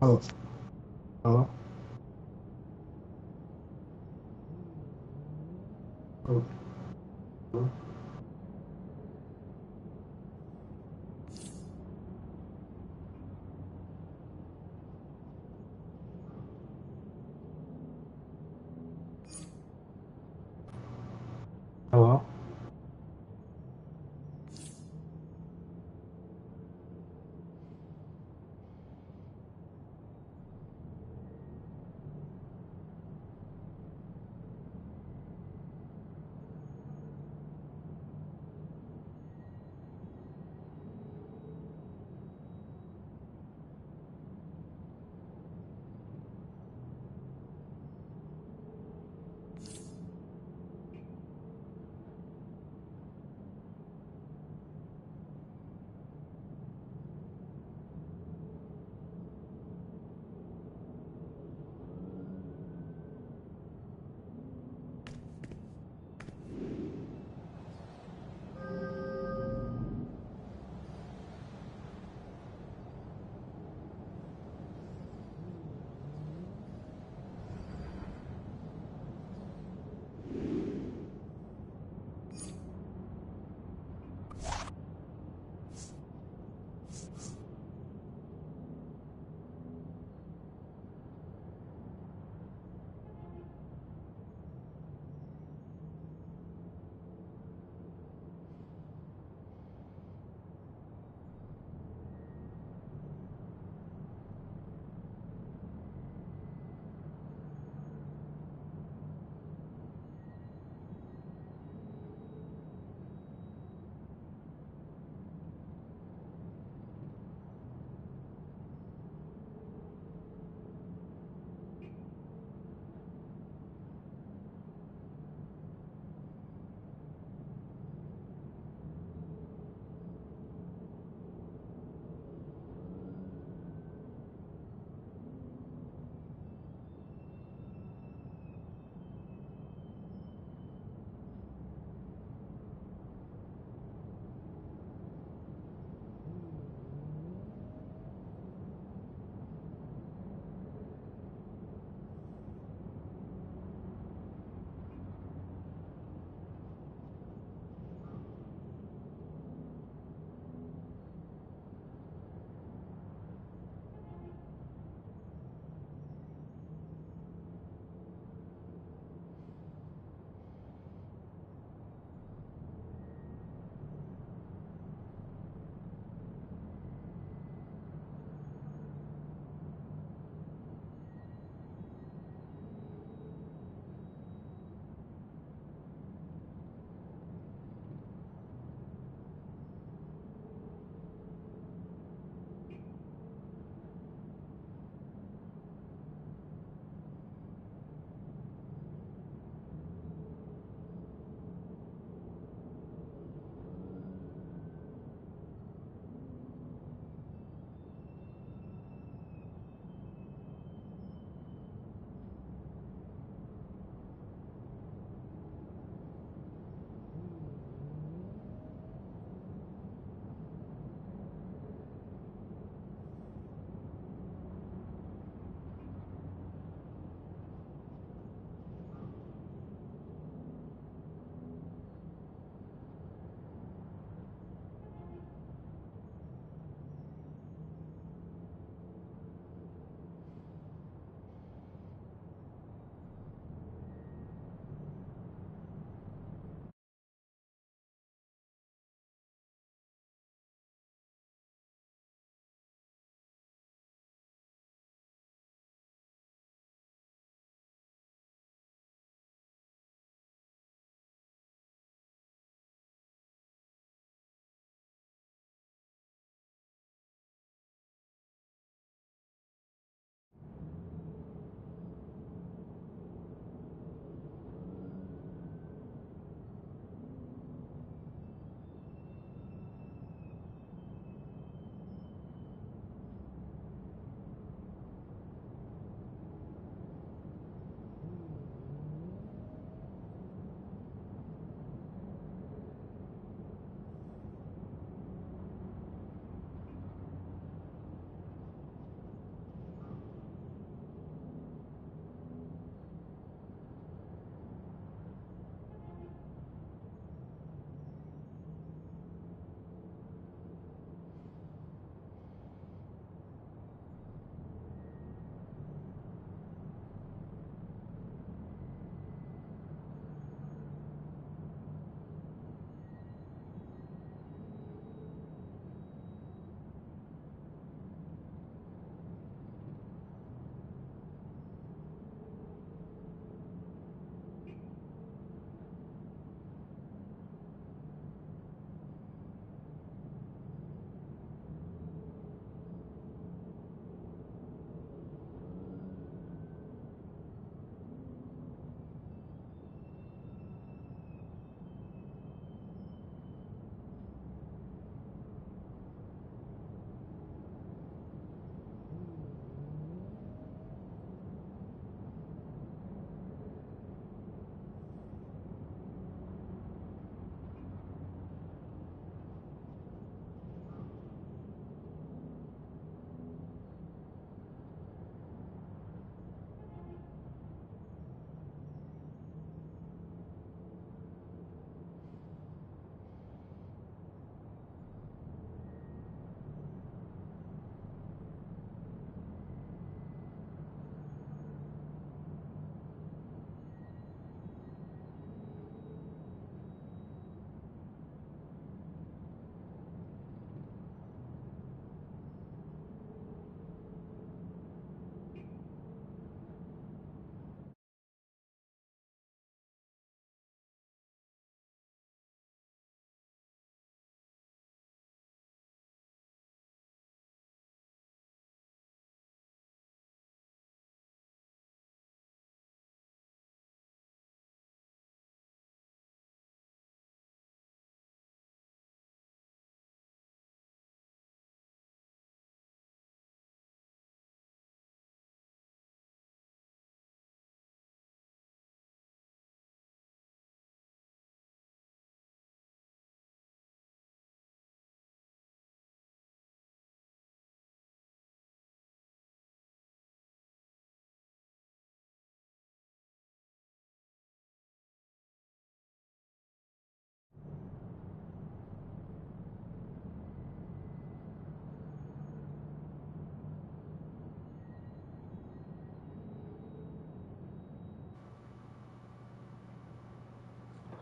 Hello. Hello. Hello. Hello. Hello.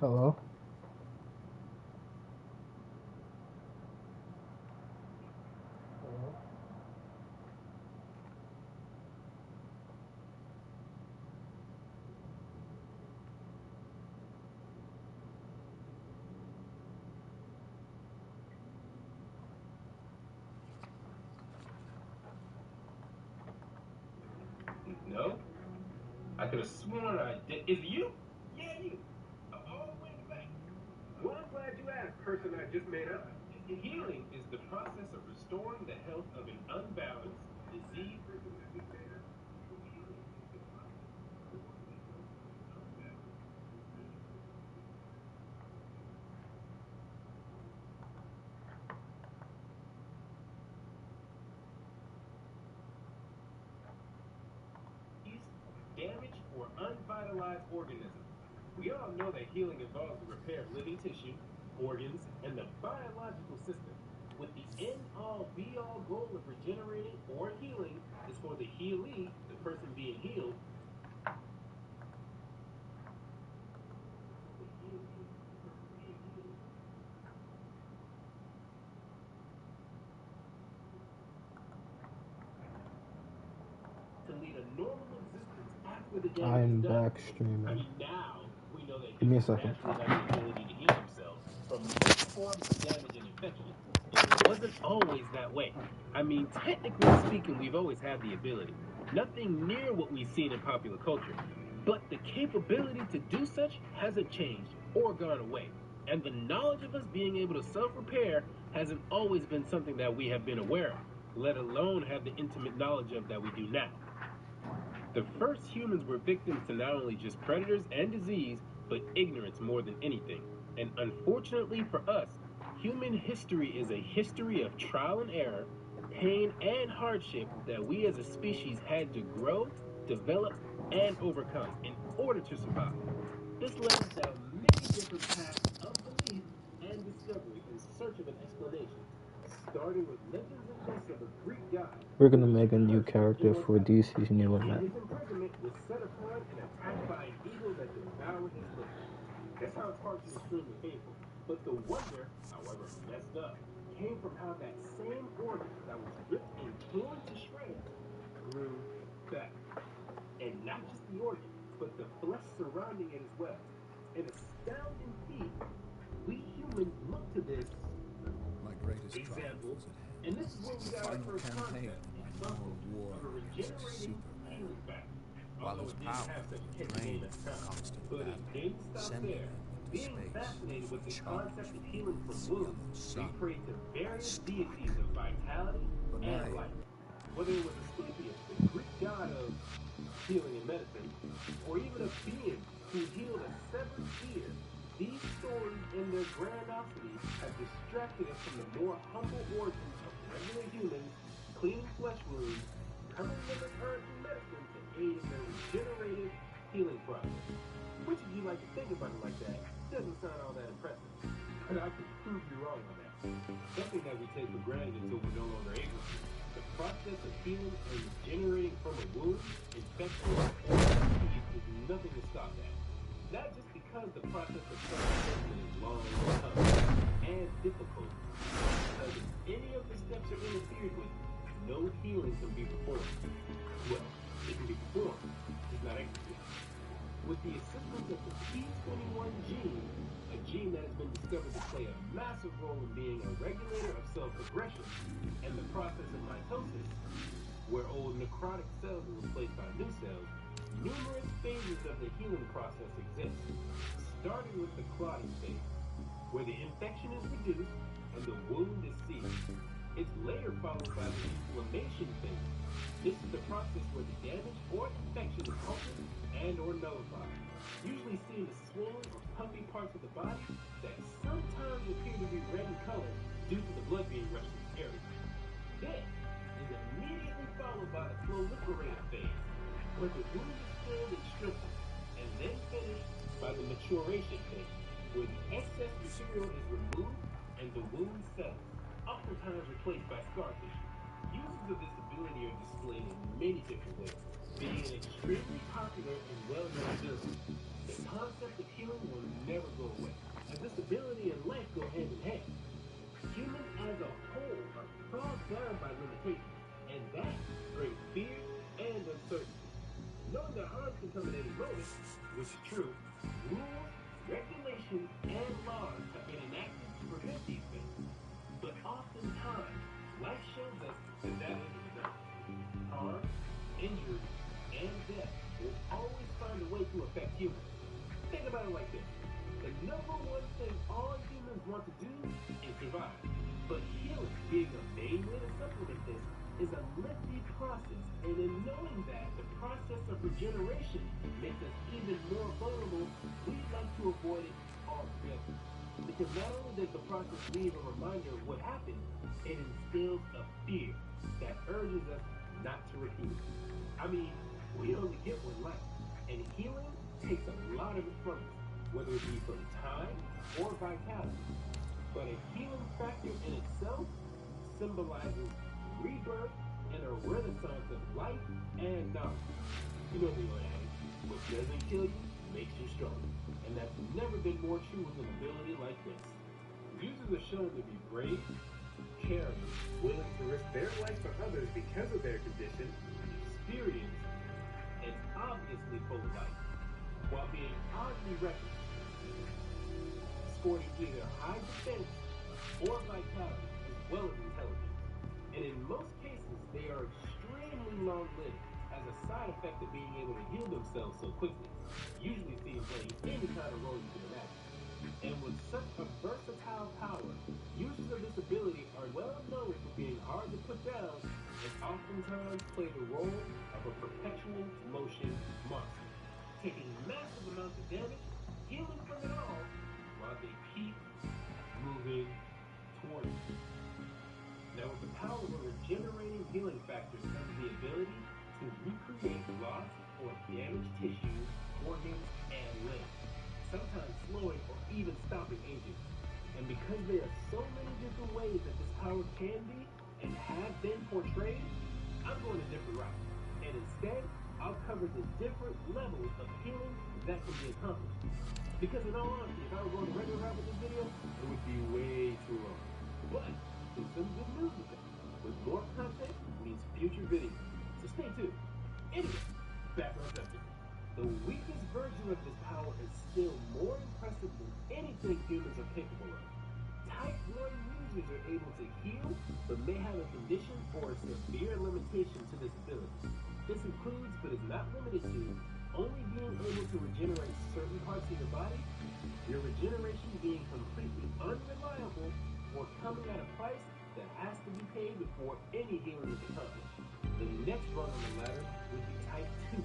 Hello? No? I could have sworn I did. Is it you? Yeah, you. All the way in the back. Well, I'm glad you asked, person I just made up. Healing is the process of restoring the health of an unbalanced, disease. Damaged or unvitalized organism. We all know that healing involves the repair of living tissue, organs, and the biological system. With the end-all, be-all goal of regenerating or healing is for the healee, the person being healed, to lead a normal existence after the damage I'm is done. back streaming. I mean, now we know that Give me a humans second. naturally have the ability to heal themselves from most forms of damage and infection. It wasn't always that way. I mean, technically speaking, we've always had the ability. Nothing near what we've seen in popular culture. But the capability to do such hasn't changed or gone away. And the knowledge of us being able to self-repair hasn't always been something that we have been aware of, let alone have the intimate knowledge of that we do now. The first humans were victims to not only just predators and disease, but ignorance more than anything. And unfortunately for us, human history is a history of trial and error, pain and hardship that we as a species had to grow, develop, and overcome in order to survive. This led us down many different paths of belief and discovery in search of an explanation, starting with legends and myths of a Greek god. We're gonna make a new character for DC's new In event. his imprisonment was set upon and attacked by an eagle that devoured his liver. That sounds harsh and extremely painful, but the wonder, however messed up, came from how that same organ that was ripped and torn to shreds grew back. And not just the organ, but the flesh surrounding it as well. An astounding feat. We humans look to this My greatest example, triumph was at hand. and this is where we The got our final first campaign concept, in my muscle, moral war of a against a regenerating superman. healing factor. While Although his it didn't power have such a catchy name drained at the from time. constant But it battle, didn't stop sending there. him into Being space fascinated for with a the challenge concept of from healing from its wounds, yellow we sun. prayed to I various struck. deities of vitality But and my life. Whether it was Asclepius, the Greek god of healing and medicine, or even a being who healed a severed ear, these stories in their grandiosity have distracted us from the more humble origins of regular humans, cleaning flesh wounds, coming from the earth and medicine to aid in their regenerative healing process. Which, if you like to think about it like that, doesn't sound all that impressive. But I can prove you wrong on that. Something that we take for granted until we're no longer able to. The process of healing and regenerating from a wound, infection, or disease is nothing to stop that. Not just because the process of self-improvement is long, tough, and difficult, because if any of the steps are interfered with, no healing can be performed. Well, it can be performed, just not executed. With the assistance of the P21 gene, a gene that has been discovered to play a massive role in being a regulator of cell progression, and the process of mitosis, where old necrotic cells are replaced by new cells, numerous phases of the healing process exist, starting with the clotting phase, where the infection is reduced and the wound is sealed. It's later followed by the inflammation phase. This is the process where the damage or infection is altered and or nullified, usually seen as swollen or puffy parts of the body that sometimes appear to be red in color due to the blood being rushed to the area. This is immediately followed by the proliferative phase, where the wound is filled and strengthened, and then finished by the maturation phase, where the excess material is removed and the wound settles, oftentimes replaced by scar tissue. Uses of this ability are displayed in many different ways, being an extremely popular and well-known ability. The concept of healing will never go away, as disability and life go hand in hand. Humans as a whole are bogged down by limitations, and that brings fear and uncertainty. Knowing that harm can come at any moment, which is true, rules, regulations, and laws have been enacted to prevent these things. But oftentimes, life shows us that that isn't enough. Harm, injury, and death will always find a way to affect humans. Think about it like this. The number one thing all humans want to do is survive. But healing, being a main way to supplement this, is a lengthy process. And in knowing that the process of regeneration makes us even more vulnerable, we'd like to avoid it altogether. Because not only does the process leave a reminder of what happened, it instills a fear that urges us not to repeat it. I mean, we only get one life, and healing takes a lot of it from us, whether it be from time or vitality. But a healing factor in itself symbolizes rebirth and a renaissance of life and knowledge. You know the old adage, what doesn't kill you makes you stronger. And that's never been more true with an ability like this. Users are shown to be brave, caring, willing to risk their life for others because of their condition, experienced, and obviously full of life, while being oddly reckless, sporting either high defense or vitality as well as intelligence. And in most cases, they are extremely long-lived as a side effect of being able to heal themselves so quickly, usually seen playing any kind of role you can imagine. And with such a versatile power, users of this ability are well known for being hard to put down and oftentimes play the role of a perpetual motion monster, taking massive amounts of damage, healing from it all, while they keep moving toward it. Now, with the power of a regenerating healing factor comes the ability to recreate lost or damaged tissues, organs, and limbs, sometimes slowing or even stopping aging. And because there are so many different ways that this power can be and have been portrayed, I'm going a different route. And instead, I'll cover the different levels of healing that can be accomplished. Because in all honesty, if I were going the regular route with this video, it would be way too long. But there's some good news with that. With more content means future videos. So stay tuned. Anyway, back on subject. The weakest version of this power is still more impressive than anything humans are capable of. Type 1 users are able to heal, but may have a condition or a severe limitation to this ability. This includes, but is not limited to, only being able to regenerate certain parts of your body, your regeneration being completely unreliable, or coming at a price that has to be paid before any healing is accomplished. The next rung on the ladder would be Type 2.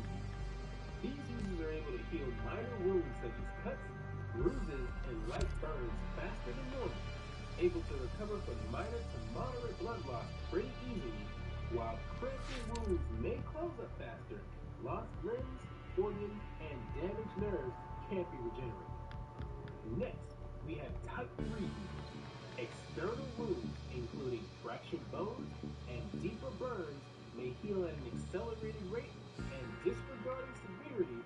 These users are able to heal minor wounds such as cuts, bruises, and light burns faster than normal, able to recover from minor to moderate blood loss pretty easily, while critical wounds may close up faster, lost limbs, organs, and damaged nerves can't be regenerated. Next, we have Type 3 users. External wounds, including fractured bones and deeper burns, may heal at an accelerated rate, and disregarding severity,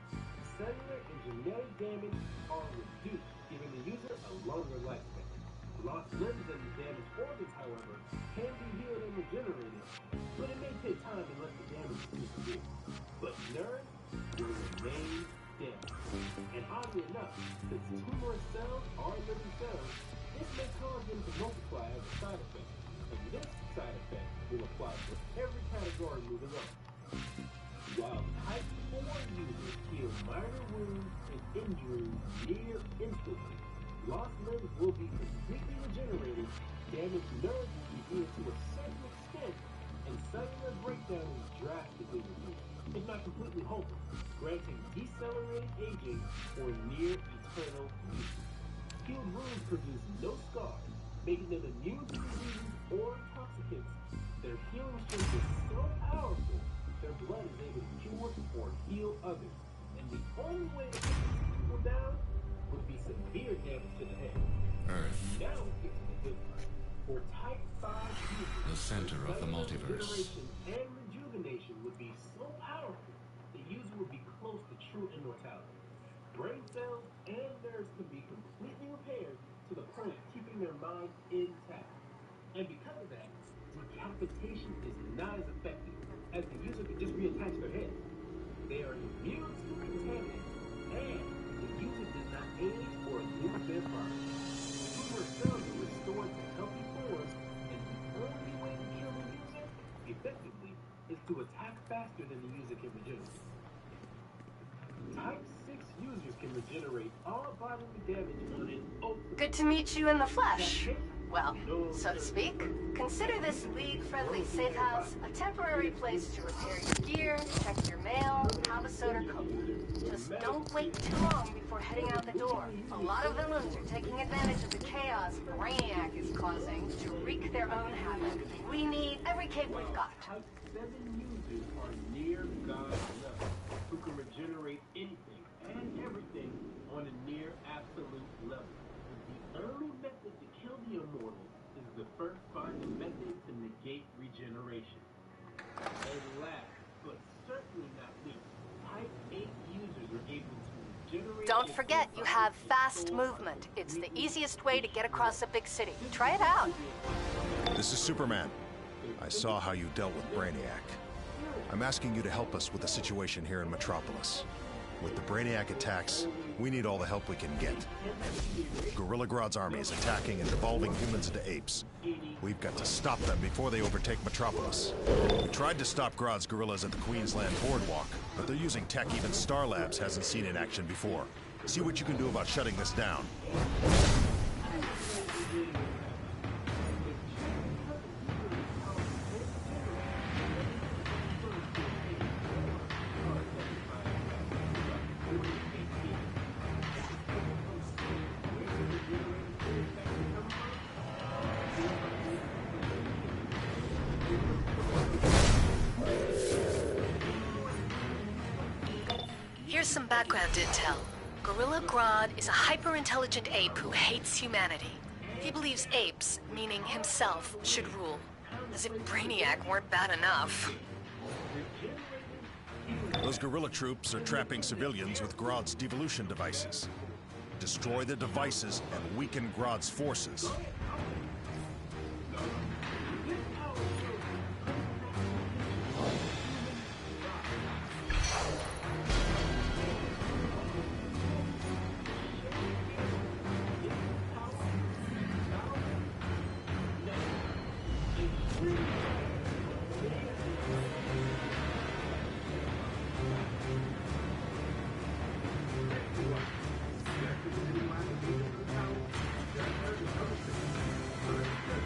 cellular and genetic damage are reduced, giving the user a longer lifespan. Lost limbs and damaged organs, however, can be healed and regenerated, but it may take time unless the damage is too severe. But nerves will remain dead. And oddly enough, since tumorous cells are living cells, this may cause them to multiply as a side effect. And this side effect will apply for every category moving on. While Type 4 users heal minor wounds and injuries near instantly, lost limbs will be completely regenerated, damaged nerves will be healed to a certain extent, and cellular breakdown is drastically reduced, if not completely halted, granting decelerated aging or near eternal youth. Healed wounds produce no scars, making them immune to diseases or intoxicants. Their healing strength is so powerful, their blood is able to cure or heal others. And the only way to put these people down would be severe damage to the head. Earth, Now let's get to the good part. For Type 5 users, the center of the cellular multiverse. regeneration and rejuvenation would be so powerful, the user would be close to true immortality. Brain cells and nerves can be completely repaired to the point of keeping their mind intact. And because of that, decapitation is not as effective, as the user can just reattach their head. They are immune to contaminants, and the user does not age or lose their body. Tumor cells are restored to healthy forms, and the only way to kill the user effectively is to attack faster than the user can regenerate. Type 6 users can regenerate all bodily damage on an ultimate. Good to meet you in the flesh. Well, so to speak. Consider this league-friendly safe house a temporary place to repair your gear, check your mail, have a soda coke. Just don't wait too long before heading out the door. A lot of villains are taking advantage of the chaos Brainiac is causing to wreak their own havoc. We need every cape we've got. Type 7 users are near God level, who can regenerate anything and everything on a near absolute level. The only method to kill the immortal is the first final method to negate regeneration. And last, but certainly not least, Type 8 users are able to regenerate. Don't forget, you have fast movement. It's the easiest way to get across a big city. Try it out. This is Superman. I saw how you dealt with Brainiac. I'm asking you to help us with the situation here in Metropolis. With the Brainiac attacks, we need all the help we can get. Gorilla Grodd's army is attacking and devolving humans into apes. We've got to stop them before they overtake Metropolis. We tried to stop Grodd's gorillas at the Queensland Boardwalk, but they're using tech even Star Labs hasn't seen in action before. See what you can do about shutting this down. Here's some background intel. Gorilla Grodd is a hyper-intelligent ape who hates humanity. He believes apes, meaning himself, should rule. As if Brainiac weren't bad enough. Those gorilla troops are trapping civilians with Grodd's devolution devices. Destroy the devices and weaken Grodd's forces.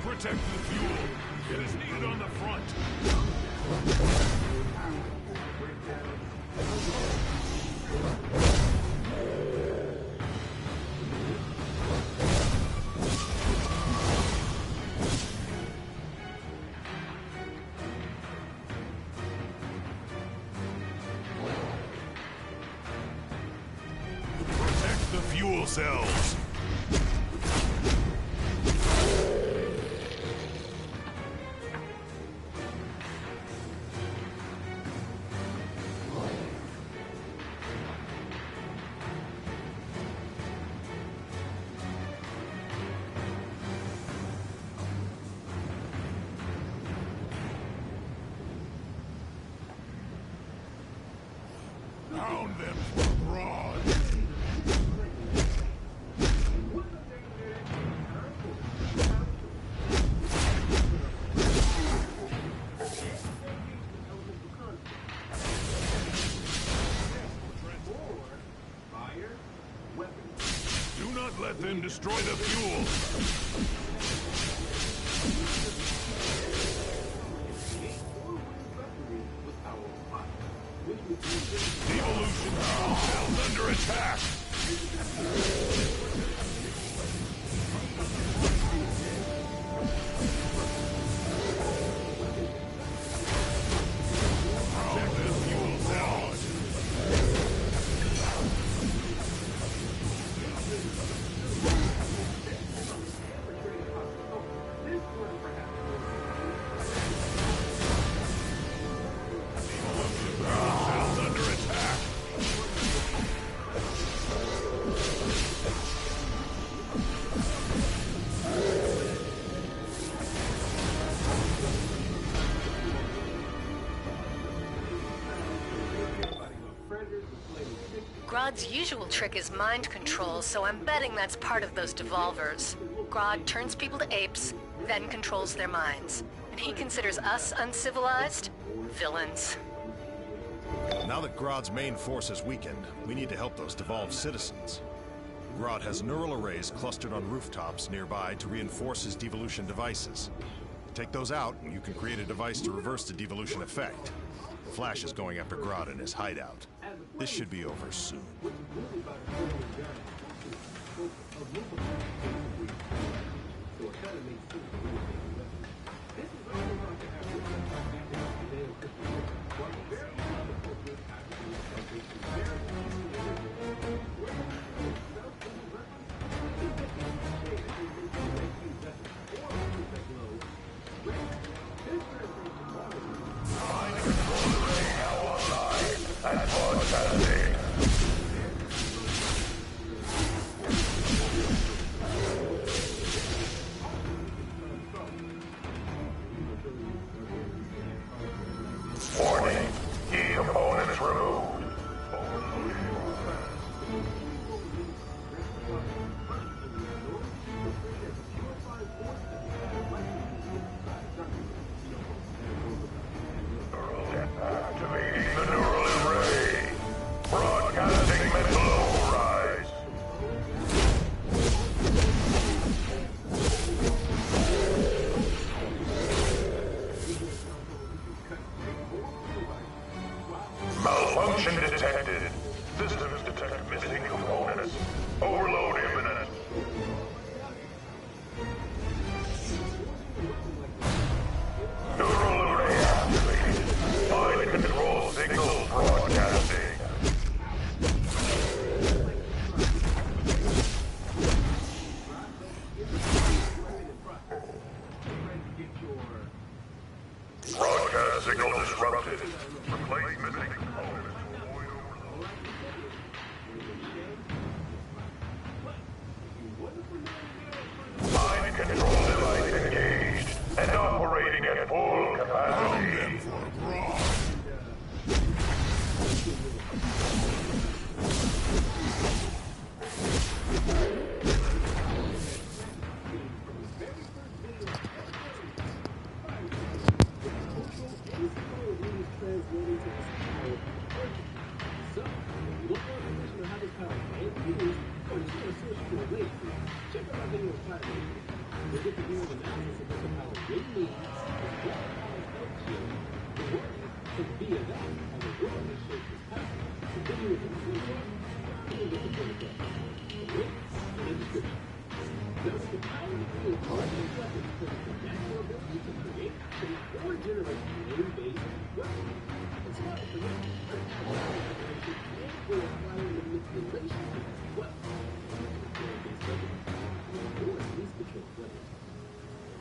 Protect the fuel. It is needed on the front. Protect the fuel cells. Pound them for Grodd. Do not let them destroy the fuel. Devolution cells under attack. Check the fuel cells. Grodd's usual trick is mind control, so I'm betting that's part of those devolvers. Grodd turns people to apes, then controls their minds. And he considers us uncivilized? Villains. Now that Grodd's main force is weakened, we need to help those devolved citizens. Grodd has neural arrays clustered on rooftops nearby to reinforce his devolution devices. Take those out, and you can create a device to reverse the devolution effect. Flash is going after Grodd in his hideout. This should be over soon. Warning. Key components removed. Activating the neural array. Broadcasting mental override. Malfunction detected. Systems detect missing components. Overload imminent. Neural array activated. Mind control signals broadcasting. Broadcast signal disrupted. Replace missing components. Mind control device engaged and operating at full capacity.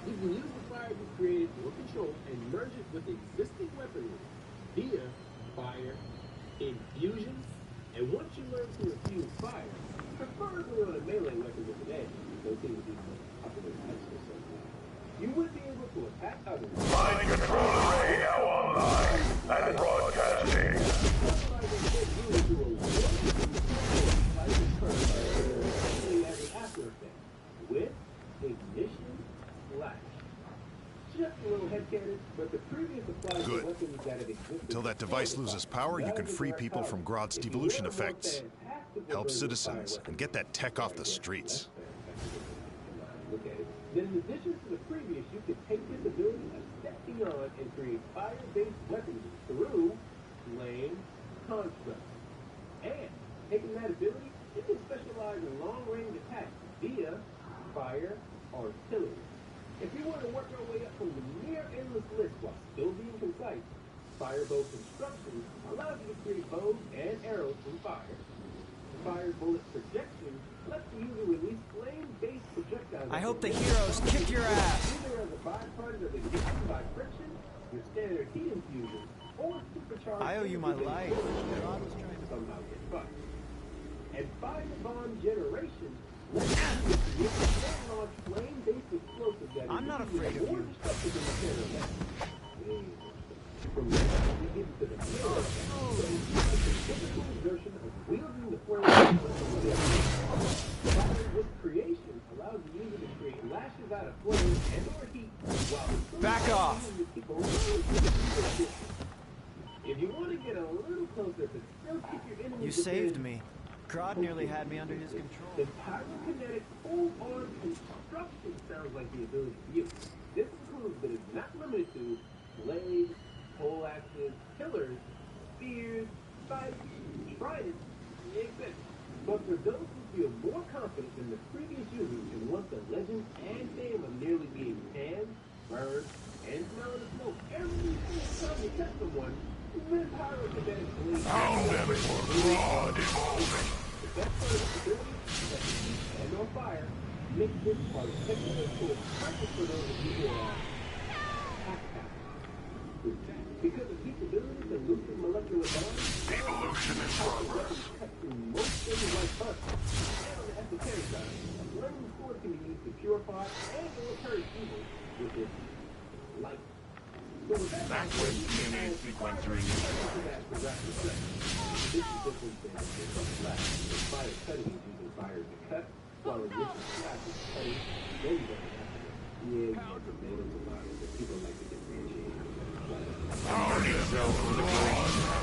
You can use the fire you created or control and merge it with existing weaponry via fire, infusion, and once you learn to infuse fire, preferably on a melee weapon with an edge, those things would be popular types or something, you would be able to attack others. Mind control array now online and broadcasting. With ignition flash. Just a little head-cannon, but the previous applies to weapons that have existed. Until that device loses power, you can free people from Grodd's devolution effects, help citizens, and get that tech off the streets. Look at it. Then in addition to the previous, you can take this ability a step beyond and create fire-based weapons through flame constructs. And taking that ability, you can specialize in long-range attacks via fire artillery. If you want to work your way up from the near endless list while still being concise, firebow construction allows you to create bows and arrows from fire. Fire bullet projection lets the user release flame-based projectiles. I hope the heroes kick your ass. Either as a byproduct of ignition by friction, your standard heat infusion, or supercharged. I owe you my life. Somehow get fucked. And fire bomb generation lets you create launch flame-based explosives that I'm not afraid of more you. destructive than the standard. From there, we get to the middle. The typical version of wielding the flame Back off! If you want to get a little closer, but still keep your enemies You saved me. Grodd nearly had me under his control. The pyrokinetic full-on construction sounds like the ability to use. This includes, but is not limited to, blades, pole axes, pillars, spears, spikes, tridents, etc. But for those who feel more confident than the previous users and want the legend and fame of nearly being canned, burned, and smelling the smoke every single time you touch someone, then pyrokinetic blades... Found them for Grodd evolving. The best part of the ability is that the heat and on fire makes this part of technical tool perfect for those of you who are hack-packers. Because of heat's ability to loosen molecular bonds, Evolution in progress. cut through most things like butter. And on the esoteric side, flaming sword can be used to purify and or curse evil with its light. So with that was DNA sequencing. This is different than the flash. The fire cutting is using fire to cut, while in this flash is cutting, then you don't have to. Yeah, you have tomatoes about it, but people like to differentiate. Found yourself for the Grodd.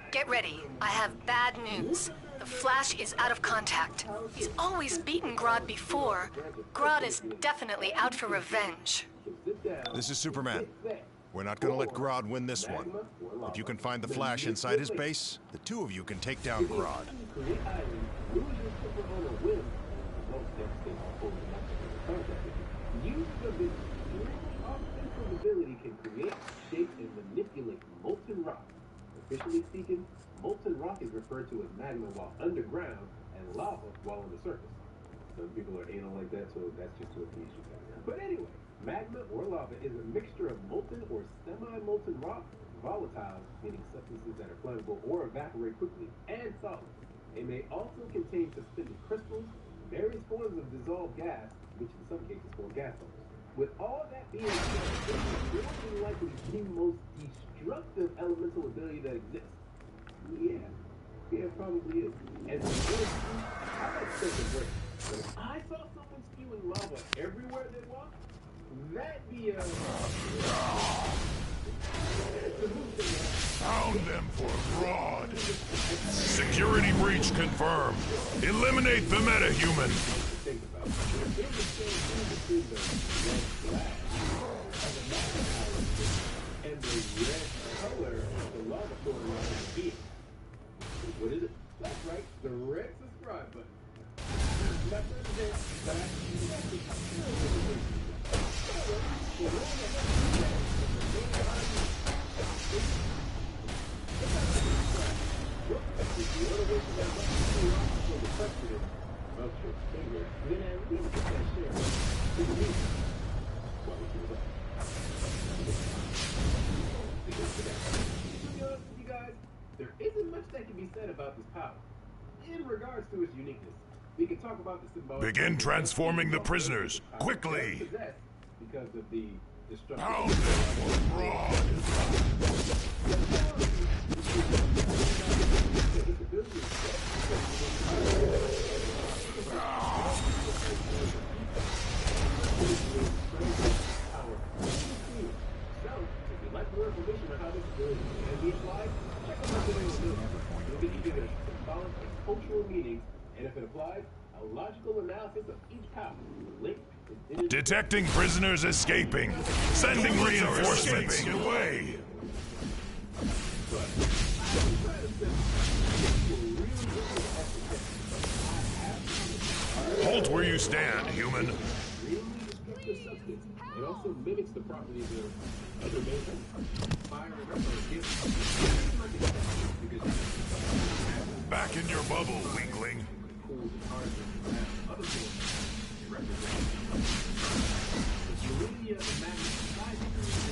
Get ready. I have bad news. The Flash is out of contact. He's always beaten Grodd before. Grodd is definitely out for revenge. This is Superman. We're not gonna let Grodd win this one. If you can find the Flash inside his base, the two of you can take down Grodd. Use of this offensive ability can create, shape, and manipulate molten rock. Officially speaking, molten rock is referred to as magma while underground and lava while on the surface. Some people are anal like that, so that's just to appease you guys. But anyway, magma or lava is a mixture of molten or semi-molten rock, volatiles, meaning substances that are flammable or evaporate quickly, and solid. It may also contain suspended crystals, various forms of dissolved gas, which in some cases form gas bubbles. With all that being said, this is more than likely the most destructive elemental ability that exists. Yeah, it probably is. And I like to take a break. But if I saw someone spewing lava everywhere they walk, that'd be a... Found them for Grodd. Security breach confirmed. Eliminate the metahuman. Think about it. There's a change between the red flag of the magma and the red color of the lava flowing around the beam. What is it? That's right, the red subscribe button. There isn't much that can be said about this power. In regards to its uniqueness, we can talk about the symbolic... Begin transforming the prisoners, quickly! Because of the destructive... Found them for Grodd! Detecting prisoners escaping. Sending reinforcements away. Halt where you stand, human. It also mimics the properties of other metals. Fire and Back in your bubble, weakling.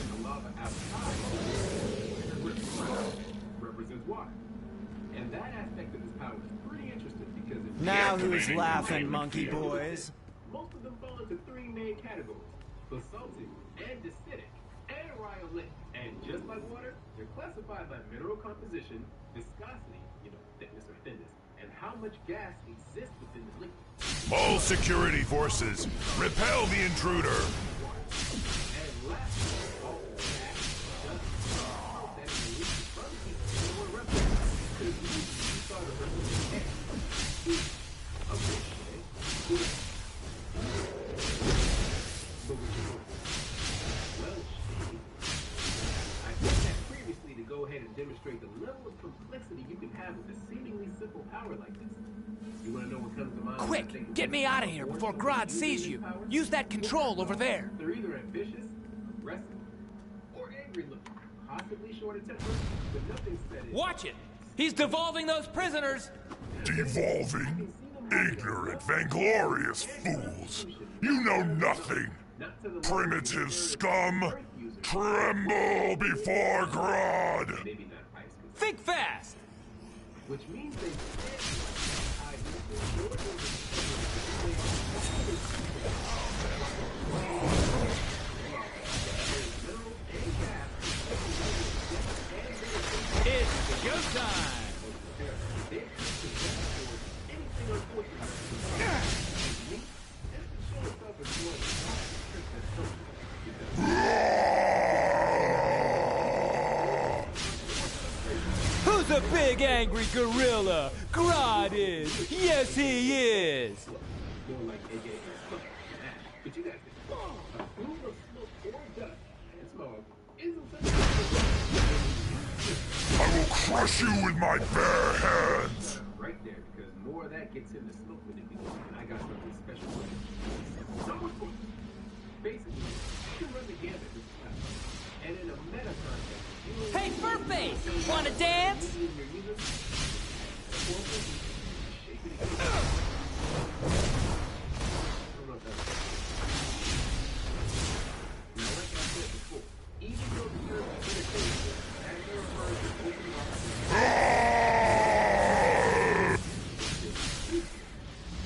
The lava outside water. And that aspect of this power is pretty interesting because if Now who's laughing, monkey boys? most of them fall into three main categories: basaltic, andesitic, and rhyolite. And just like water, they're classified by mineral composition, viscosity, thickness or thinness, and how much gas exists within the liquid. All security forces, repel the intruder. And lastly, all gas, dust, smoke that is released from heat or respiration could be used to start a respiration. Well, I said that previously to go ahead and demonstrate the level of complexity you can have with a seemingly simple power like this. You want to know what comes to mind? Quick, get me out of here before Grodd sees you. Use that control over there. They're either ambitious, aggressive, or angry looking. Possibly short of temper, but nothing said it. Watch it! He's devolving those prisoners! Devolving? Ignorant, vainglorious fools. You know nothing. Primitive scum. Tremble before Grodd. Maybe not ice, but Think fast! which means they It's showtime! Who's a big angry gorilla? Grodd is! Yes, he is! more like AKA but you guys a plume of smoke or dust and smog isn't I will crush you with my bare hands. right there because more of that gets into smoke manipulation and I got something special for you. Number 4. Basically, you can run the gamut with this power. And in a meta context, Hey, Furface! Wanna dance?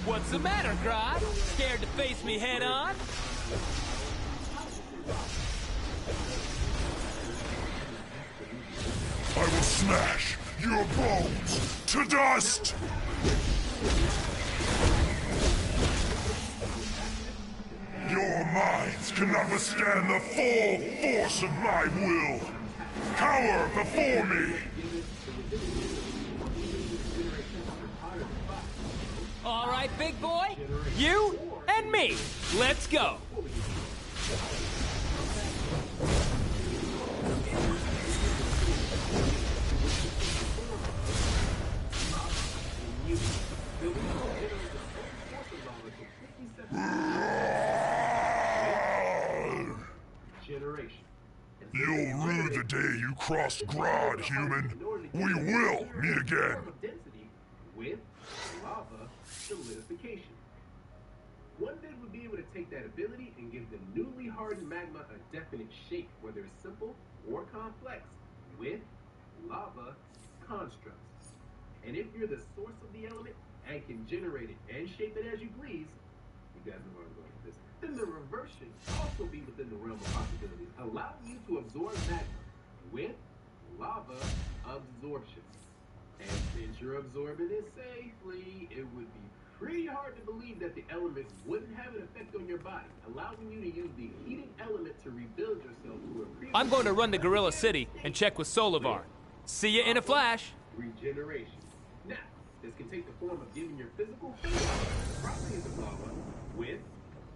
What's the matter, Grodd? Scared to face me head on? I will smash your bones to dust. Your minds cannot withstand the full force of my will. Cower before me. All right, big boy. You and me. Let's go. Generation. You'll rue the day you crossed Grodd, human. We will meet again. Density with lava solidification. One vid would be able to take that ability and give the newly hardened magma a definite shape, whether it's simple or complex, with lava constructs. And if you're the source of the element and can generate it and shape it as you please, you guys know where I'm going with this, then the reverse should also be within the realm of possibilities, allowing you to absorb magma with lava absorption. And since you're absorbing it safely, it would be pretty hard to believe that the element wouldn't have an effect on your body, allowing you to use the heating element to rebuild yourself to a previous... I'm going to run to Gorilla City and check with Solivar. See you in a flash. Regeneration. Now, this can take the form of giving your physical properties of lava with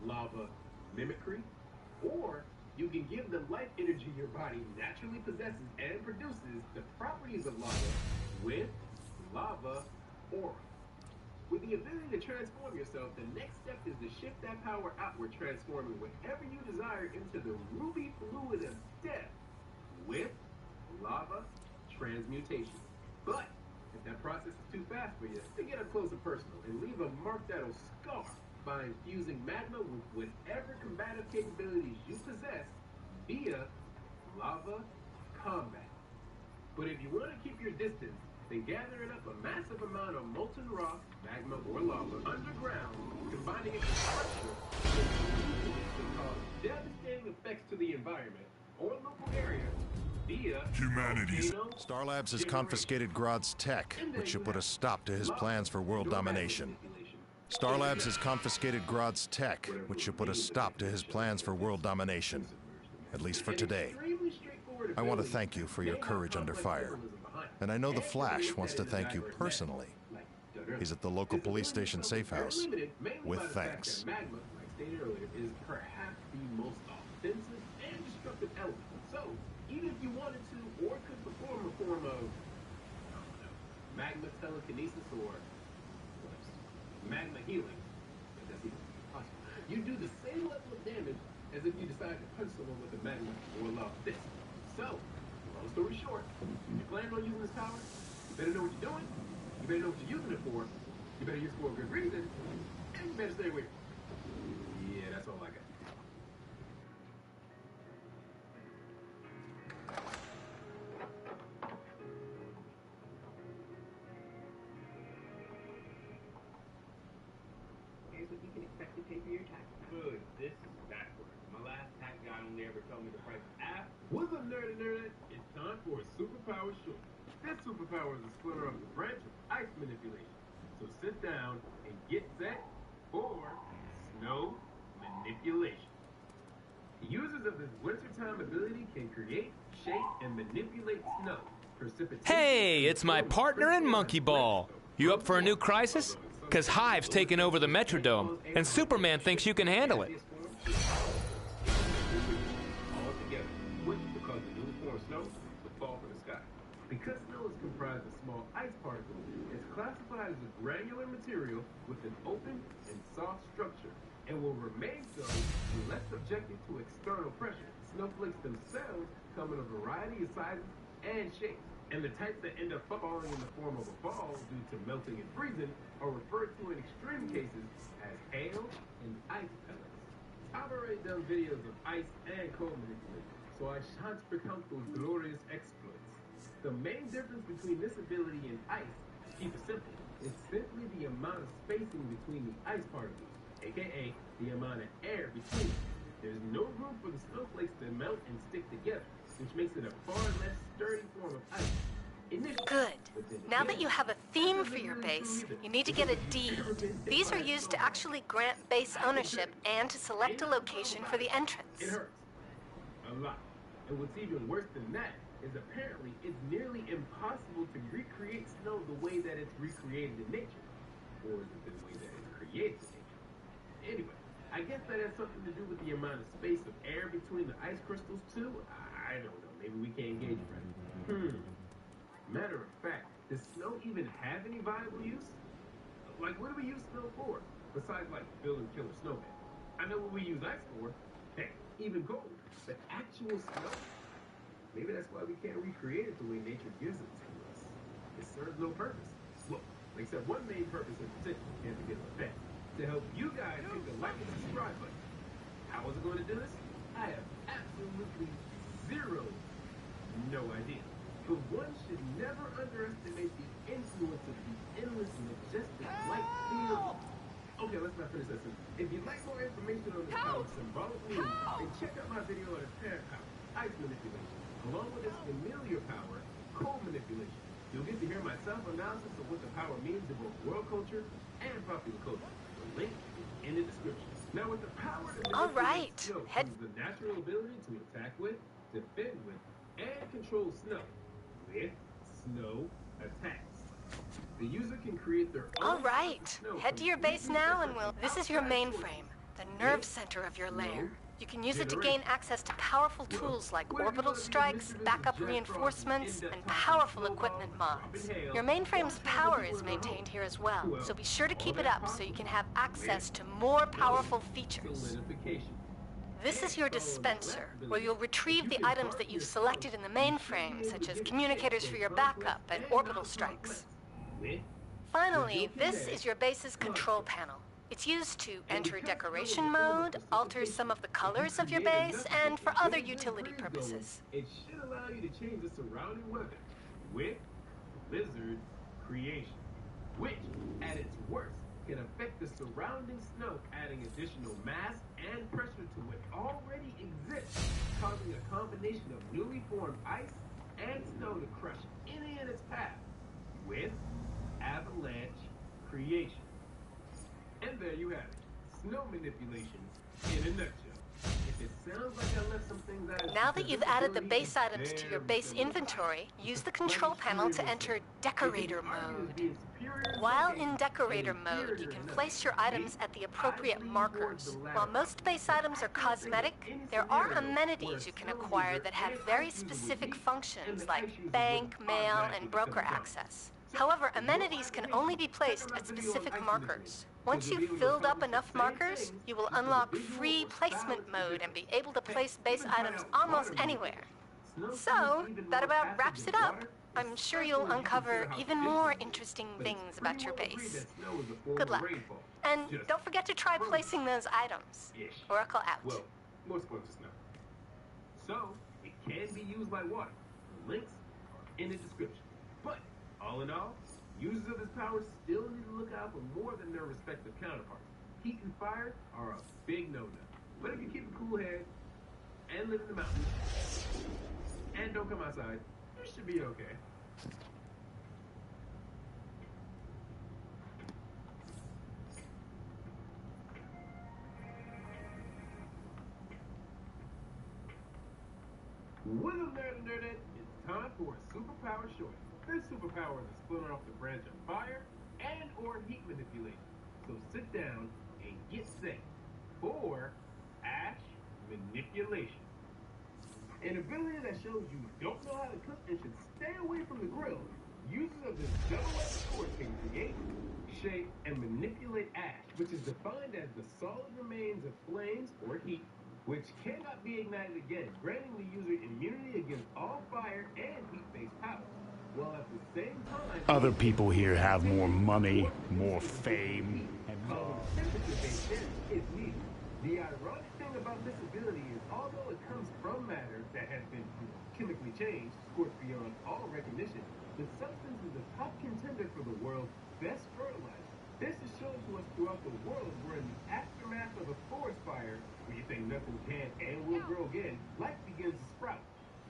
lava mimicry, or you can give the life energy your body naturally possesses and produces the properties of lava with lava aura. With the ability to transform yourself, the next step is to shift that power outward, transforming whatever you desire into the ruby fluid of death with lava transmutation. But if that process is too fast for you, to get up close and personal and leave a mark that'll scar by infusing magma with whatever combative capabilities you possess via lava combat. But if you want to keep your distance, then gathering up a massive amount of molten rock, magma, or lava underground, combining it with pressure, can cause devastating effects to the environment or local area via Humanity's volcano Star Labs has generation. confiscated Grodd's tech, And there which you should put a have it. stop to his Lava, plans for world your magma domination. manipulation. Star Labs has confiscated Grodd's tech, which should put a stop to his plans for world domination. At least for today. I want to thank you for your courage under fire. And I know the Flash wants to thank you personally. He's at the local police station safe house. With thanks. Magma, like stated earlier, is perhaps the most offensive and destructive element. So, even if you wanted to or could perform a form of, I don't know, magma telekinesis or magma healing, if that's even possible, you do the same level of damage as if you decided to punch someone with a magma or lava fist. So, long story short, if you plan on using this power, you better know what you're doing, you better know what you're using it for, you better use it for a good reason, and you better stay away from it. Yeah, that's all I got. Here's what you can expect to pay for your taxes. Good, this is backwards. My last tax guy only ever told me the price of half. What's up, nerdy nerd? It's time for a superpower short. This superpower is a splinter of the branch of ice manipulation. So sit down and get set for snow manipulation. The users of this wintertime ability can create, shape, and manipulate snow. Precipitation. Hey, it's my partner in Monkey Ball. You up for a new crisis? Cause Hive's taking over the Metrodome, and Superman thinks you can handle it. All together, which will cause the newly formed snow to fall from the sky. Because snow is comprised of small ice particles, it's classified as a granular material with an open and soft structure, and will remain so unless subjected to external pressure. Snowflakes themselves come in a variety of sizes and shapes, and the types that end up falling in the form of a ball due to melting and freezing are referred to in extreme cases as hail and ice pellets. I've already done videos of ice and cold manipulation, so I shan't recount those glorious exploits. The main difference between this ability and ice, to keep it simple, is simply the amount of spacing between the ice particles, aka the amount of air between them. There's no room for the snowflakes to melt and stick together, which makes it a far less sturdy form of ice. Good. Now that you have a theme for your base, you need to get a deed. These are used to actually grant base ownership and to select a location for the It entrance. hurts. A lot. And what's even worse than that is apparently it's nearly impossible to recreate snow the way that it's recreated in nature. Or is it the way that it's created in nature? Anyway, I guess that has something to do with the amount of space of air between the ice crystals too? I don't know. Maybe we can't gauge it right. Matter of fact, does snow even have any viable use? Like, what do we use snow for? Besides, like, building killer snowmen. I know what we use ice for. Heck, even gold. But actual snow? Maybe that's why we can't recreate it the way nature gives it to us. It serves no purpose. Well, except one main purpose in particular, can't forget about that. To help you guys hit the like and subscribe button. How is it going to do this? I have absolutely no idea. But one should never underestimate the influence of the endless majestic light field. Okay, let's not finish that sentence. If you'd like more information on this power symbolically, then check out my video on its parent power, ice manipulation, along with its familiar power, cold manipulation. You'll get to hear my self-analysis of what the power means in both world culture and popular culture. The link is in the description. Now, with the power to All right. snow comes the natural ability to attack with, defend with, and control snow. With snow attacks. The user can create their own. All right. snow Head to your base now and we'll... This is your mainframe, the nerve center of your lair. You can use it to gain access to powerful tools like orbital strikes, backup reinforcements, and powerful equipment mods. Your mainframe's power is maintained here as well, so be sure to keep it up so you can have access to more powerful features. Solidification. This is your dispenser, where you'll retrieve the items that you've selected in the mainframe, such as communicators for your backup and orbital strikes. Finally, this is your base's control panel. It's used to enter decoration mode, alter some of the colors of your base, and for other utility purposes. It should allow you to change the surrounding weather. with blizzard creation, which, at its worst, can affect the surrounding snow, adding additional mass and pressure to what already exists, causing a combination of newly formed ice and snow to crush any in its path, with avalanche creation. And there you have it, snow manipulation in a nutshell. If it sounds like I left some things out, Now that you've added the base items to your base inventory, use the control panel to enter Decorator mode. While in Decorator mode, you can place your items at the appropriate markers. While most base items are cosmetic, there are amenities you can acquire that have very specific functions like bank, mail, and broker access. However, amenities can only be placed at specific markers. Once you've filled up enough markers, you will unlock free placement mode and be able to place base items almost anywhere. So, that about wraps it up. I'm sure you'll uncover even more interesting things about your base. Good luck. And don't forget to try placing those items. Oracle out. Well, more spoilers just now. So, it can be used like water. The links are in the description. But, all in all, users of this power still need to look out for more than their respective counterparts. Heat and fire are a big no-no. But if you keep a cool head and live in the mountains and don't come outside, you should be okay. What up, nerd and nerdette? It's time for a superpower short. This superpower is split off the branch of fire and or heat manipulation. So sit down and get set for ash manipulation. An ability that shows you don't know how to cook and should stay away from the grill. Users of this double-edged sword can create, shape, and manipulate ash, which is defined as the solid remains of flames or heat, which cannot be ignited again, granting the user immunity against all fire and heat-based powers. While at the same time, Other people here have more money, more fame, and temperature-based damage is needed. The ironic thing about this ability is, although it comes from matter that has been chemically changed, scorched beyond all recognition, the substance is a top contender for the world's best fertilizer. This is shown to us throughout the world where in the aftermath of a forest fire, where you think nothing can and will grow again, life begins to sprout,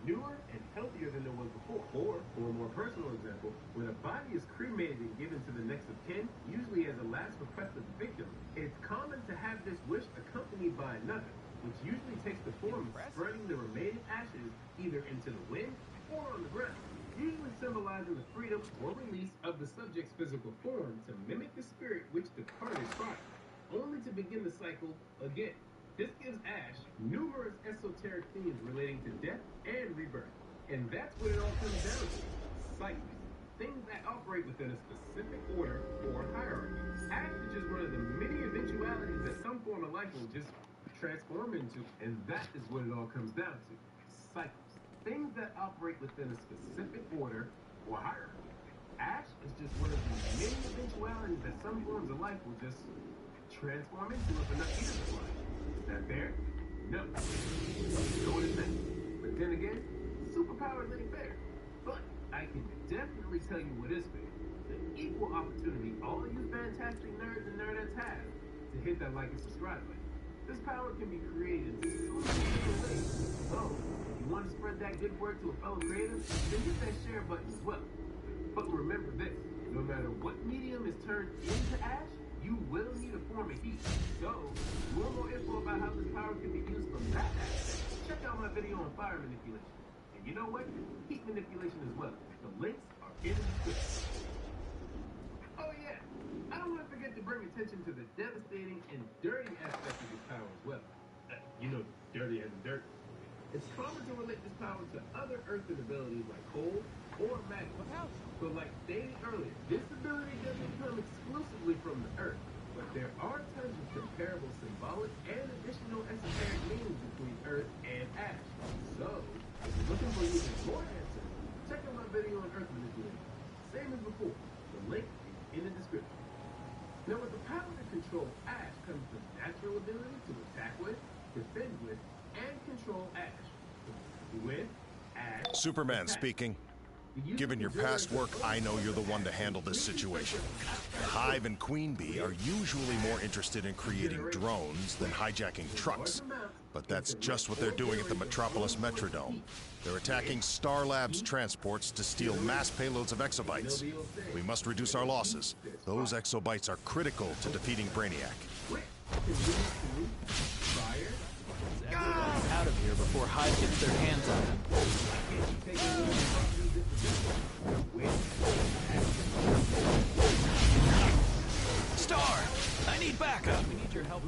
newer and healthier than it was before. Or, for a more personal example, when a body is cremated and given to the next of kin, usually as a last request of the victim, it's common to have this wish accompanied by another, which usually takes the form of spreading the remaining ashes either into the wind or on the ground, usually symbolizing the freedom or release of the subject's physical form to mimic the spirit which departed prior, only to begin the cycle again. This gives Ash numerous esoteric themes relating to death and rebirth. And that's what it all comes down to. Cycles. Things that operate within a specific order or hierarchy. Ash is just one of the many eventualities that some form of life will just transform into. And that is what it all comes down to. Cycles. Things that operate within a specific order or hierarchy. Ash is just one of the many eventualities that some forms of life will just transform into if enough years of life. Is that fair? No. You know what it meant. But then again, superpowers ain't fair. But I can definitely tell you what is fair. The equal opportunity all you fantastic nerds and nerdettes have to hit that like and subscribe button. This power can be created in so many different ways. So, if you want to spread that good word to a fellow creator, then hit that share button as well. But remember this, no matter what medium is turned into ash, you will need a form of heat. So, if you want more info about how this power can be used from that aspect, check out my video on fire manipulation. And you know what? Heat manipulation as well. The links are in the description. Oh yeah, I don't want to forget to bring attention to the devastating and dirty aspect of this power as well. You know, dirty as in dirt. It's common to relate this power to other earthen abilities like coal or magma. So like stated earlier, this ability doesn't come exclusively from the earth, but there are tons of comparable symbolic and additional esoteric meanings between earth and ash. So, if you're looking for even more answers, check out my video on earth manipulation. Same as before, the link is in the description. Now with the power to control ash comes the natural ability to attack with, defend with, and control ash. With ash. Superman speaking. Given your past work, I know you're the one to handle this situation. Hive and Queen Bee are usually more interested in creating drones than hijacking trucks. But that's just what they're doing at the Metropolis Metrodome. They're attacking Star Labs transports to steal mass payloads of exobytes. We must reduce our losses. Those exobytes are critical to defeating Brainiac. Out of here before Hive gets their hands on him. Star! I need backup! We need your help.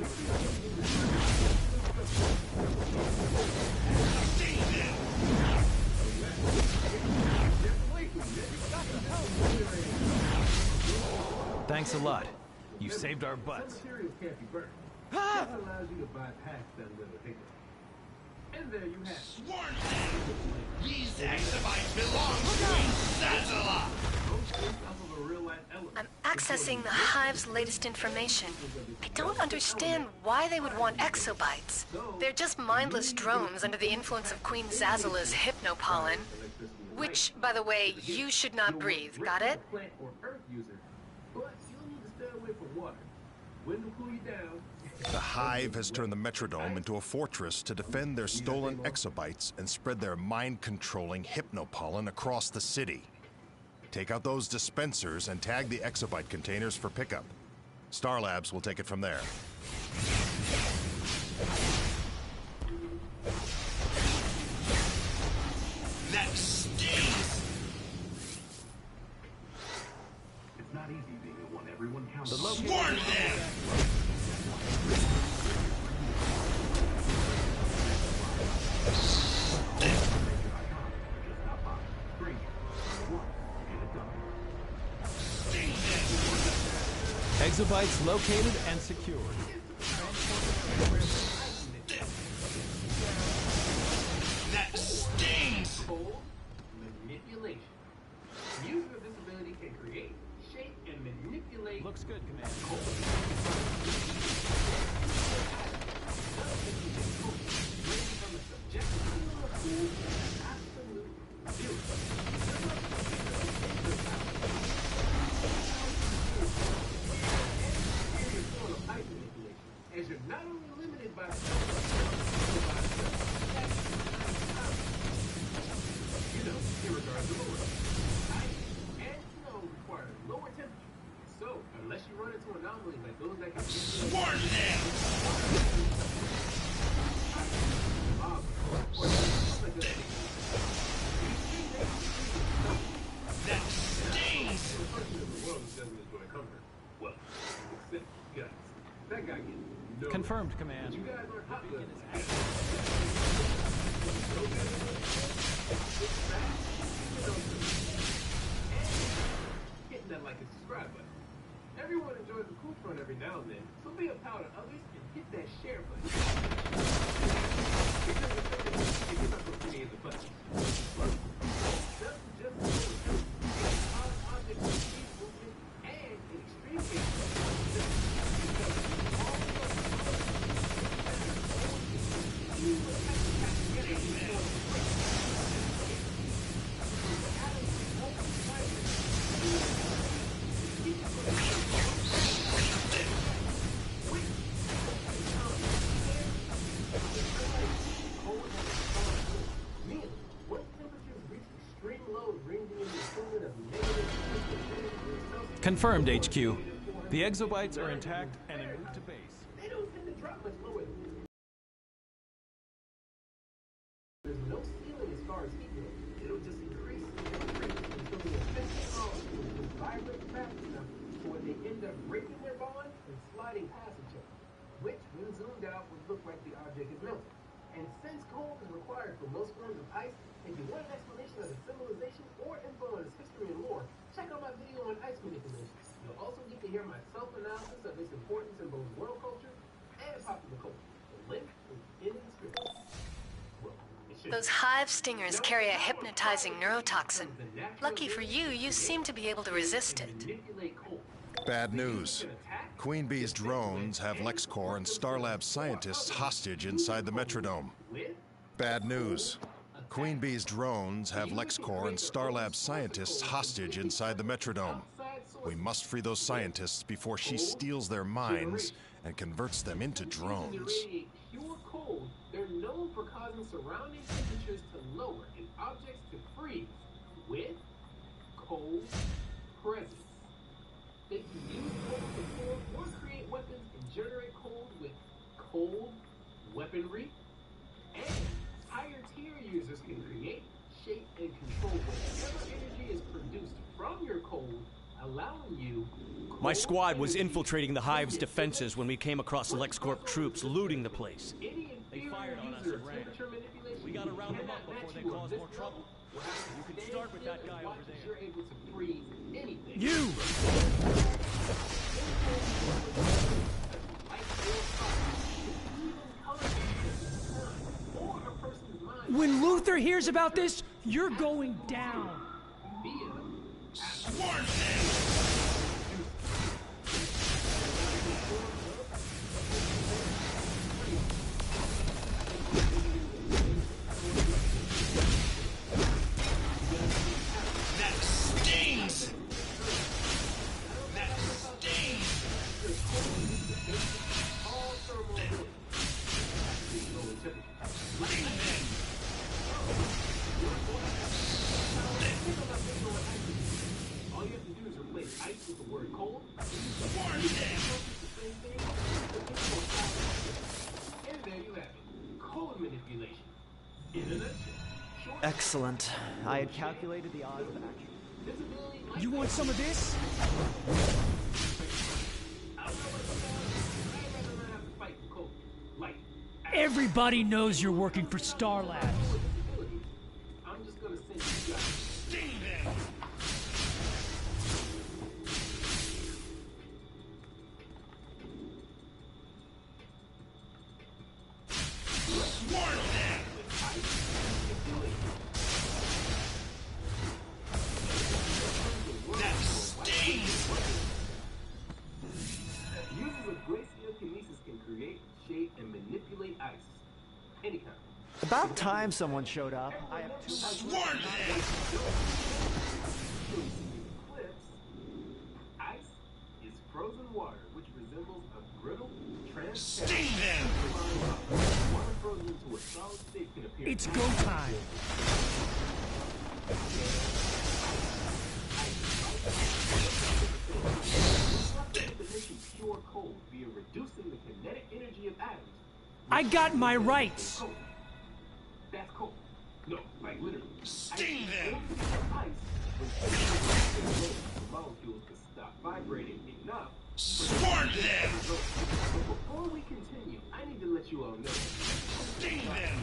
Thanks a lot. You saved our butts. Materials can't be burned. This allows you to bypass that little hiccup. And there you have it. Sworn these exabytes belong to Sazala! I'm accessing the Hive's latest information. I don't understand why they would want exobytes. They're just mindless drones under the influence of Queen Zazala's hypnopollen. Which, by the way, you should not breathe, got it? Plant or earth user, but you'll need to stay away from water. Wind will cool you down. The Hive has turned the Metrodome into a fortress to defend their stolen exobytes and spread their mind-controlling hypnopollen across the city. Take out those dispensers and tag the exobyte containers for pickup. Star Labs will take it from there. That stings! It's not easy being the one everyone counts on. Sworn them! Exobytes located and secured. That stings! Cold manipulation. User of this ability can create, shape, and manipulate. Looks good, Commander. From a subjective to a cool, absolute zero. As you're not only limited by irregardless of the weather. Ice and snow require lower temperature. So, unless you run into anomalies like those that can Sworn them! That stings! the person in the world who doesn't enjoy comfort. Well, except guts. That guy gets no. Confirmed, Command. You guys aren't hot guns. Hitting that like and subscribe button. Everyone enjoys a cool front every now and then, so be a pal to others and hit that share button. Because it gives us what we need the button. Just object speed movement and in extreme cases. Confirmed, HQ. The exobytes are intact and en route to base. They don't tend to drop much lower than there's no ceiling as far as heat goes. It'll just increase until the offensive molecules will vibrate fast enough so when they end up breaking their bond and sliding past each other, which, when zoomed out, would look like the object is melted. And since cold is required for most forms of ice, and you want an explanation of the civilization or info on its history and lore, check out my video on ice manipulation. You'll also get to hear my self-analysis of its importance in both world culture and popular culture. The link is in the description. Those Hive stingers carry a hypnotizing neurotoxin. Lucky for you, you seem to be able to resist it. Bad news. Queen Bee's drones have LexCorp and Star Labs scientists hostage inside the Metrodome. Bad news. Queen Bee's drones have LexCorp and Starlab scientists hostage inside the Metrodome. We must free those scientists before she steals their minds and converts them into drones. Radiate pure cold, they're known for causing surrounding temperatures to lower and objects to freeze with cold presence. They can use cold to form or create weapons and generate cold with cold weaponry. And higher tier users can create, shape, and control whatever energy is produced from your cold, allowing you. My squad was infiltrating the Hive's defenses when we came across LexCorp troops looting the place. They fired on us and ran. We gotta round them up before they cause more trouble. You can start with that guy over there. You're able to freeze anything. You! When Luther hears about this, you're going down. All you have to do is replace ice with the word cold. And there you have it. Cold manipulation. In a nutshell. Excellent. I had calculated the odds of action. You want some of this? Everybody knows you're working for Star Labs. I'm just gonna send you guys. Users of glacial can create, shape, and manipulate ice. Any kind. About time someone showed up. I have two. Ice is frozen water, which resembles a brittle, transparent. Water frozen into a solid state can appear. It's go time. Pure cold via reducing the kinetic energy of atoms. I got my rights. That's cold. No, like literally. Sting them! Molecules to stop vibrating enough. Swarm them! But before we continue, I need to let you all know. Sting them!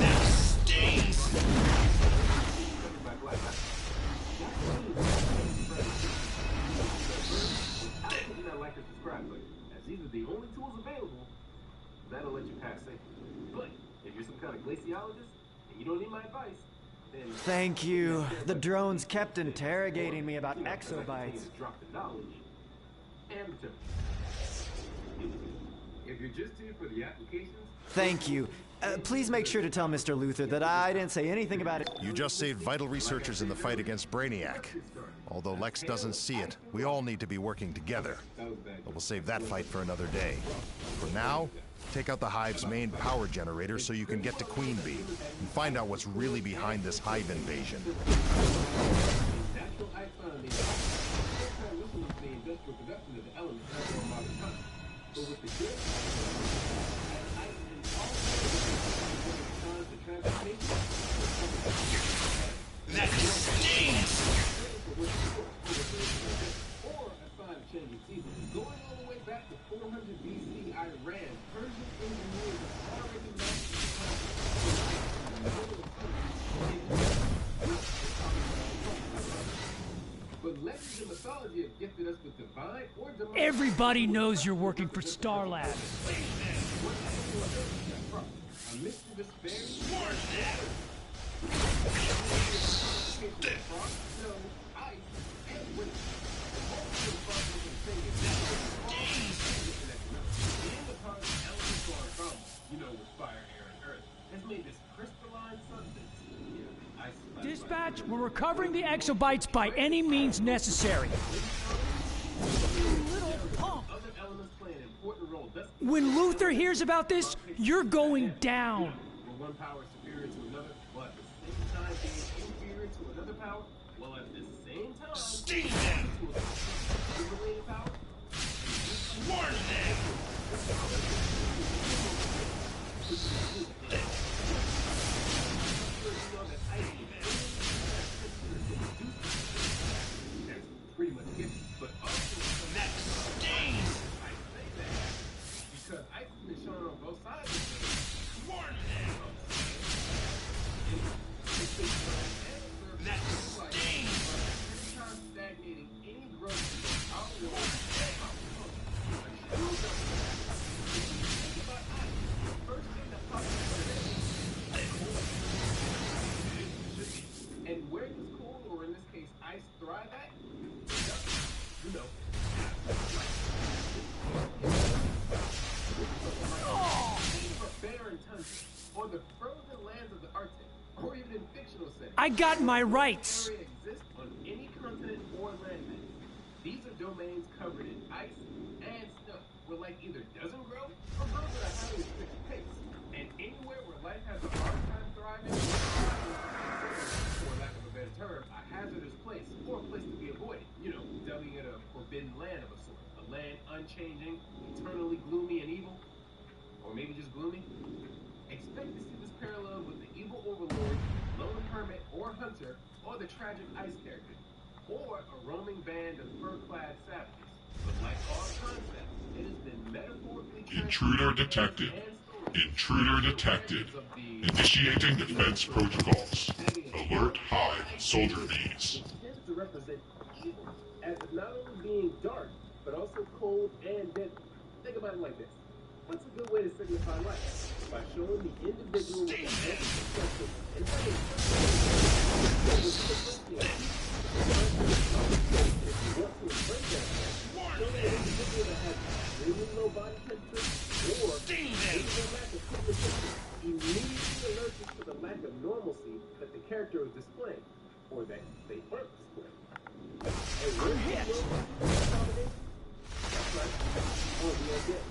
That stings! Like or subscribe, but as these are the only tools available, that'll let you pass safely. But if you're some kind of glaciologist and you don't need my advice, then Thank you. The drones kept interrogating me about exobites. drop the knowledge and the temperature. If you're just here for the applications, Thank you. Please make sure to tell Mr. Luther that I didn't say anything about it. You just saved vital researchers in the fight against Brainiac. Although Lex doesn't see it, we all need to be working together. But we'll save that fight for another day. For now, take out the Hive's main power generator so you can get to Queen Bee and find out what's really behind this Hive invasion. natural ice foundation, transition is the industrial production of the elements in our modern time. But with the good, ice and all the transformation. That stings! Or a sign of changing seasons. Going all the way back to 400 BC Iran, Persian engineers have already mastered the but legends and mythology have gifted us with divine or demonic. Everybody knows you're working for Star Labs. A mischievous fairy. You know, I've made this crystalline substance. Yeah, ice. Dispatch, we're recovering the exobytes by any means necessary. Little punk. Other elements play an important role. When Luther hears about this, you're going down. Where one power is superior to another, while at the same time being inferior to another power, while at the same time Sting them! to a unrelated power. Warn them! That's pretty much it. But also, Next sting! I say that because ice has been shown on both sides of the Warn them! Next sting! stagnating any growth. First thing that pops and where does cool, or in this case, ice thrive at? You know. For barren tundra, or the frozen lands of the Arctic, or even in fictional settings. I got my rights. Area exists on any continent or landmass. These are domains covered in ice and snow, where life either doesn't grow or grows at a highly restricted pace. And anywhere where life has a hard time thriving, for lack of a better term, a hazardous place or a place to be avoided. You know, dubbing it a forbidden land of a sort. A land unchanging, eternally gloomy and evil, or maybe just gloomy. Expect to see this parallel with the evil overlord, lone hermit or hunter, or the tragic ice character, or a roaming band of fur-clad savages. But like all concepts, it has been metaphorically Intruder detected. Intruder detected. Initiating defense protocols. Alert Hive soldier bees. Tends to represent evil, as if not only being dark, but also cold and deadly. Think about it like this. What's a good way to signify life? By showing the individual with the anti-perspective and having if you want to embrace that, show the individual that has really low body temperature or a lack of pigmentation immediately alerts us to the lack of normalcy that the character is displaying, or that they aren't displaying. And when you know this combination, that's right, on the undead.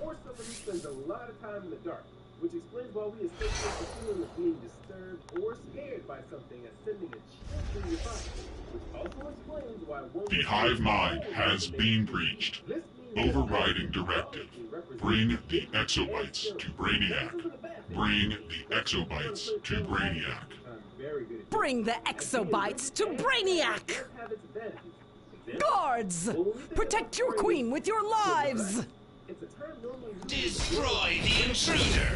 Or somebody who spends a lot of time in the dark, which explains why we associate the feeling of being disturbed or scared by something as sending a chill through your body, which also explains why one... The hive mind has been breached. Overriding directive. Bring the exobytes to Brainiac. Bring the exobytes to Brainiac. Bring the exobytes to Brainiac! Guards! Protect your queen with your lives! Destroy the intruder!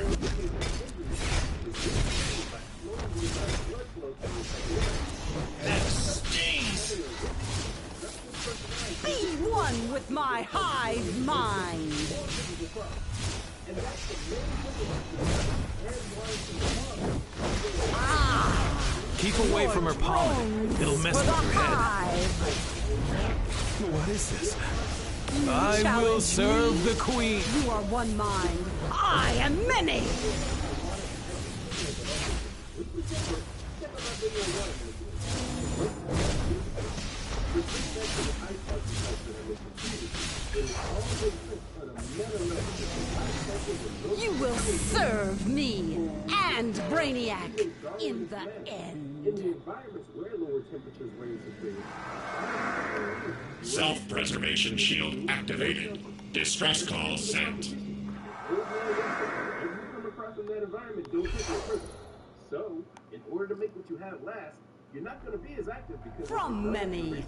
That stings! Be one with my hive mind! Keep away from her pollen. It'll mess with your head. What is this? I will serve the queen. You are one mind. I am many! You will serve me and Brainiac in the end. In the environments where lower temperatures reign supreme. Self-preservation shield activated. Distress call sent. If you come across in that environment, don't take your prison. So, in order to make what you have last, you're not going to be as active because from many,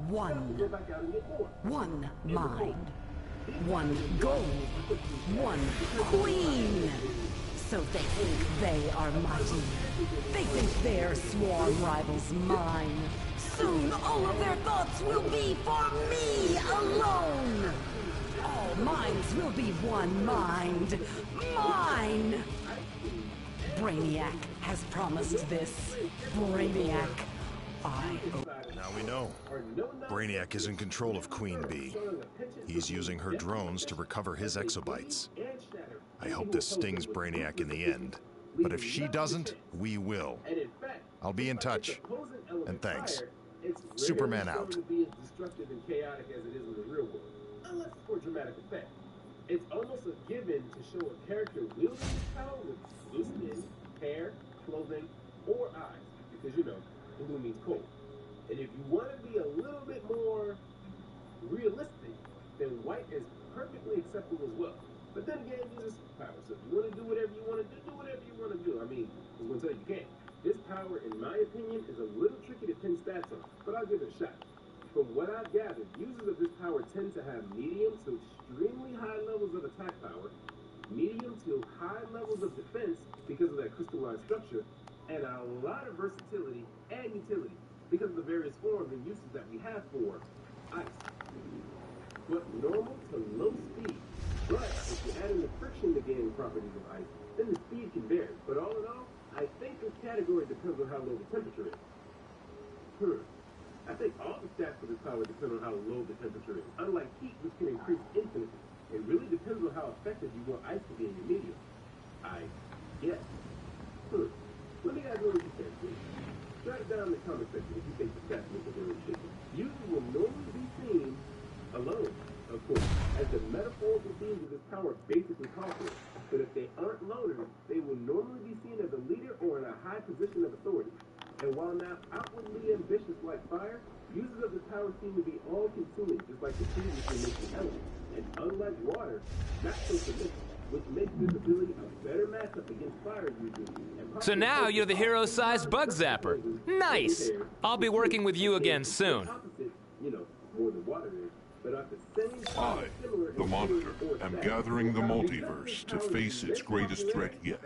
one. Go back out and get more. One mind. One goal. One queen. So they think they are mighty. They think their sworn rival's mine. Soon all of their thoughts will be for me alone. All minds will be one mind. Mine! Brainiac has promised this. Brainiac, Now we know. Brainiac is in control of Queen Bee. He's using her drones to recover his exobytes. I hope this stings Brainiac in the end. But if she doesn't, we will. I'll be in touch. And thanks. Superman out. To be as destructive and chaotic as it is in the real world, unless it's for dramatic effect. It's almost a given to show a character wielding this power with blue skin, hair, clothing, or eyes, because you know, blue means cold. And if you want to be a little bit more realistic, then white is perfectly acceptable as well. But then again, these are superpowers, so if you want to do whatever you want to do whatever you want to do. I mean, I'm going to tell you, you can't. This power, in my opinion, is a little tricky to pin stats on, but I'll give it a shot. From what I've gathered, users of this power tend to have medium to extremely high levels of attack power, medium to high levels of defense because of that crystalline structure, and a lot of versatility and utility because of the various forms and uses that we have for ice. But normal to low speed. But if you add in the friction negating properties of ice, then the speed can vary. But all in all, I think this category depends on how low the temperature is. I think all the stats for this power depend on how low the temperature is. Unlike heat, which can increase infinitely, it really depends on how effective you want ice to be in your medium. I guess. Let me ask you what you think, please. Jot down in the comment section if you think the stats make a really shaky. Users will normally be seen alone, of course, as the metaphorical themes of this power basically call for it. But if they aren't loners, they will normally be seen as a leader or in a high position of authority. And while not outwardly ambitious like fire, users of this power seem to be all-consuming, just like the previously mentioned elements. And unlike water, not so submissive, which makes this ability a better matchup against fire users. So now you're the hero-sized bug zapper. Nice! I'll be working with you again soon. You know, more than water is. I, the Monitor, am gathering the multiverse to face its greatest threat yet.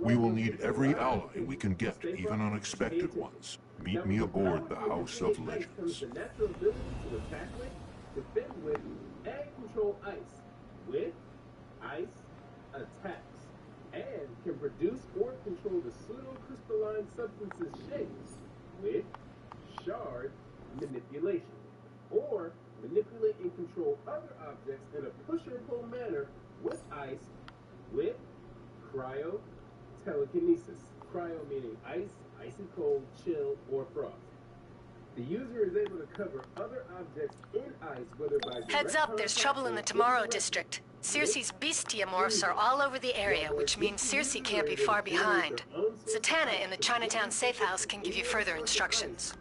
We will need every ally we can get, even unexpected ones. Meet me aboard the House of Legends. The natural ability to attack with, defend with, and control ice. With ice attacks. And can produce or control the pseudo-crystalline substance's shapes with shard manipulation. Or manipulate and control other objects in a push-or-pull manner with ice, with cryo-telekinesis. Cryo meaning ice, icy cold, chill, or frost. The user is able to cover other objects in ice, whether by Heads up, there's trouble in the Tomorrow district. Circe's bestiamorphs are all over the area, which means Circe can't be far behind. Zatanna in the Chinatown safe house can give you further instructions.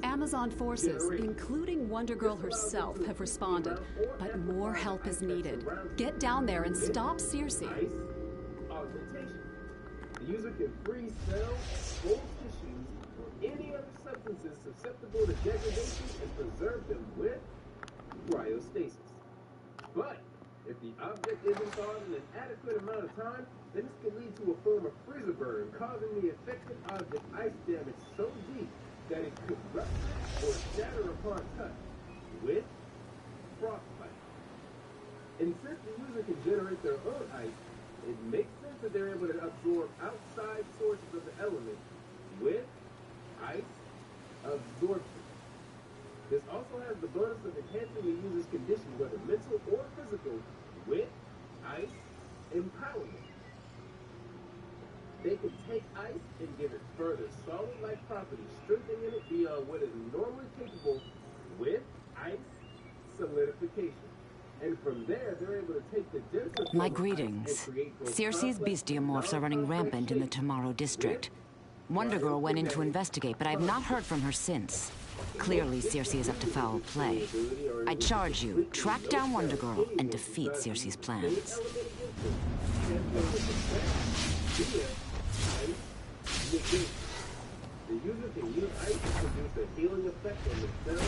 Amazon forces, including Wonder Girl herself, have responded, but more help is needed. Get down there and stop Circe. Augmentation. The user can freeze cells, old tissues, or any other substances susceptible to degradation and preserve them with cryostasis. But if the object isn't thawed in an adequate amount of time, then this can lead to a form of freezer burn, causing the affected object ice damage so deep that it could rupture or shatter upon touch with frostbite. And since the user can generate their own ice, it makes sense that they're able to absorb outside sources of the element with ice absorption. This also has the bonus of enhancing the user's condition, whether mental or physical, with ice empowerment. They can take ice and give it further solid-like properties, strengthening it beyond what is normally capable with ice solidification. And from there, they're able to take the denser My greetings. Circe's bestiamorphs are running rampant in the Tomorrow district. Wonder Girl went in to investigate, but I have not heard from her since. Clearly, Circe is up to foul play. I charge you, track down Wonder Girl and defeat Circe's plans.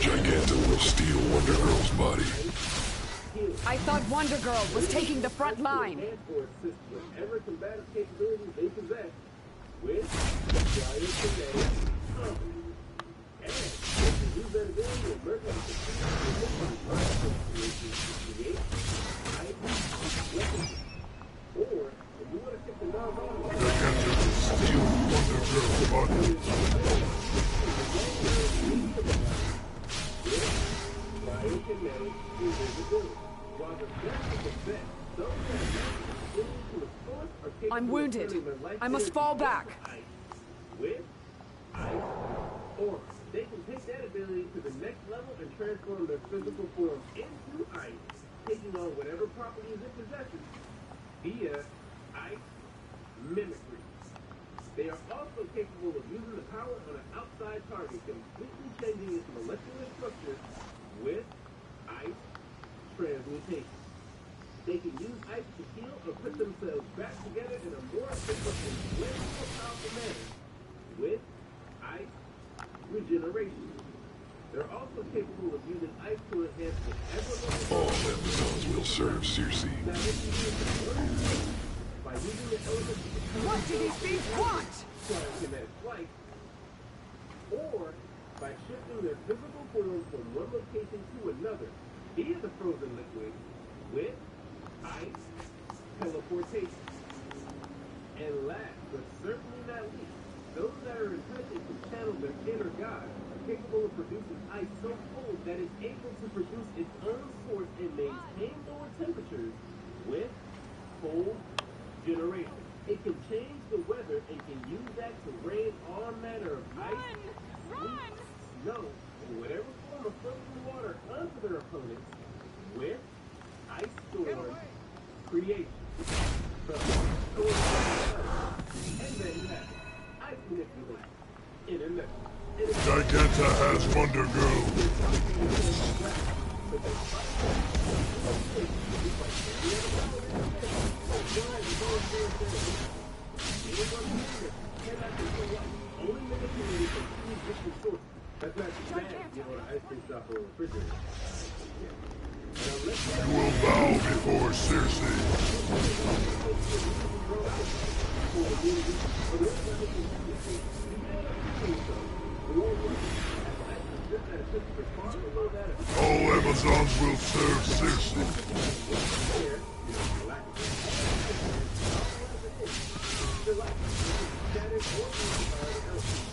Gigantor will steal Wonder Girl's body. I thought Wonder Girl was taking the front line. Whatever combative capabilities they possess with and if you use that ability to merge with or if you want to take the non-volatile Gigantor will steal Wonder Girl's body. biokinetic invisibility. While the best of the best I'm wounded. I must fall back. With ice aura. They can take that ability to the next level and transform their physical form into ice, taking on whatever properties it possesses via ice mimicry. They are also capable of using the power on an outside target, completely changing its molecular structure with ice transmutation. They can use ice to heal or put themselves back together in a more efficient and way more powerful manner with ice regeneration. They're also capable of using ice to enhance whatever level. All Amazons will serve Circe. Now, if you use it by using the elements of the What do these beings want? kinetic flight, or by shifting their physical form from one location to another via the frozen liquid with ice teleportation. And last, but certainly not least, those that are in touch and can channel their inner god are capable of producing ice so cold that it's able to produce its own source and maintain lower temperatures with cold generation. It can change the weather and can use that to rain all manner of ice, sleet, snow, and whatever form of frozen water onto their opponents with ice storm creation. And then you have it. Ice manipulation. Internet. Giganta has Wonder Girl. That's not too bad, you know, an ice cream shop or a refrigerator. You will bow before Circe. All Amazons will serve Circe.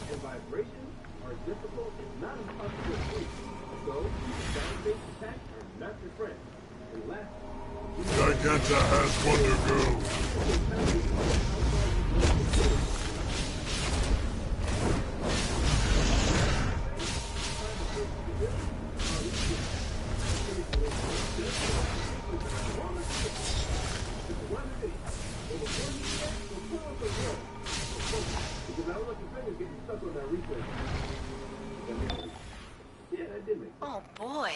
And vibrations are difficult and not impossible to treat. So, sound-based attacks are not your friend. And lastly, Giganta has Wonder Girl. Oh boy.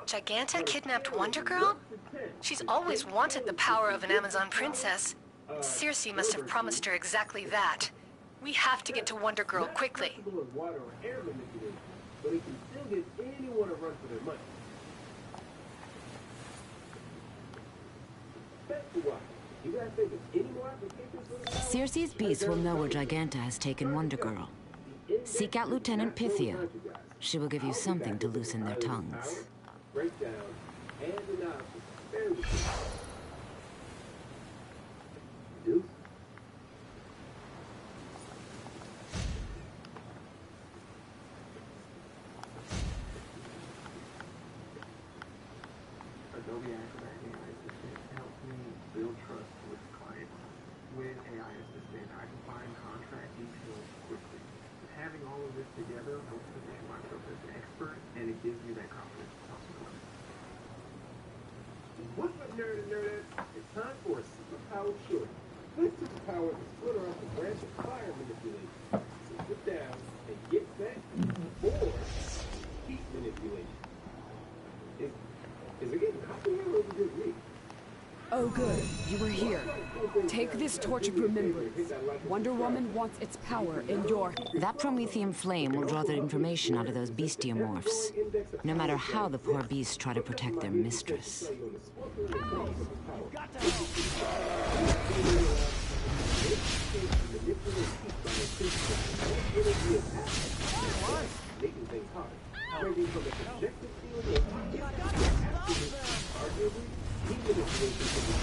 Giganta kidnapped Wonder Girl? She's always wanted the power of an Amazon princess. Circe must have promised her exactly that. We have to get to Wonder Girl quickly. Water or air manipulation, but it can still get anyone a run for their money. You guys think of any more applications for the power? Circe's beasts will know where Giganta has taken Wonder Girl. Seek out Lieutenant Pythia. She will give you something to loosen their tongues. Breakdown and analysis. Very good. Deuce. Adobe Acrobat AI Assistant helps me build trust with clients. With AI Assistant, I can find contract details quickly. Having all of this together helps position myself as an expert, and it gives me that confidence to talk to clients. What's up, nerd and nerdette? It's time for a superpowered short. This superpower is split off the branch of fire manipulation. So sit down and get set for heat manipulation. Is it getting hot in here or is it just me? Oh good, you were here. Take this torch of remembrance. Wonder Woman wants its power in your... That promethium flame will draw the information out of those bestiomorphs. No matter how the poor beasts try to protect their mistress. Making things hard. Ranging from a subjective feeling of arguably, heat manipulation can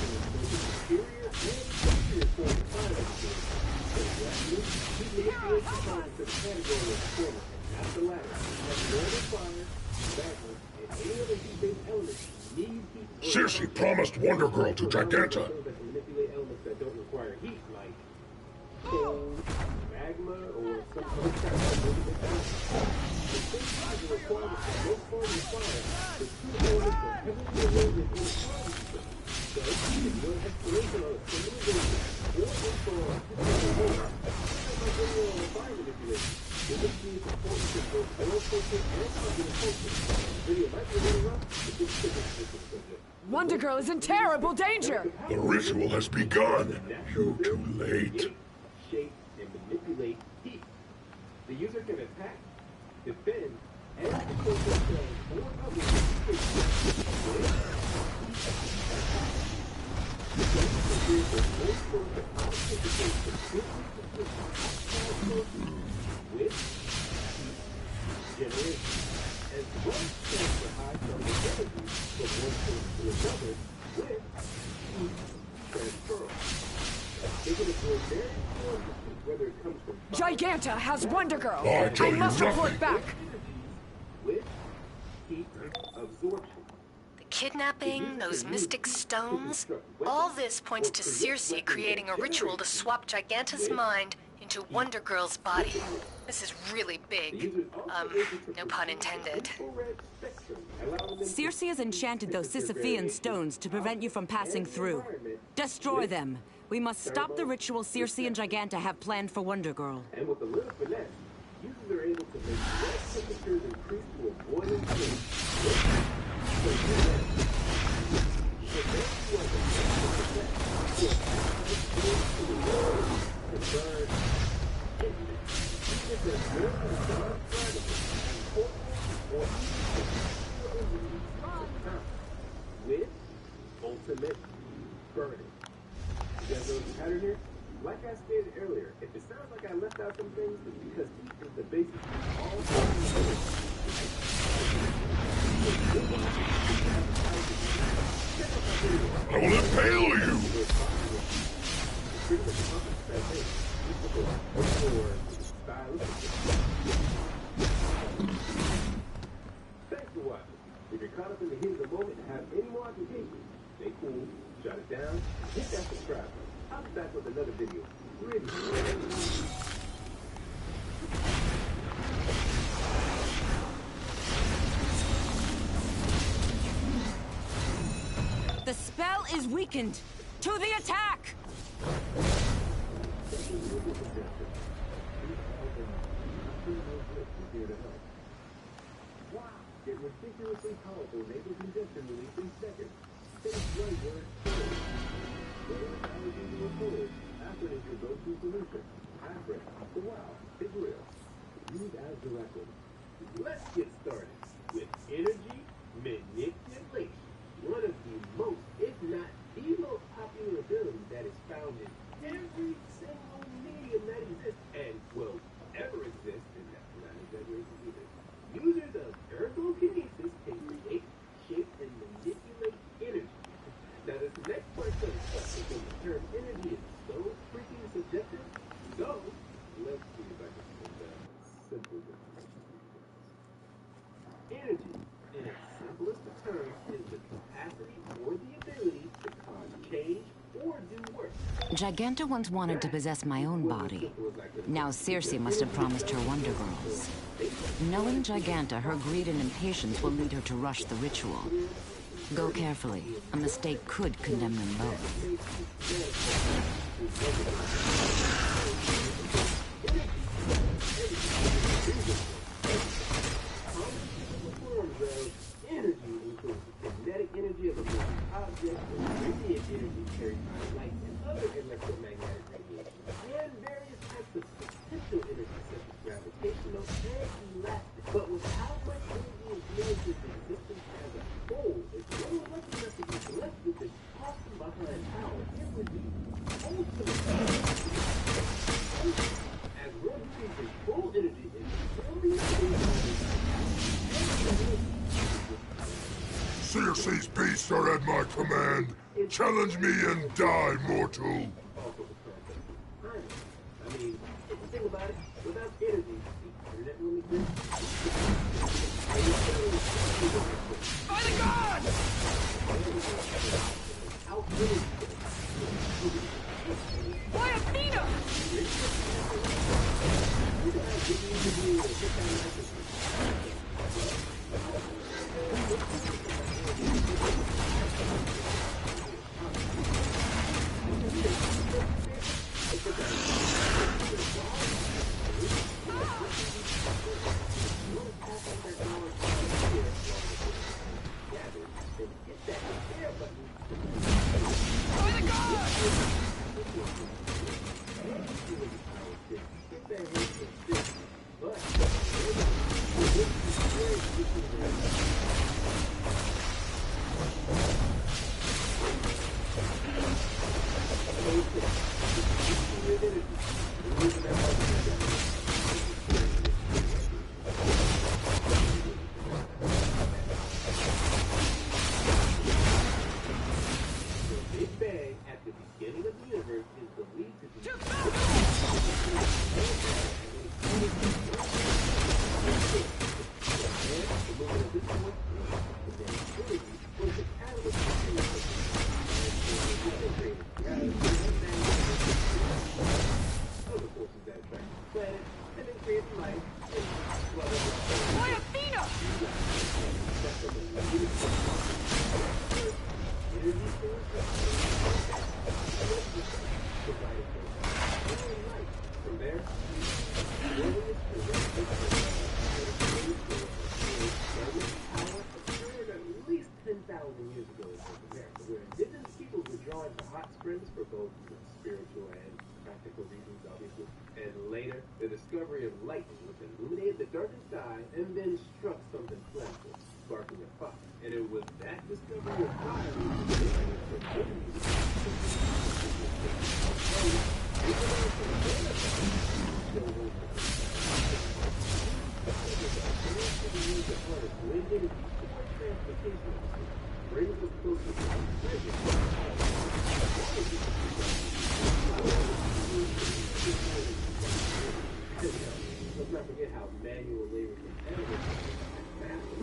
be superior and inferior form of fire manipulation. Heat manipulation falls into the category of former, not the latter. As normal fire, magma, and any other heat-based element need heat. Circe promised Wonder Girl to Giganta. That can manipulate elements that don't require heat, like cold, magma, or some other kind of movement. The same requirements of most forms of fire, the two elements are heavily related in quality. So, if you want exploration on a civilization, or info on a particular world, like video on fire manipulation, it would be important to both oil culture and cognitive culture. Video might be a little rough, but this is a subject. Wonder Girl is in terrible danger! The ritual has begun. You're too late. Shape, and manipulate heat. The user can attack, defend, and control themselves or others. With generation, as well as transfer high thermal energy from one source to another with heat transfer. They can avoid various forms of heat, whether it comes from Giganta has Wonder Girl! I must report back! with heat absorption. Kidnapping, those mystic stones, all this points to Circe creating a ritual to swap Giganta's mind into Wonder Girl's body. This is really big. No pun intended. Circe has enchanted those Sisyphean stones to prevent you from passing through. Destroy them. We must stop the ritual Circe and Giganta have planned for Wonder Girl. And with a little finesse, users are able to make blood temperatures increase to a boiling point. With ultimate burning. You guys know the pattern here? Like I stated earlier, if it sounds like I left out some things, it's because heat is the basis of all things. I will impale you! Thanks for watching. If you're caught up in the heat of the moment and have any more applications, stay cool, shut it down, hit that subscribe button. I'll be back with another video really soon. The spell is weakened! To the attack! Wow, get ridiculously powerful nasal congestion relief in seconds. Finish one word story. Whether it's allergies or colds, aspirin is your go-to solution. Aspirin, the wow, is real. Use as directed. Let's get started with energy manipulation. One of the most, if not the most popular ability that is found in every single medium that exists and will ever exist, and that's not exaggeration either. Users of ergokinesis can create, shape, and manipulate energy. Now this next part of because the term energy is so freaking subjective, so let's see if I can make that simple. Energy, in its simplest of terms, is the capacity or the ability to cause change or do work. Giganta once wanted to possess my own body. Now Circe must have promised her Wonder Girls. Knowing Giganta, her greed and impatience will lead her to rush the ritual. Go carefully. A mistake could condemn them both. Energy includes the kinetic energy of a moving object, radiant energy carried by light and other electromagnetic radiation, and various types of potential energy such as gravitational and elastic. But with how much energy influences existence as a whole, if one was lucky enough to be blessed with this awesome behind power, it would be ultimate. As one sees full energy in Circe's beasts are at my command. Challenge me and die, mortal. I mean, if you think about it, without energy, the internet wouldn't exist. By the gods!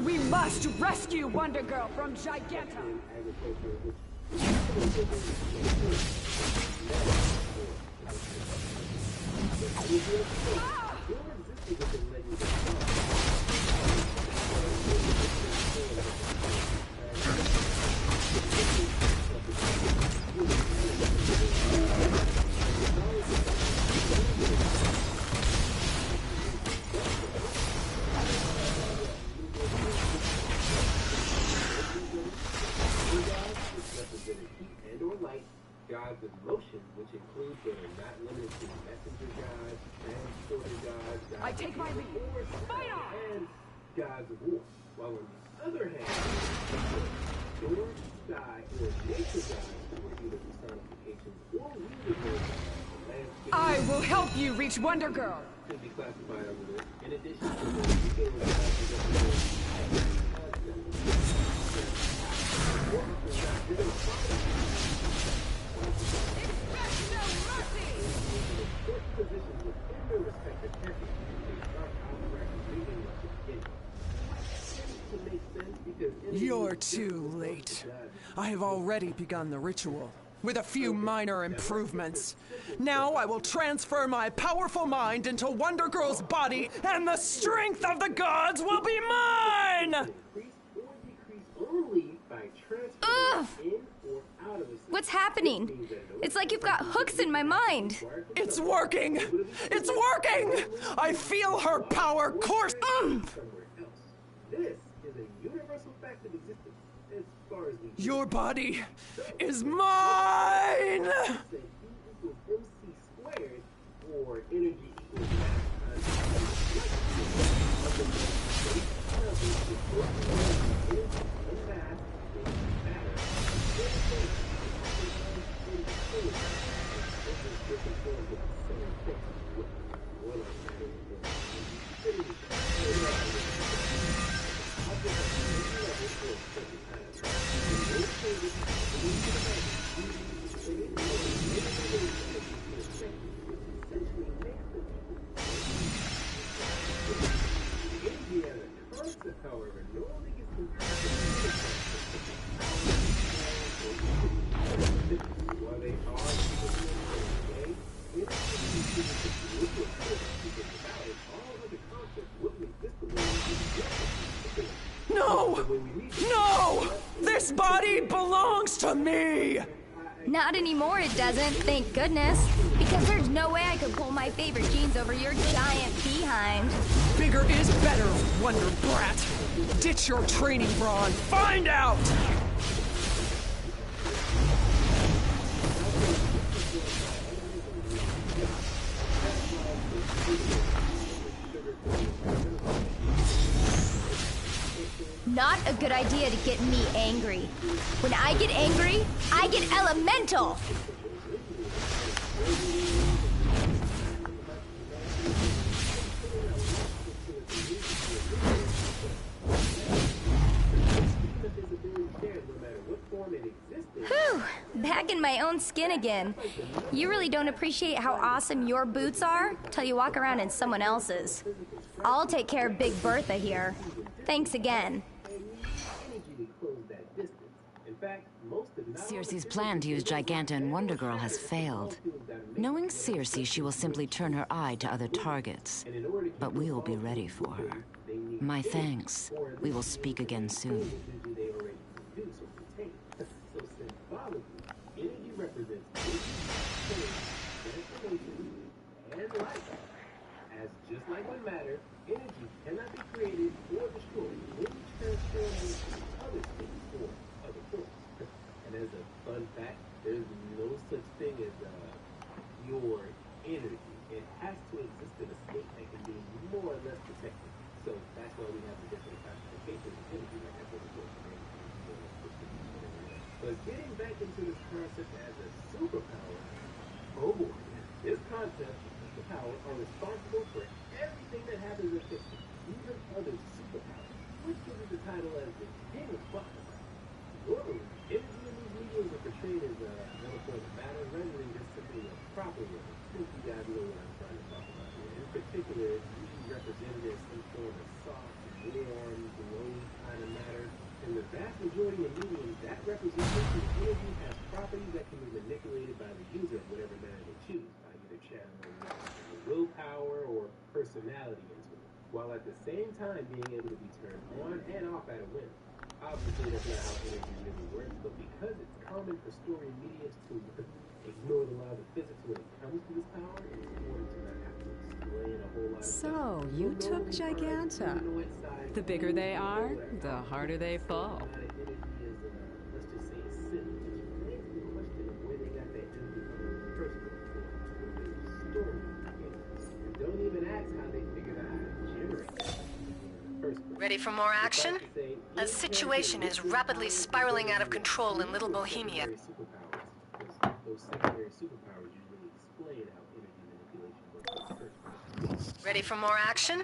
We must rescue Wonder Girl from Giganta! Gods of motion, which include but are not limited to messenger gods, transporter gods, I take my lead. Fight on! and gods of war. While on the other hand, storm, sky, or nature gods who are either personifications or readers of landscape. I will help you reach Wonder Girl! Could be classified under this. In addition to the detailed gods You're too late. I have already begun the ritual, with a few minor improvements. Now I will transfer my powerful mind into Wonder Girl's body, and the strength of the gods will be mine! Ugh! What's happening? It's like you've got hooks in my mind. It's working! It's working! I feel her power course. Your body is mine! This body belongs to me! Not anymore, it doesn't, thank goodness. Because there's no way I could pull my favorite jeans over your giant behind. Bigger is better, Wonder Brat. Ditch your training bra and find out! Not a good idea to get me angry. When I get angry, I get elemental! Whew, back in my own skin again. You really don't appreciate how awesome your boots are till you walk around in someone else's. I'll take care of Big Bertha here. Thanks again. Circe's plan to use Giganta and Wonder Girl has failed. Knowing Circe, she will simply turn her eye to other targets. But we will be ready for her. My thanks. We will speak again soon. As just like when matter, energy cannot be created or destroyed, only transformed into other things or other forms. And as a fun fact, there's no such thing as pure energy. It has to exist in a state that can be more or less protected. So that's why we have the different classifications of energy, like that's what we're doing. But getting back into this concept as a superpower, oh boy, this concept superpowers are responsible for everything that happens in fiction, even other superpowers, which gives it the title as the King of Plot. Normally, energy in these mediums are portrayed as another form of matter, rendering this simply a proper word. I think you guys know what I'm trying to talk about here. In particular, it's usually represented as some form of soft, warm, glowing kind of matter. In the vast majority of mediums, that representation of energy has properties that can be manipulated by the user of whatever manner they choose, by either channeling willpower or personality into it, while at the same time being able to be turned on and off at a whim. Obviously, that's not how energy really works, but because it's common for story mediums to ignore the laws of physics when it comes to this power, in order to not have to explain a whole lot of stuff. So, you took Giganta. The bigger they are, the harder they fall. Ready for more action? A situation is rapidly spiraling out of control in Little Bohemia. Ready for more action?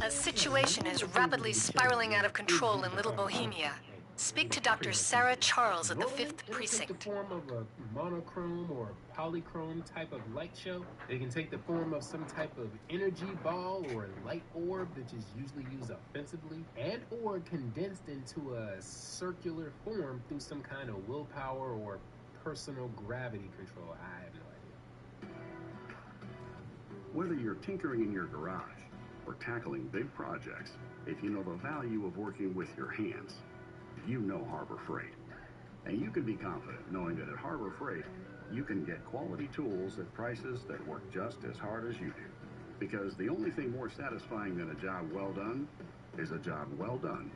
A situation is rapidly spiraling out of control in Little Bohemia. Speak to Dr. Sarah Charles at the 5th Precinct. It can take the form of a monochrome or polychrome type of light show. It can take the form of some type of energy ball or a light orb, which is usually used offensively, and or condensed into a circular form through some kind of willpower or personal gravity control. I have no idea. Whether you're tinkering in your garage or tackling big projects, if you know the value of working with your hands, you know Harbor Freight. And you can be confident knowing that at Harbor Freight, you can get quality tools at prices that work just as hard as you do. Because the only thing more satisfying than a job well done is a job well done,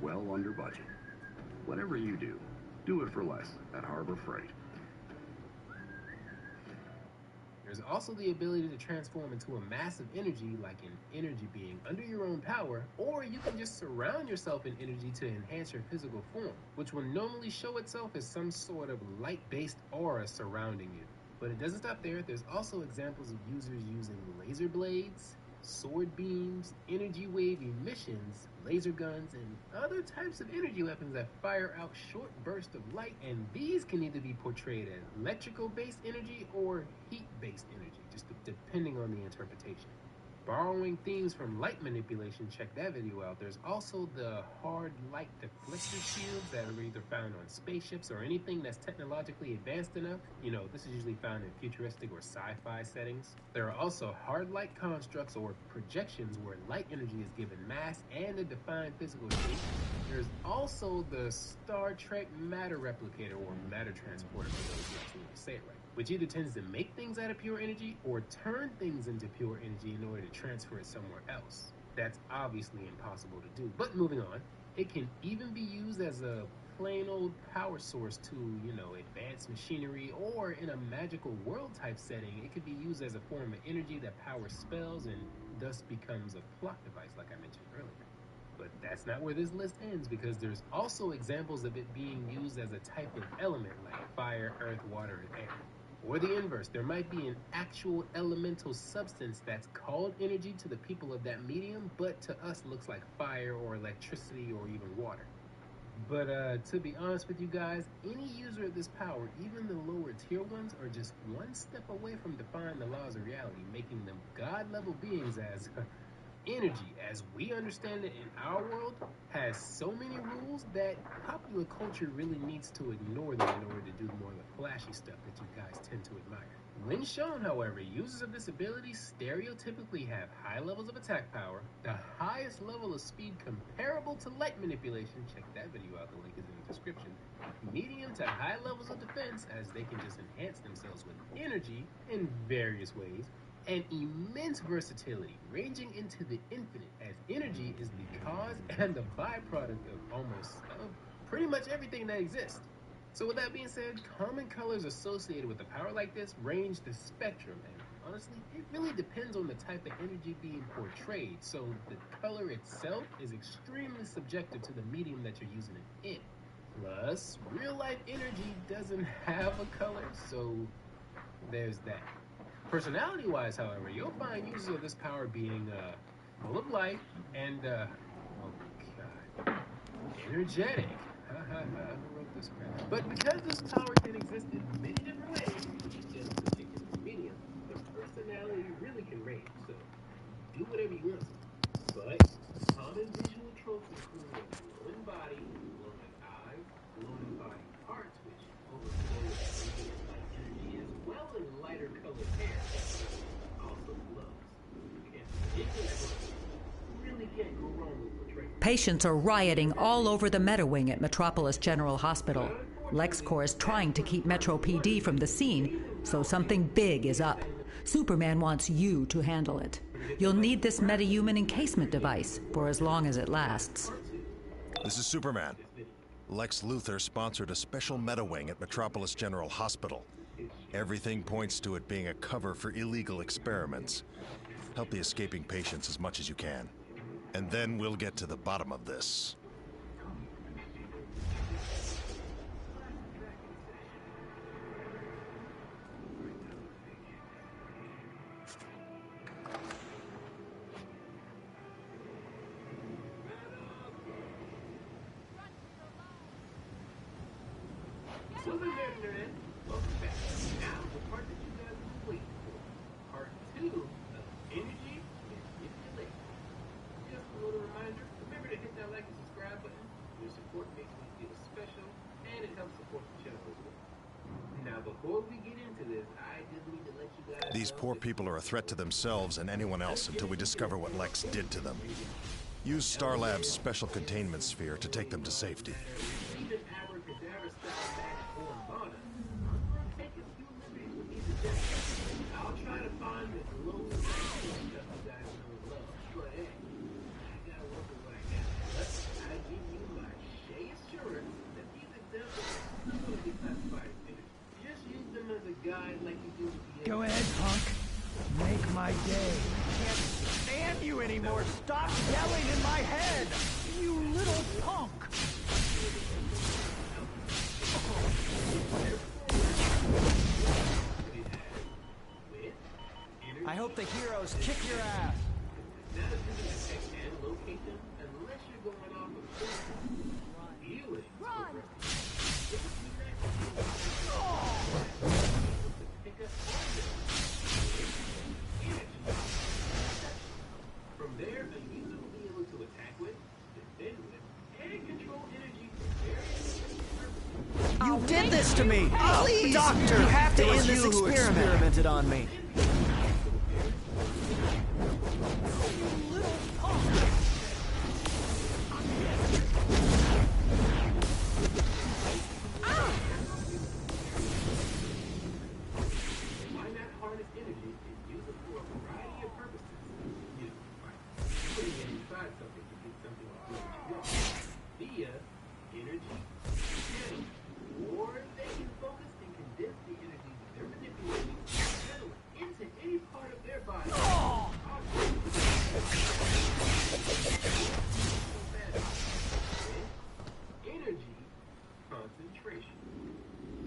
well under budget. Whatever you do it for less at Harbor Freight. There's also the ability to transform into a massive energy, like an energy being under your own power, or you can just surround yourself in energy to enhance your physical form, which will normally show itself as some sort of light-based aura surrounding you. But it doesn't stop there. There's also examples of users using laser blades, sword beams, energy wave emissions, laser guns, and other types of energy weapons that fire out short bursts of light, and these can either be portrayed as electrical-based energy or heat-based energy, just depending on the interpretation. borrowing themes from light manipulation, check that video out. There's also the hard light deflector shields that are either found on spaceships or anything that's technologically advanced enough. You know, this is usually found in futuristic or sci-fi settings. There are also hard light constructs or projections where light energy is given mass and a defined physical shape. There's also the Star Trek matter replicator or matter transporter, for those who actually want to say it right, which either tends to make things out of pure energy or turn things into pure energy in order to transfer it somewhere else. That's obviously impossible to do, but moving on. It can even be used as a plain old power source to, you know, advanced machinery, or in a magical world type setting, it could be used as a form of energy that powers spells and thus becomes a plot device like I mentioned earlier. But that's not where this list ends, because there's also examples of it being used as a type of element like fire, earth, water, and air. Or the inverse, there might be an actual elemental substance that's called energy to the people of that medium, but to us looks like fire or electricity or even water. But to be honest with you guys, any user of this power, even the lower tier ones, are just one step away from defying the laws of reality, making them god-level beings, as energy, as we understand it in our world, has so many rules that popular culture really needs to ignore them in order to do more of the flashy stuff that you guys tend to admire. When shown, however, users of this ability stereotypically have high levels of attack power, the highest level of speed comparable to light manipulation, check that video out, the link is in the description, medium to high levels of defense, as they can just enhance themselves with energy in various ways, and immense versatility, ranging into the infinite, as energy is the cause and the byproduct of pretty much everything that exists. So with that being said, common colors associated with a power like this range the spectrum, and honestly, it really depends on the type of energy being portrayed, so the color itself is extremely subjective to the medium that you're using it in. Plus, real-life energy doesn't have a color, so there's that. Personality-wise, however, you'll find users of this power being full of life and, energetic. Who wrote this crap? But because this power can exist in many different ways, each in a particular medium, the personality really can range, so do whatever you want. But common visual tropes include a glowing body, glowing eyes, glowing body parts, which overflow with radiant light energy, as well as lighter colored hair, also glows. Again, really can't go wrong with portrayal. Patients are rioting all over the Meta Wing at Metropolis General Hospital. LexCorp is trying to keep Metro PD from the scene, so something big is up. Superman wants you to handle it. You'll need this metahuman encasement device for as long as it lasts. This is Superman. Lex Luthor sponsored a special meta wing at Metropolis General Hospital. Everything points to it being a cover for illegal experiments. Help the escaping patients as much as you can. And then we'll get to the bottom of this. Welcome back. Now, the part that you guys have been waiting for. Part 2 of Energy Manipulation. Just a little reminder, remember to hit that like and subscribe button. Your support makes me feel special, and it helps support the channel as well. Now, before we get into this, I just need to let you guys These poor people are a threat to themselves and anyone else until we discover what Lex did to them. Use Star Labs' special containment sphere to take them to safety. even our cadaver style magic or mana, take a few liberties with these adjustments. I'll try to find this low stuff you guys know and love, but hey, I gotta work with what I got. But I give you my shea assurance that these examples are still gonna be classified as energy. Just use them as a guide like you do with the Go ahead, punk. Make my day. Can't stand you anymore. Stop yelling in my head. You little punk. I hope the heroes kick your ass. Now that you can detect and locate them, unless you're going off of feelings. Run! this to me! Please! Doctor, you have to end this experiment! Experimented on me. Why not harness energy and use it for a variety of purposes? You know, like putting it inside something to get something to do what you want. Via energy channel. Or they can focus and condense the energy that they're manipulating and channel it into any part of their body. Energy concentration.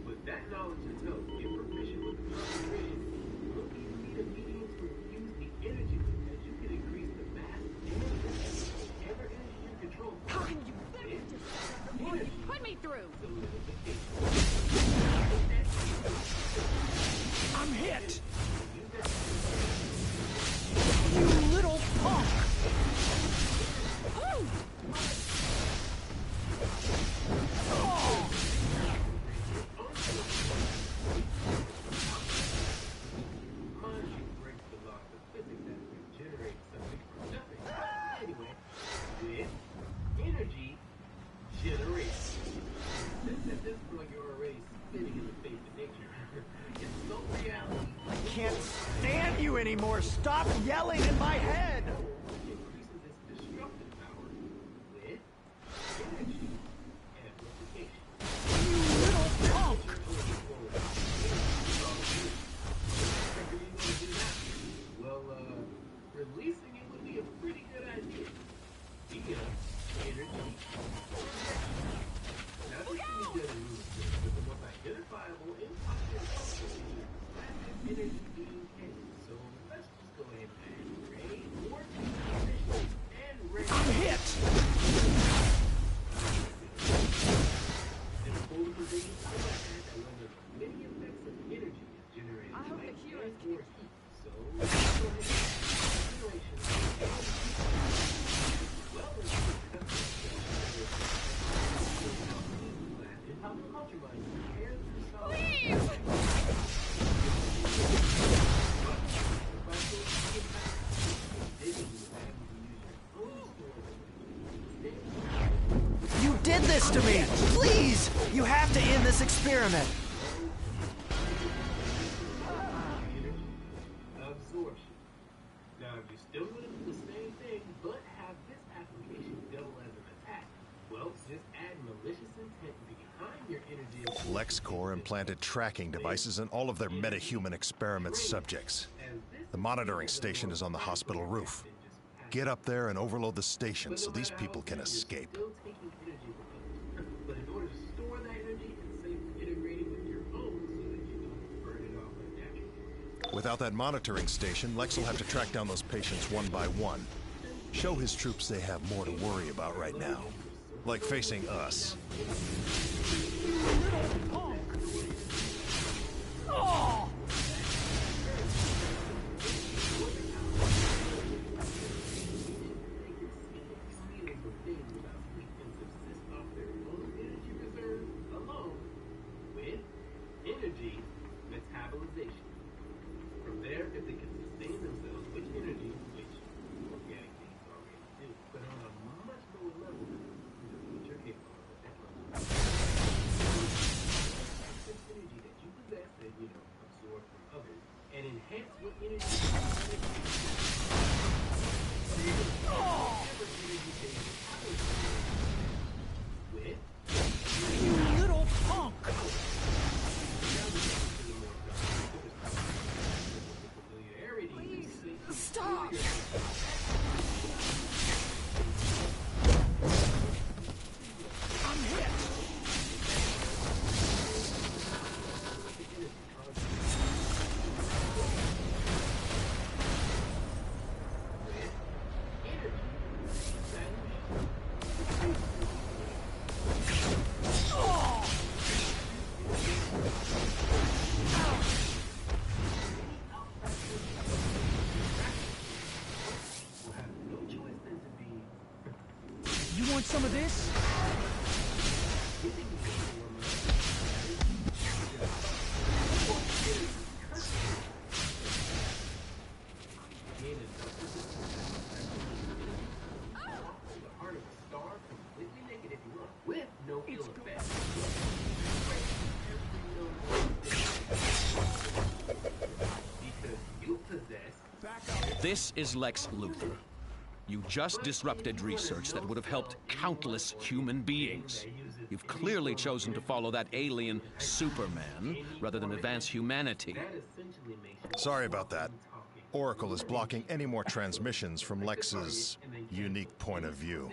With that knowledge and help, get proficient with the concentration. You don't even need a medium to use the energy as you can increase the mass and whatever energy you control. How can you put me through? I'm hit! You little punk! Oh. Mind you, breaks the laws of physics that can generate something from nothing. Anyway, with energy generation. At this point, you're already spinning in the face of nature. It's so reality. I can't stand you anymore! Stop yelling in my head! Increases its destructive power with energy amplification. You little punk! Well, releasing it would be a pretty good idea. Via energy. Now, this can be done in unison, but the most identifiable and popular function is plastic energy being cannon. So let's just go ahead and add ray or position and ray. I'm hit! Then pull the position to the left hand and one of the many effects of energy is generated I hope by the heroes or heat. So let's go ahead and generation and well as and help the culture minds prepare themselves. You did this to me! Please! You have to end this experiment! Absorption. Now, if you still want to do the same thing, but have this application double as an attack, well, just add malicious intent behind your energy. LexCorp implanted tracking devices in all of their metahuman experiment subjects. The monitoring station is on the hospital roof. Get up there and overload the station so these people can escape. Still taking energy from others. But in order to store that energy and safely integrate it with your own so that you don't burn it off unnaturally. Without that monitoring station, Lex will have to track down those patients one by one. Show his troops they have more to worry about right now. Like facing us. Oh! Energy metabolization. From there, if they can sustain themselves with energy, which organic beings already do, but on a much lower level than what you're capable of at that level. Excess energy that you possess and, absorb from others, and enhance what energy whatever energy they with You little punk! Stop! I'm hit! You want some of this? heart of a star, completely naked if you want, with no ill effects. Because you possess. This is Lex Luthor. You just disrupted research that would have helped countless human beings. You've clearly chosen to follow that alien Superman rather than advance humanity. Sorry about that. Oracle is blocking any more transmissions from Lex's unique point of view.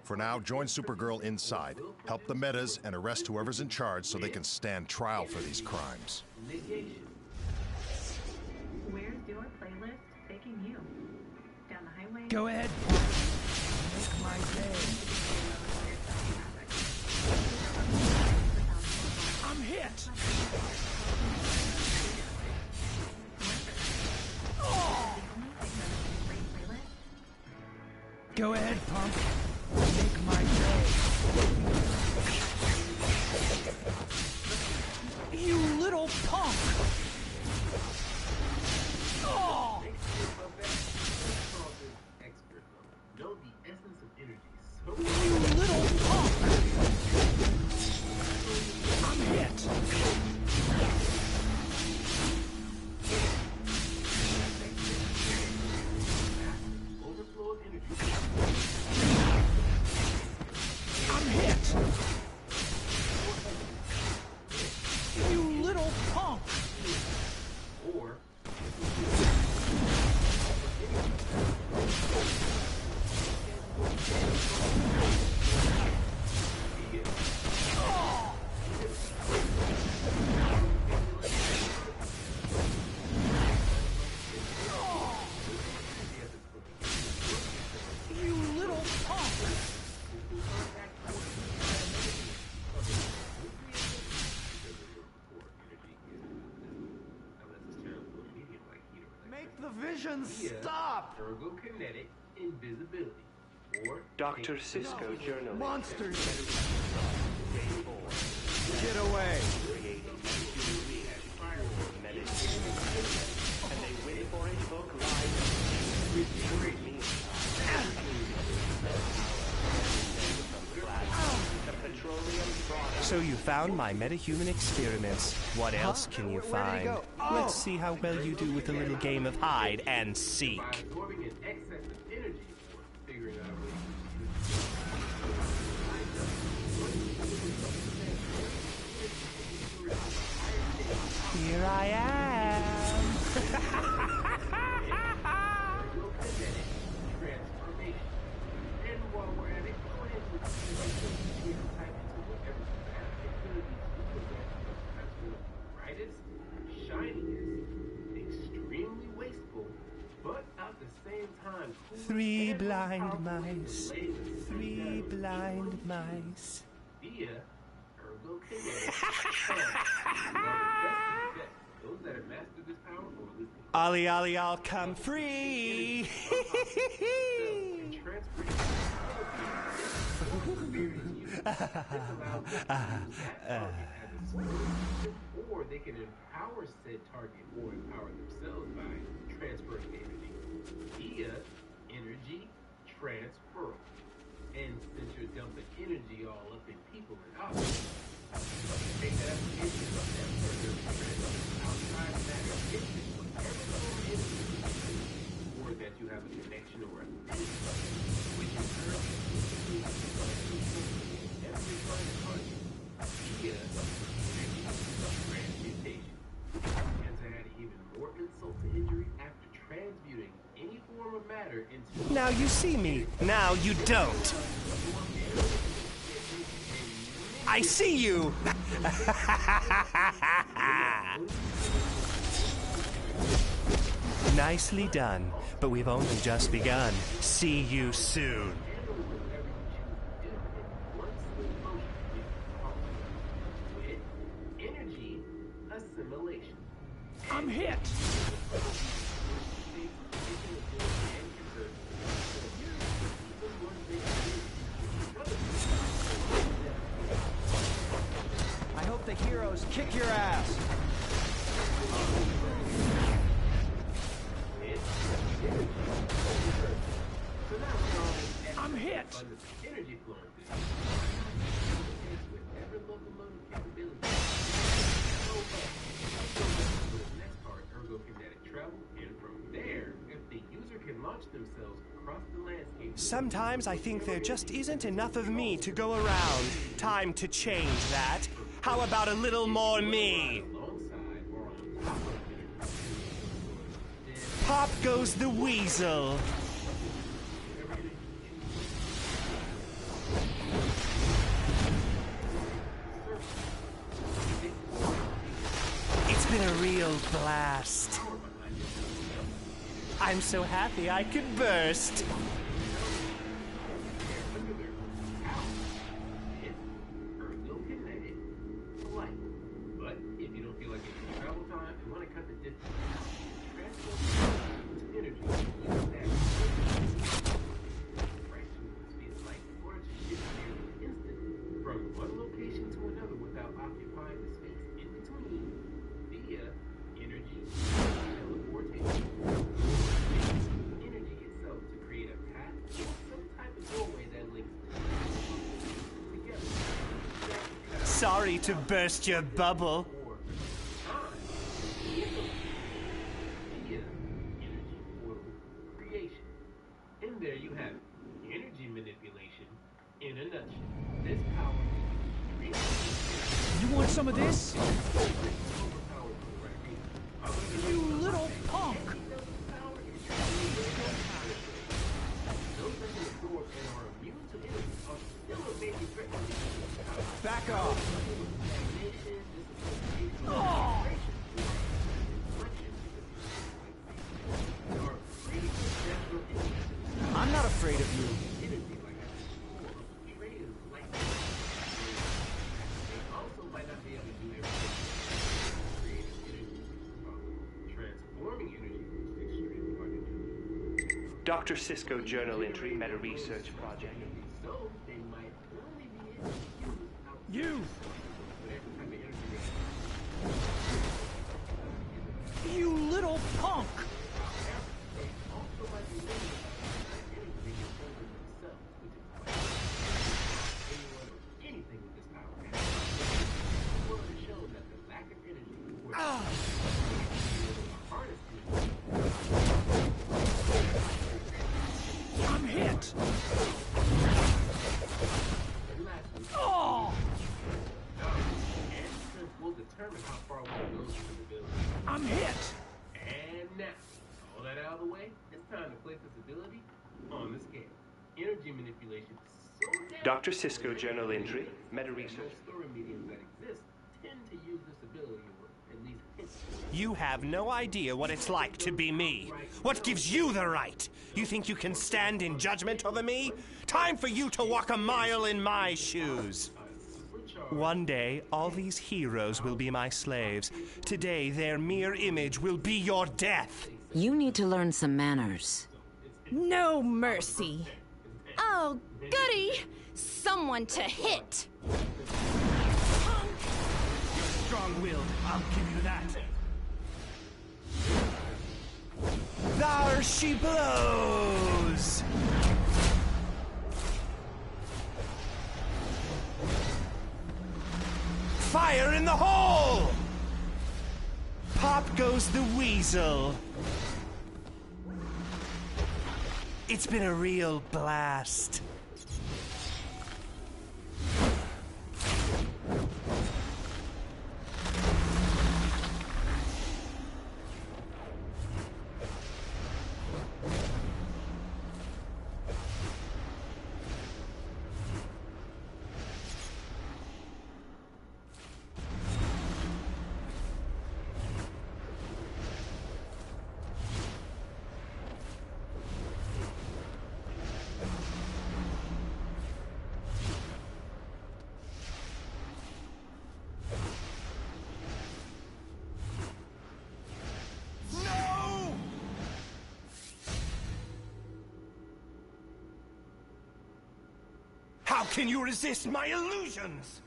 For now, join Supergirl inside. Help the metas and arrest whoever's in charge so they can stand trial for these crimes. Where's your playlist taking you? Down the highway? Go ahead. Make my day. I'm hit. Oh. Go ahead, punk. Make my day. You little punk. Oh. Know the essence of energy so you little punk! I'm hit! overflow of energy. I'm hit! You little punk! Or you little punk! Make the vision stop! Ergokinetic invisibility. Or Dr. Cisco journal. Monsters! Get away! And they win for a book live. So you found my metahuman experiments. What else can you find? Let's see how well you do with a little game of hide and seek. absorbing an excess of energy or figuring out ways Here I am. transformation. And while we're at it, go ahead and type into whatever abilities you possess. Perhaps one of the brightest, shiniest, extremely wasteful, but at the same time, cool 3 and blind powerful mice. ways to lay the 3 blind mice. via ergokinetic. Those that have mastered this power or at least Ollie, Ollie, I'll come free. or they can empower said target or empower themselves by transferring energy via energy transfer. And since you're dumping energy all up in people and objects, take that application of that further outside matter into whatever form it is, or that you have a connection or a which in turn every kind of target via transmutation. And to add even more insult to injury, after transmuting any form of matter into Now you see me. Now you don't. I see you. Nicely done, but we've only just begun. See you soon. energy assimilation. I'm hit! I hope the heroes kick your ass! It's I'm hit. Energy flowing with ever locomotive capability. Next part, ergokinetic travel, and from there, if the user can launch themselves across the landscape. Sometimes I think there just isn't enough of me to go around. Time to change that. How about a little more me? Pop goes the weasel. It's been a real blast. I'm so happy I could burst. But if you don't feel like it's travel time and want to cut the distance, transport energy speed of light in order to shift nearly instantly from one location to another without occupying the space in between via energy teleportation. Energy itself to create a path or some type of doorway that links together. Sorry to burst your bubble. In there you have energy manipulation in a nutshell. This power You want some of this? You little punk! Back off! Oh! I'm not afraid of you. Dr. Cisco journal entry, meta research project. You! You little punk! I'm hit! Oh! Will determine how far one goes from the building. I'm hit! And now, all that out of the way, it's time to place this ability on the scale. Energy manipulation is so damn Dr. Cisco journal entry, meta research. most story mediums that exist tend to use this ability or at least hint. You have no idea what it's like to be me. What gives you the right? You think you can stand in judgment over me? Time for you to walk a mile in my shoes. One day, all these heroes will be my slaves. Today, their mere image will be your death. You need to learn some manners. No mercy. Oh, goody! Someone to hit. Strong-willed, I'll give you that. There she blows! Fire in the hole! Pop goes the weasel. It's been a real blast. How can you resist my illusions?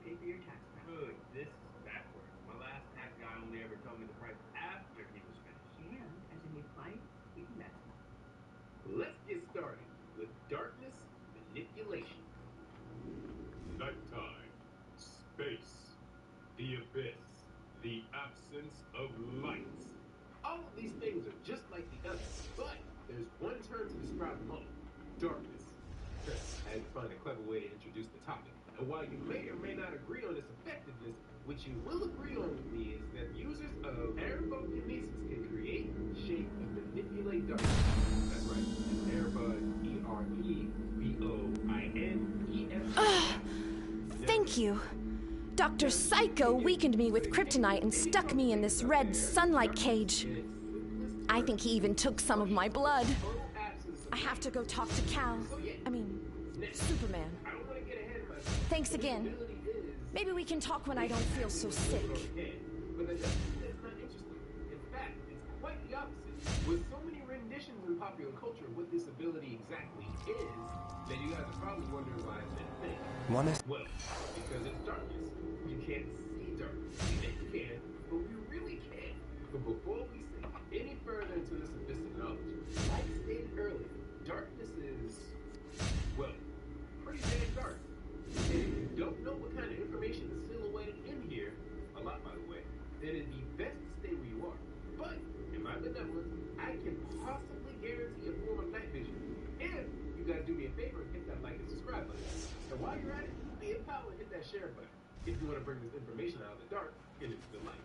pay for your tax back. Good. This is backwards. My last tax guy only ever told me the price after he was finished. And as a new client, we can match that. Let's get started with darkness manipulation. Nighttime, space, the abyss, the absence of lights. All of these things are just like the others, but there's one term to describe them all: darkness. I had to find a clever way to introduce the topic. And while you may or may not agree on its effectiveness, what you will agree on with me is that users of aerokinesis can create, shape, and manipulate darkness. That's right. Airboin, E-R-B-O-I-N-E-S. Thank you. Dr. Psycho weakened me with kryptonite and stuck me in this red sunlight cage. I think he even took some of my blood. I have to go talk to Superman. Thanks again. Maybe we can talk when I don't feel so sick. But that is not interesting. In fact, it's quite the opposite. With so many renditions in popular culture of what this ability exactly is, that you guys are probably wondering why it's been a thing. Well, because it's darkness. You can't see darkness. We think you can, but we really can't. But before we sink any further into this abyss of knowledge, like stated earlier, darkness is, well, pretty damn dark. And if you don't know what kind of information is silhouetted in here, a lot by the way, then it'd be best to stay where you are. But, in my benevolence, I can possibly guarantee a form of night vision if you guys do me a favor and hit that like and subscribe button. And while you're at it, be a pal and hit that share button if you want to bring this information out of the dark and into the light.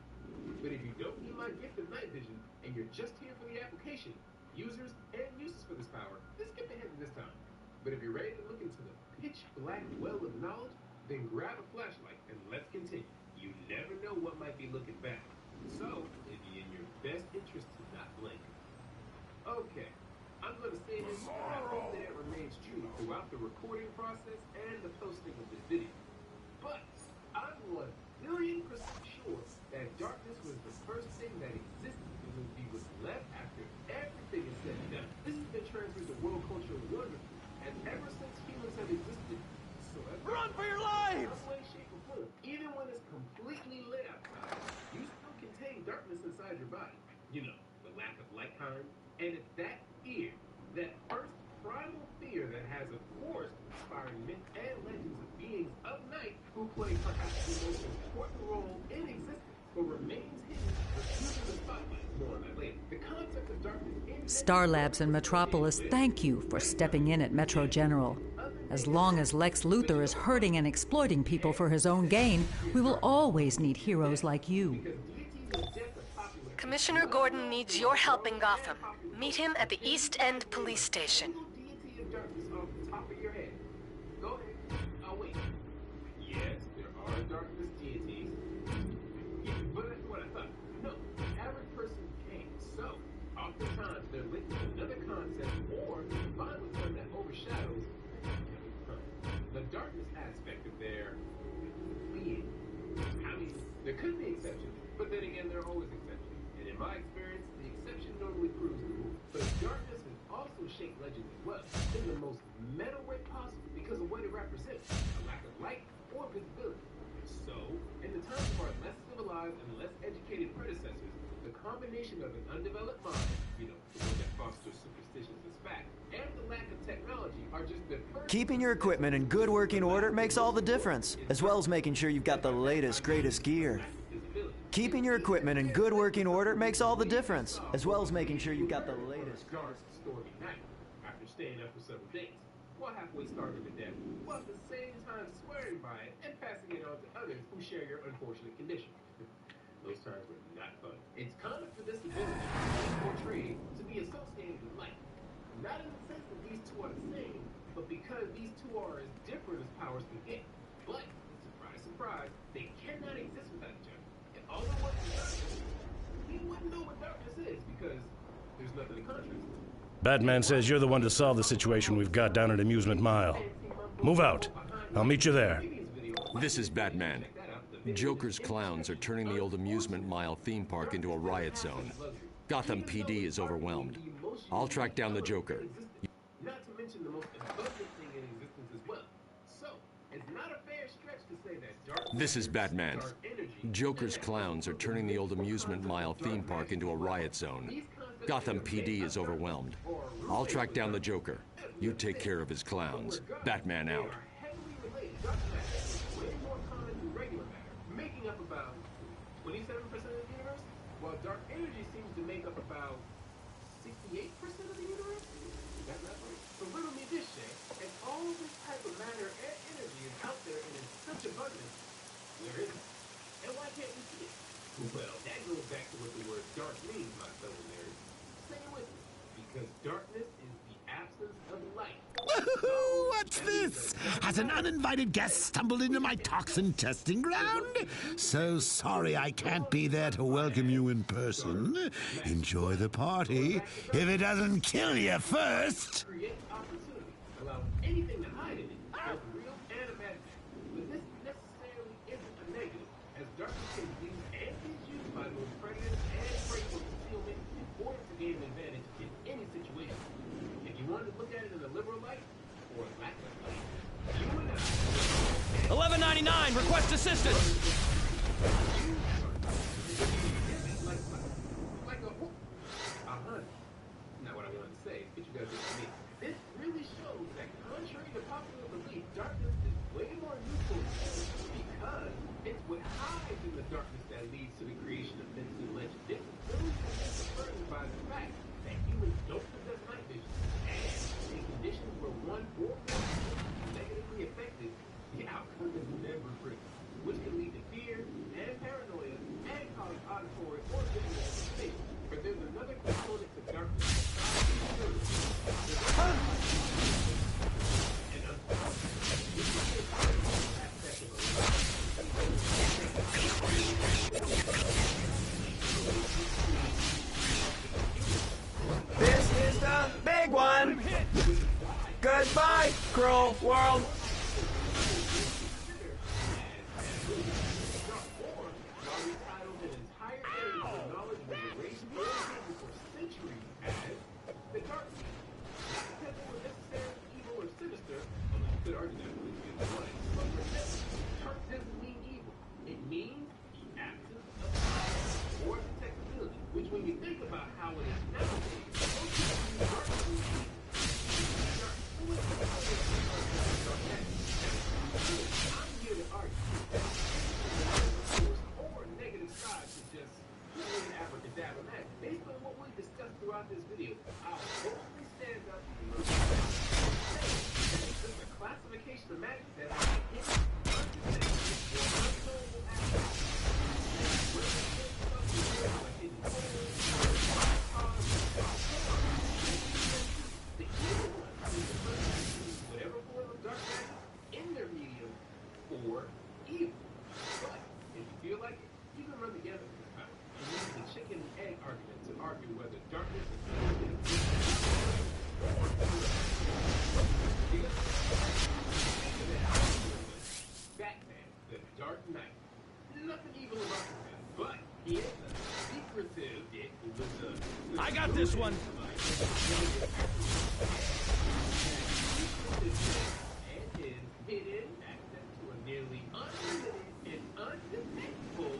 But if you don't need my gift of night vision and you're just here for the application, users, and uses for this power, then skip ahead to this time. But if you're ready to look into the pitch black well of knowledge, then grab a flashlight and let's continue. You never know what might be looking back. So, it'd be in your best interest to not blink. Okay, I'm going to say this, and I hope that it remains true throughout the recording process and the posting of this video. But, I'm 1,000,000,000% sure that darkness was the first thing that existed and will be what's left after everything is said and done. This has been transferred to world culture wonderfully. And ever since humans have existed, run for your lives! Some way, shape, or form, even when it's completely lit outside, you still contain darkness inside your body. You know, the lack of light kind. And it's that fear, that first primal fear that has, of course, inspired myths and legends of beings of night who play perhaps the most important role in existence, but remains hidden, refusing the spotlight. More on that later. The concept of darkness Star Labs and Metropolis thank you for stepping in at Metro General. As long as Lex Luthor is hurting and exploiting people for his own gain, we will always need heroes like you. Commissioner Gordon needs your help in Gotham. Meet him at the East End Police Station. Yes, there are darkness deities. Yeah, but that's what I thought. No, the average person can't. So, oftentimes they're linked to another concept or combined with one that overshadows the darkness aspect of their being. I mean, there could be exceptions, but then again, there are always exceptions. And in my experience, the exception normally proves the rule. But darkness has also shaped legends as well, in the most meta way possible, because of what it represents: a lack of light or visibility. So, in the terms of our less civilized and less educated predecessors, the combination of an undeveloped mind, you know, the one that fosters superstitions as fact, and the lack of technology are just the first. Keeping your equipment in good working order makes all the difference, as well as making sure you've got the latest, greatest gear. Keeping your equipment in good working order makes all the difference, as well as making sure you've got the latest. Stormy night, after staying up for several days, while halfway starving to death, while at the same time swearing by it and passing it on to others who share your unfortunate condition. Those times were not fun. It's common for this ability portrayed to be associated with light. Not in the sense that these two are the same, but because these two are as different as powers can get. But, surprise, surprise, they cannot exist without each other. If all there was darkness, we wouldn't know what darkness is because there's nothing to contrast with. Batman says you're the one to solve the situation we've got down at Amusement Mile. Move out. I'll meet you there. This is Batman. Joker's clowns are turning the old Amusement Mile theme park into a riot zone. Gotham PD is overwhelmed. I'll track down the Joker. Not to mention the most abundant thing in existence as well. So, It's not a fair stretch to say that dark This is Batman. dark energy, Joker's clowns are turning the old amusement mile theme park into a riot zone. Gotham PD is overwhelmed. I'll track down the Joker. You take care of his clowns. Batman out. heavily related. Dark matter is way more common than regular matter, making up about 27% of the universe, while dark energy seems to make up about 68% of the universe. Is that right? So riddle me this, Shay. If all this type of matter and energy is out there and in such abundance, where is it? And why can't we see it? Well, that goes back to what the word dark means, my fellow nerds. Say it with me. Because darkness is the absence of light. Woohoo! What's this? Has an uninvited guest stumbled into my toxin testing ground? So sorry I can't be there to welcome you in person. Enjoy the party, if it doesn't kill you first. Create opportunity, allow anything to hide in it, both real and imaginary. But this necessarily isn't a negative, as darkness can be used and is used by both predators and prey for concealment in order to gain an advantage in any situation. If you wanted to look at it in a liberal light, or a lack of light, you and I... 1199, request assistance! Like a whoop. Not what I wanted to say, but you guys get me. This really shows that contrary to popular belief, darkness is way more useful because it's what hides in the darkness that leads to the creation of myths and legends. This is really confirmed by the fact that humans don't possess night vision, and in conditions where one or more is negatively affected, the outcome is never pretty, which can lead to fear and paranoia and cause auditory or visual hallucinations. But there's another component to darkness. This is the big one. Goodbye, cruel world. Which, when you think about how it is nowadays, I'm here to argue that or negative side to just plain abracadabra magic. Based on what we discussed throughout this video, I'll boldly stand up and this is a classification of magic that I can whatever form of dark magic in their medium or evil. But if you feel like it, you can run the gamut with this power and use the chicken and egg argument to argue whether darkness is Batman, the Dark Knight. Nothing evil about him, but he is a secretive dick with I got this one. and his hidden access to a nearly unlimited and undetectable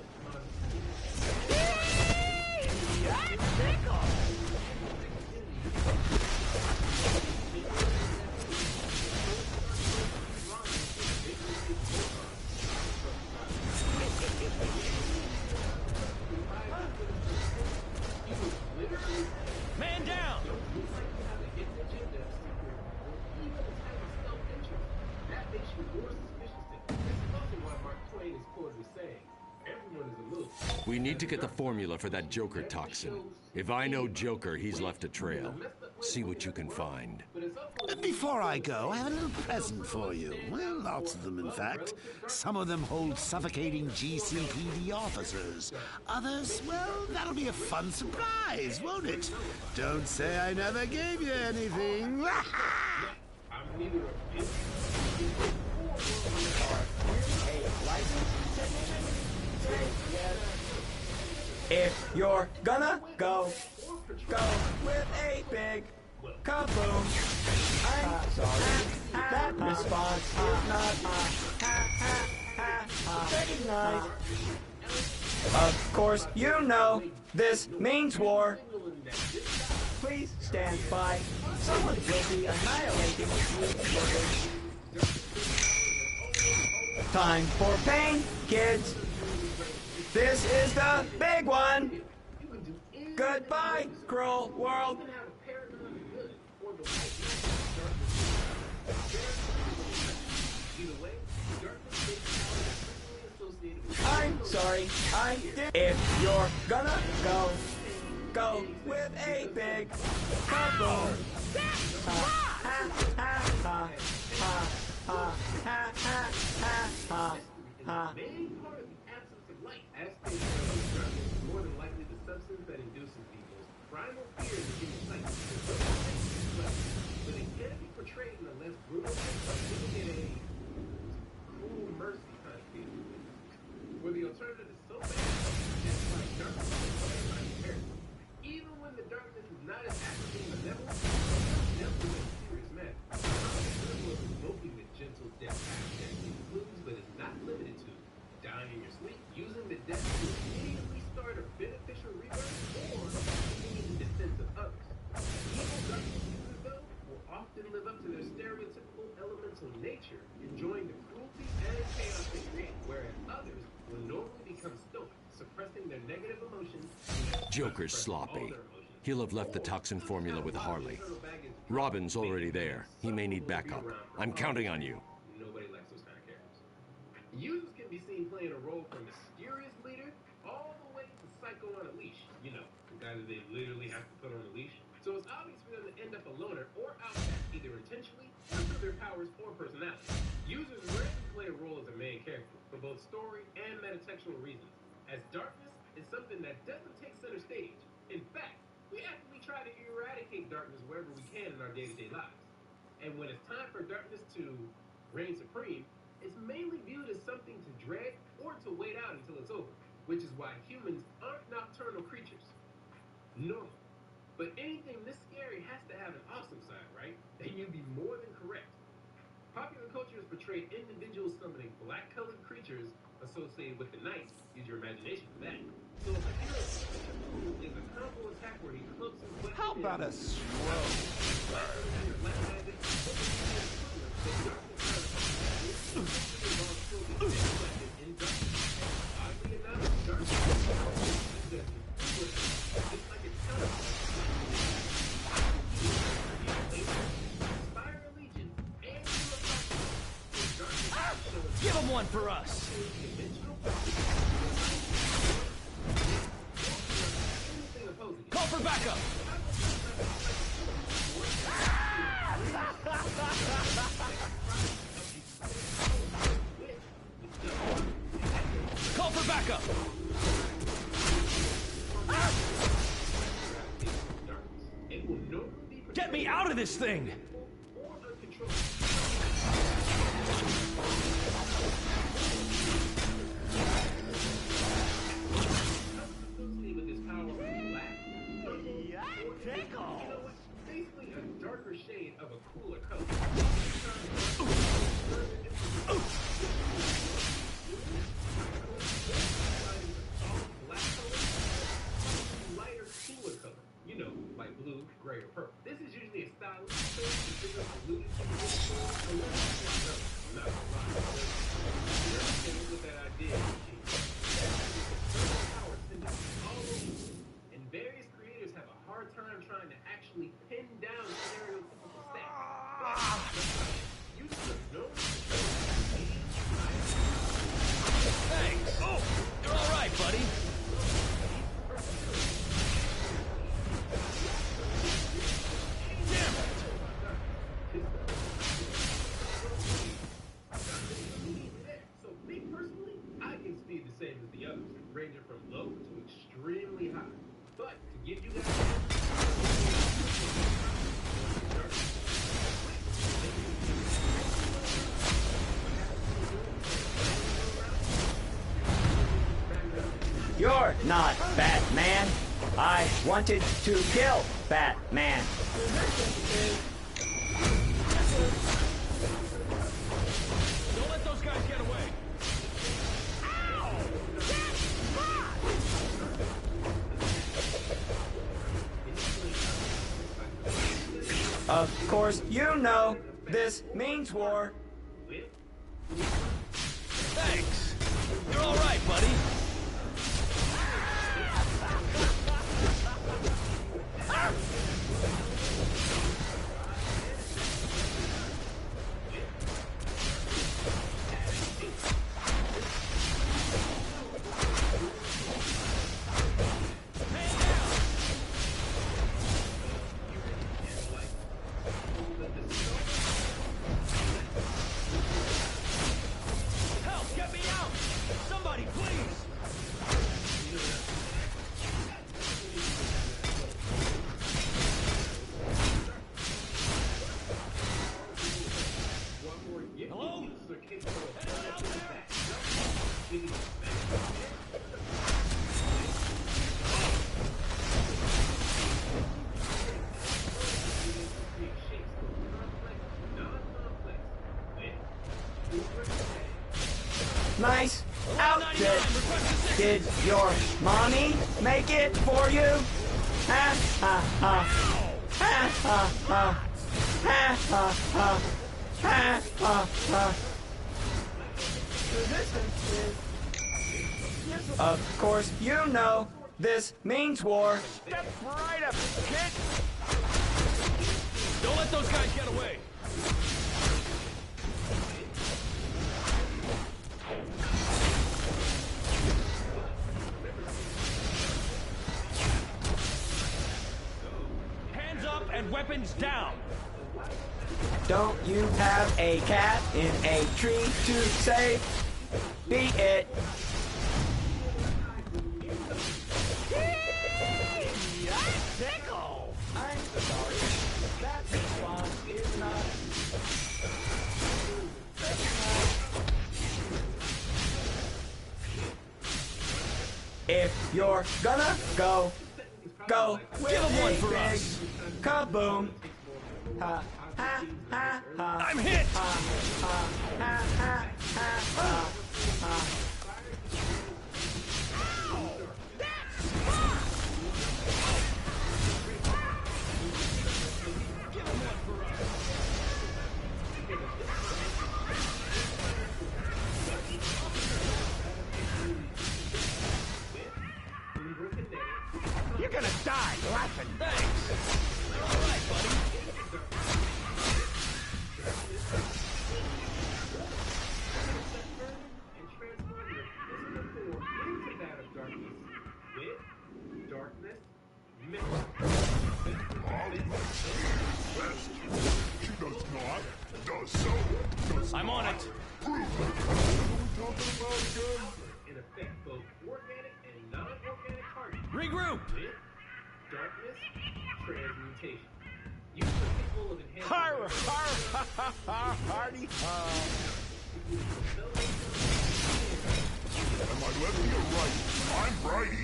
Man down! That makes you more suspicious to this is also why Mark Twain is quoted as saying, everyone is a little. We need to get the formula for that Joker toxin. If I know Joker, he's left a trail. See what you can find. Before I go, I have a little present for you. Well, lots of them, in fact. Some of them hold suffocating GCPD officers. Others, well, that'll be a fun surprise, won't it? Don't say I never gave you anything. If you're gonna go with a big kaboom. I'm sorry. That response is not Good night. Of course, you know this means war. Please stand by. Someone will be annihilating you. Time for pain, kids. This is the big one. Goodbye, cruel world. I'm sorry, I did. If you're gonna go, go with a big bubble. Ha ha ha ha ha ha ha ha ha ha. More than likely the substance that induces people's primal fear of getting sight. But it can be portrayed in a less brutal way, in a cool mercy kind of feel. Where the alternative is so bad, that's why darkness is everybody's parents. Even when the darkness is not as active in the level, it's never a serious matter. Smoking the gentle death path that includes but is not limited to dying in your sleep, using the death to immediately start a beneficial rebirth, or using in defense of others. Evil darkness users, though, will often live up to their stereotypical elemental nature, enjoying the cruelty and chaos they create, whereas others will normally become stoic, suppressing their negative emotions. Joker's sloppy. He'll have left the toxin formula with Harley. Robin's already there. He may need backup. I'm counting on you. Nobody likes those kind of characters. Users can be seen playing a role from mysterious leader all the way to psycho on a leash. You know, the guy that they literally have to put on a leash. So it's obvious for them to end up a loner or outcast, either intentionally or through their powers or personality. Users rarely play a role as a main character for both story and metatextual reasons, as darkness is something that doesn't take center stage. In fact, we actively try to eradicate darkness wherever we can in our day-to-day lives. And when it's time for darkness to reign supreme, it's mainly viewed as something to dread or to wait out until it's over, which is why humans aren't nocturnal creatures. Normal. But anything this scary has to have an awesome side, right? And you'd be more than correct. Popular culture has portrayed individuals summoning black-colored creatures associated with the night. Use your imagination for that. So if a hero is a combo attack where he cloaks his weapon. How about a swirl? Give him one for us. Call for backup. Call for backup. Get me out of this thing. Basically a darker shade of a cooler color. Lighter, cooler color. You know, like blue, gray, or purple. This is usually a stylish alluded to not a lot. With that idea. And various creators have a hard time trying to actually pin down stereotypical stats. You should know. Thanks. Oh, you're all right, buddy. Damn it. So me personally, I can speed the same as the others, ranging from low to extremely high. But to give you guys You're not Batman. I wanted to kill Batman. Of course, you know this means war. Thanks. You're all right, buddy. Help! Get me out! Somebody, please! Hello? Anyone out there? Nice outfit. Did your mommy make it for you? Ha ha ha. Ha ha ha. Ha ha ha. Ha ha ha. Of course, you know this means war. Step right up, kid! Don't let those guys get away! Hands up and weapons down! Don't you have a cat in a tree to save? Beat it. Tickle! I'm sorry. That response is not. If you're gonna go with Give 'em one a for big us. kaboom. Ha ha ha ha. I'm hit! Ha ha ha ha ha ha. You're gonna die laughing. Thanks. You're all right, buddy. She does not. Does so. Does I'm on not. it. Prove it. What are we talking about again? In effect, both organic and non-organic targets. Regroup! Darkness, transmutation. Use the people of enhanced. Har, har, ha, ha, hardy, Am I lefty or right? I'm righty.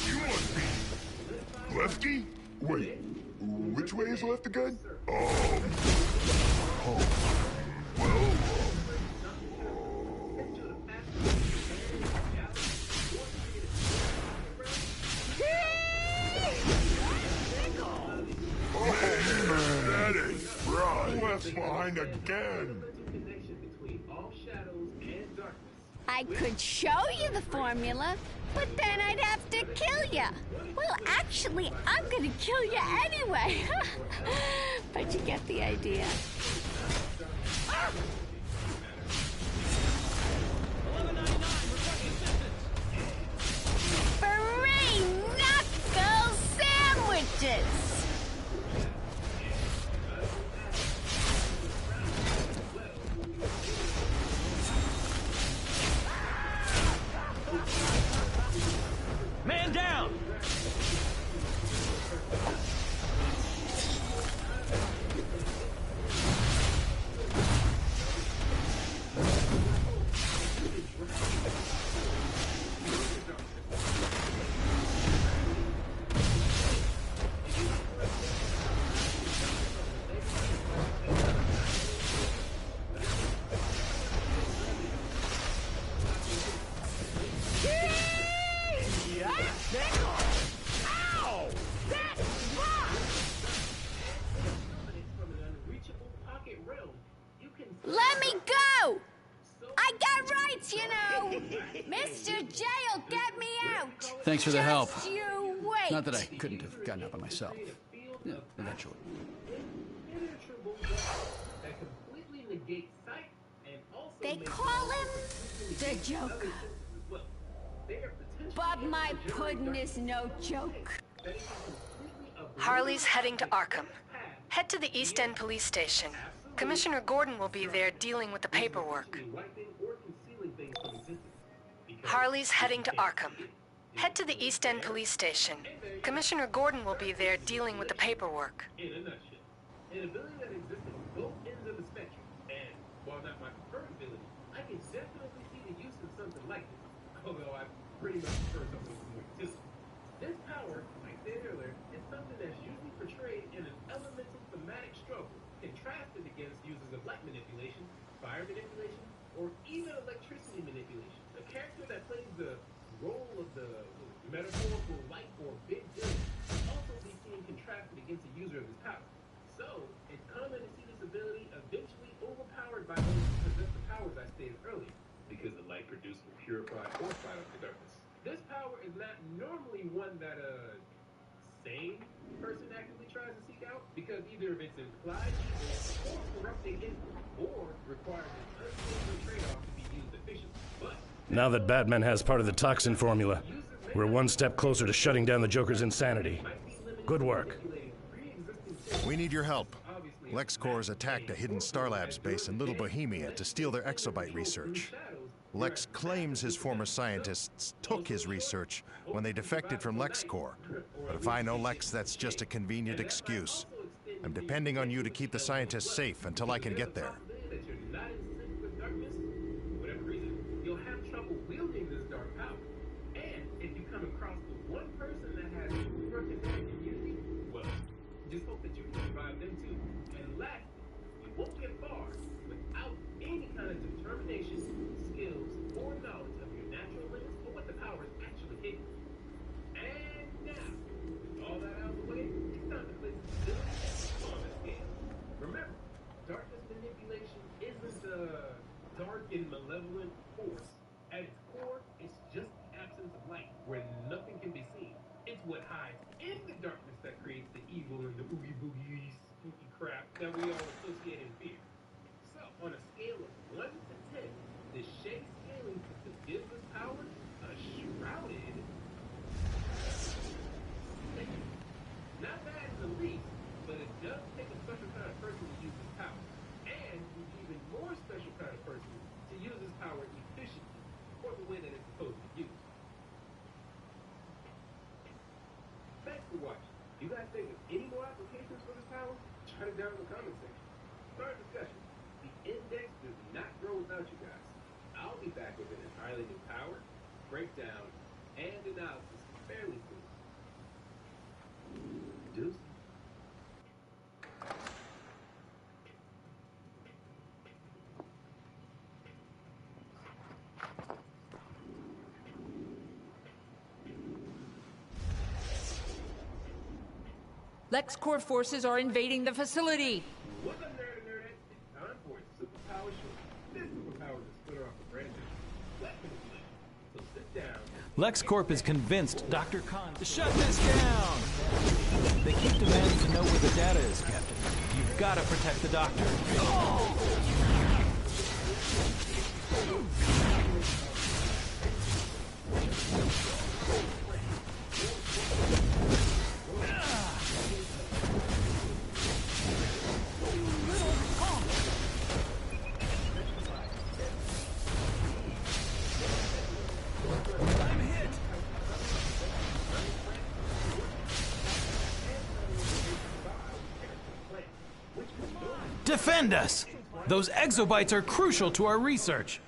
You must be lefty? Wait, which way is left again? Well, man, that is right. Left behind again. I could show you the formula, but then I'd have to kill you. Well, actually, I'm gonna kill you anyway. But you get the idea. Free knuckle sandwiches! Man down! Let me go! I got rights, you know! Mr. J'll get me out! Thanks for the help. Just you wait! Not that I couldn't have gotten out by myself. Yeah, eventually. They call him the Joker. But my pudding is no joke. Harley's heading to Arkham. Head to the East End police station. Commissioner Gordon will be there dealing with the paperwork. Harley's heading to Arkham. Head to the East End police station. Commissioner Gordon will be there dealing with the paperwork. In a nutshell, an ability that exists on both ends of the spectrum, and while not my preferred ability, I can definitely see the use of something like this, although I pretty much prefer something more too. This power, like I said earlier, is something that's usually portrayed in an elemental thematic struggle, contrasted against uses of light manipulation, fire manipulation, or even electricity manipulation. A character that plays the role of the metaphorical light or big villain will also be seen contrasted against the user of his power. So, it's common to see this ability eventually overpowered by those who possess the powers I stated earlier, because the light produced will purify or fight off the darkness. This power is not normally one that a sane person actively tries to seek out, because either it's implied evil or corrupting influence, or requires an unstable trade-off to be used efficiently. But Now that Batman has part of the toxin formula, we're one step closer to shutting down the Joker's insanity. Good work. We need your help. LexCorp has attacked a hidden Star Labs base in Little Bohemia to steal their exobyte research. Lex claims his former scientists took his research when they defected from LexCorp. But if I know Lex, that's just a convenient excuse. I'm depending on you to keep the scientists safe until I can get there. that you're not in sync with darkness, for whatever reason, you'll have trouble wielding this dark power. And if you come across the one person that has pure kinetic immunity, well, just hope that you can survive them too. And lastly, you won't get far without any kind of determination, skills, or knowledge of your natural limits or what the power is actually capable of. And now, with all that out of the way, it's time to place the ability on the scale. Remember, darkness manipulation isn't a dark and malevolent force. At its core, it's just the absence of light, where nothing can be seen. It's what hides in the darkness that creates the evil and the oogie boogie spooky crap that we all associate and fear. So, on a scale of 1 to 10, the Shea scaling system gives this power a shrouded. Not bad in the least, but it does take a special kind of person to use this power. And an even more special kind of person to use this power efficiently, or the way that it's supposed to be used. Thanks for watching. You guys think of any more applications for this power? Jot it down in the comment section. Start a discussion. The index does not grow without you guys. I'll be back with an entirely new power, breakdown, and analysis fairly soon. Deuce. LexCorp forces are invading the facility. What's up, nerd? It's time for it. Superpower show. This superpower is a splitter off the branches. Let's manipulate. So sit down. LexCorp is convinced Dr. Khan to shut this down. They keep demanding to know where the data is kept. You've got to protect the doctor. Defend us! Those exobytes are crucial to our research.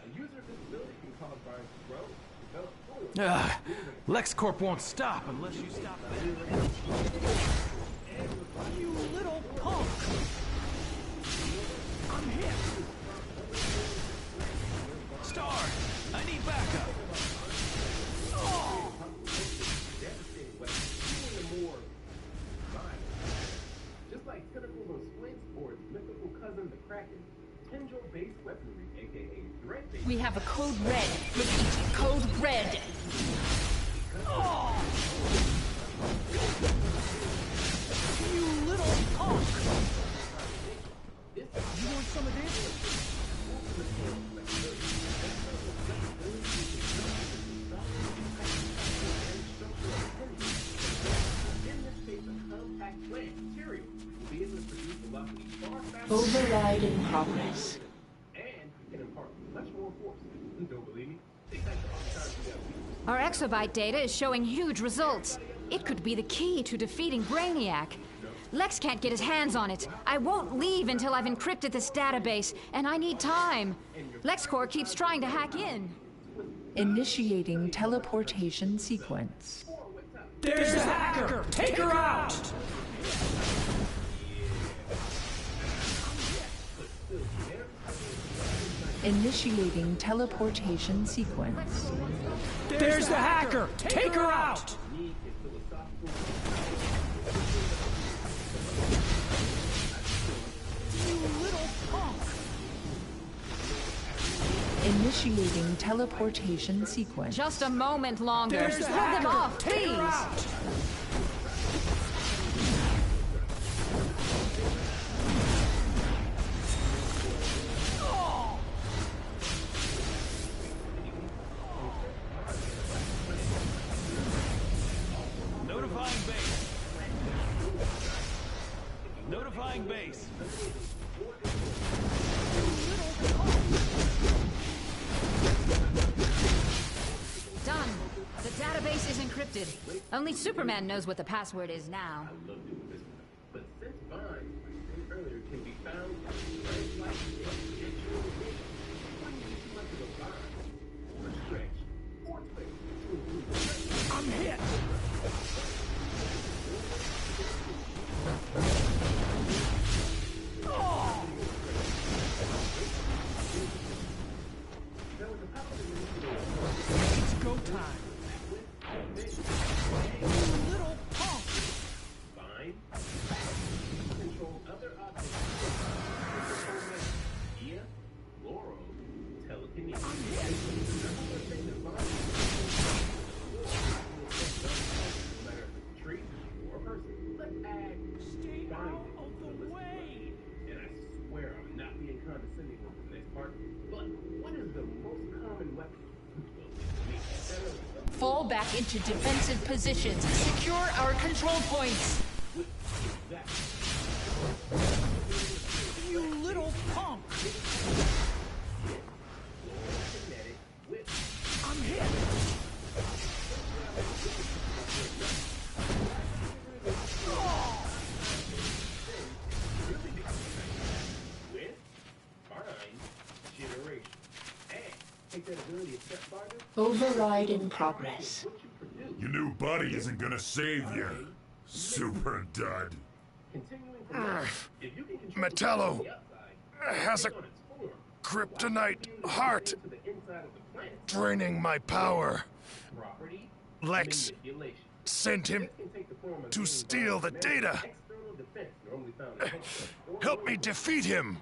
LexCorp won't stop unless you stop them. You little punk! I'm hit! Star, I need backup! Oh! Just like tentacles on Squid's or its mythical cousin, the Kraken, Kindle-based weaponry, aka threat-based. We have a code red. Repeat, code red. Oh! You little punk! You want some of this? Override in progress. Our exobyte data is showing huge results. It could be the key to defeating Brainiac. Lex can't get his hands on it. I won't leave until I've encrypted this database, and I need time. LexCorp keeps trying to hack in. Initiating teleportation sequence. There's the hacker! Take her out! Initiating teleportation sequence. There's the hacker! Take her out! You little punk! Initiating teleportation sequence. Just a moment longer. There's the Let them hacker. off, Take her out. please! Notifying base. Notifying base. Done. The database is encrypted. Only Superman knows what the password is now. But since Vine, earlier, can be found I'm hit! Oh! It's go time. You little punk! Fine. Control other objects. Ia, Laurel, telekinesis. Tree or person. Let's add Stay out of the way! And I swear I'm not being condescending with the next part. But what is the most common weapon? Fall back into defensive positions. Secure our control points. You little punk! I'm hit! Oh! Override in progress. Your new buddy isn't gonna save you, super dud. Metallo has a kryptonite heart, draining my power. Lex sent him to steal the data. Help me defeat him.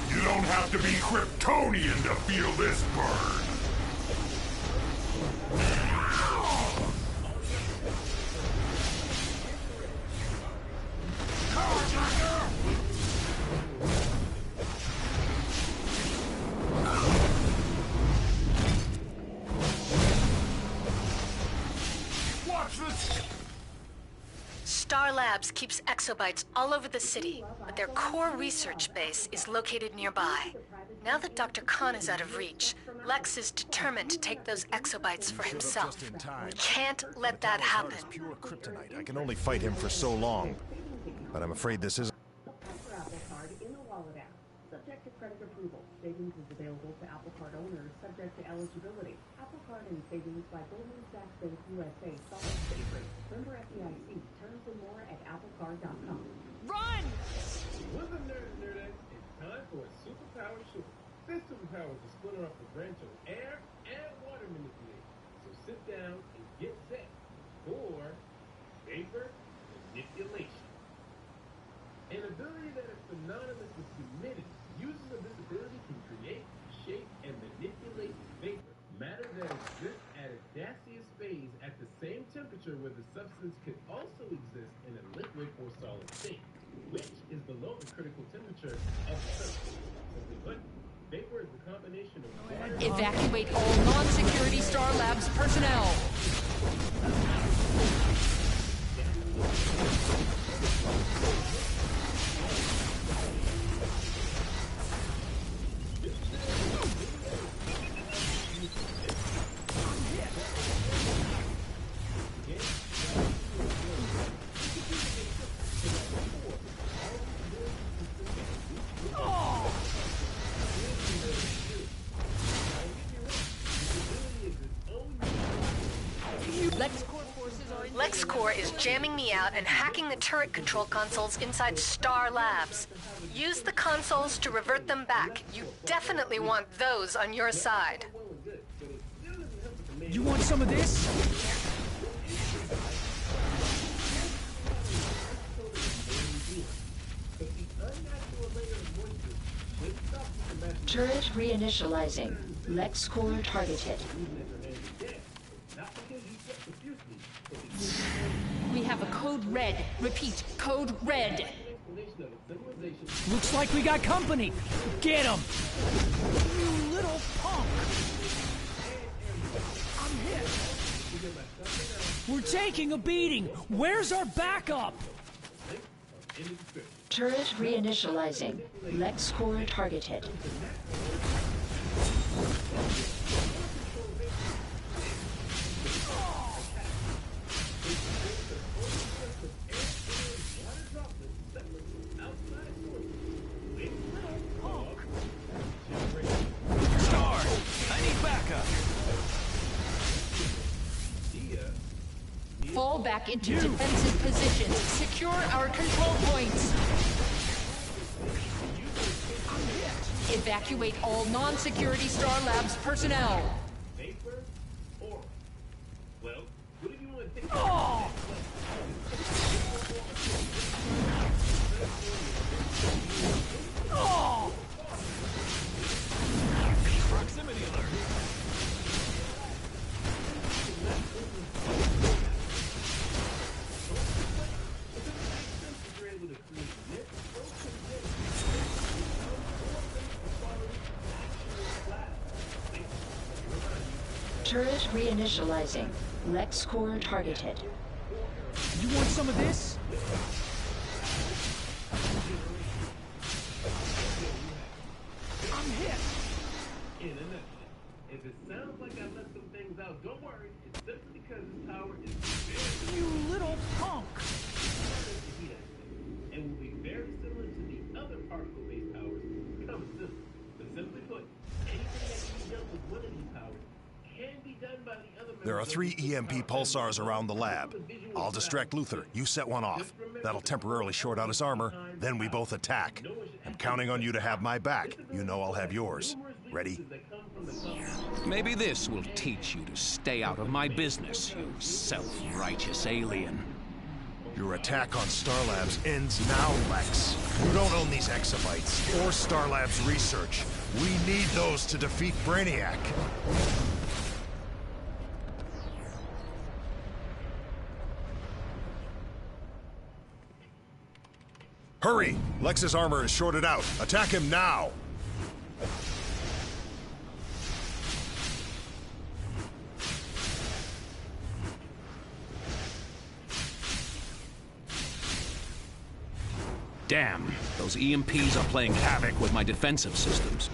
You don't have to be Kryptonian to feel this burn. Star Labs keeps exobytes all over the city, but their core research base is located nearby. Now that Dr. Khan is out of reach, Lex is determined to take those exobytes for himself. Just in time. We can't let that happen. Pure kryptonite. I can only fight him for so long. But I'm afraid this isn't. Apple Card in the Wallet app. Subject to credit approval. Savings is available to Apple Card owners subject to eligibility. Apple Card and Savings by Goldman Sachs Bank USA. Solid state rate. Member FDIC. Terms and more at applecard.com. Run! What's up, Nerd? It's time for a superpower show. This superpower is a splinter off the branch of air and water manipulation. So sit down and get set for vapor manipulation. An ability that is synonymous with humidity. Users of this ability can create, shape, and manipulate vapor. Matter that exists at a gaseous phase at the same temperature where the substance could also exist in a liquid or solid state, which is below the critical temperature of the substance. Simply put, vapor is the combination of water. Evacuate all non-security Star Labs personnel. LexCorp is jamming me out and hacking the turret control consoles inside Star Labs. Use the consoles to revert them back. You definitely want those on your side. You want some of this? Turret reinitializing. LexCorp targeted. We have a code red. Repeat, code red. Looks like we got company. Get him! You little punk! I'm hit. We're taking a beating. Where's our backup? Turret reinitializing. LexCorp targeted. Star, I need backup. Fall back into defensive positions. Secure our control points. Evacuate all non-security Star Labs personnel. Vapor or well, what if you want to take Proximity alert. Turret reinitializing. LexCorp targeted. You want some of this? I'm hit. in a nutshell? If it sounds like I left some things out, don't worry. It's simply because this power is very You little punk. and will be very similar to the other particle-based powers coming soon. But simply put, anything that can be done with one of these powers can be done by the other. There are 3 EMP pulsars around the lab. I'll distract Luther. You set one off. That'll temporarily short out his armor. Then we both attack. I'm counting on you to have my back. You know I'll have yours. Ready? Maybe this will teach you to stay out of my business, you self-righteous alien. Your attack on Star Labs ends now, Lex. You don't own these exabytes or Star Labs research. We need those to defeat Brainiac. Hurry! Lex's armor is shorted out. Attack him now! Damn, those EMPs are playing havoc with my defensive systems.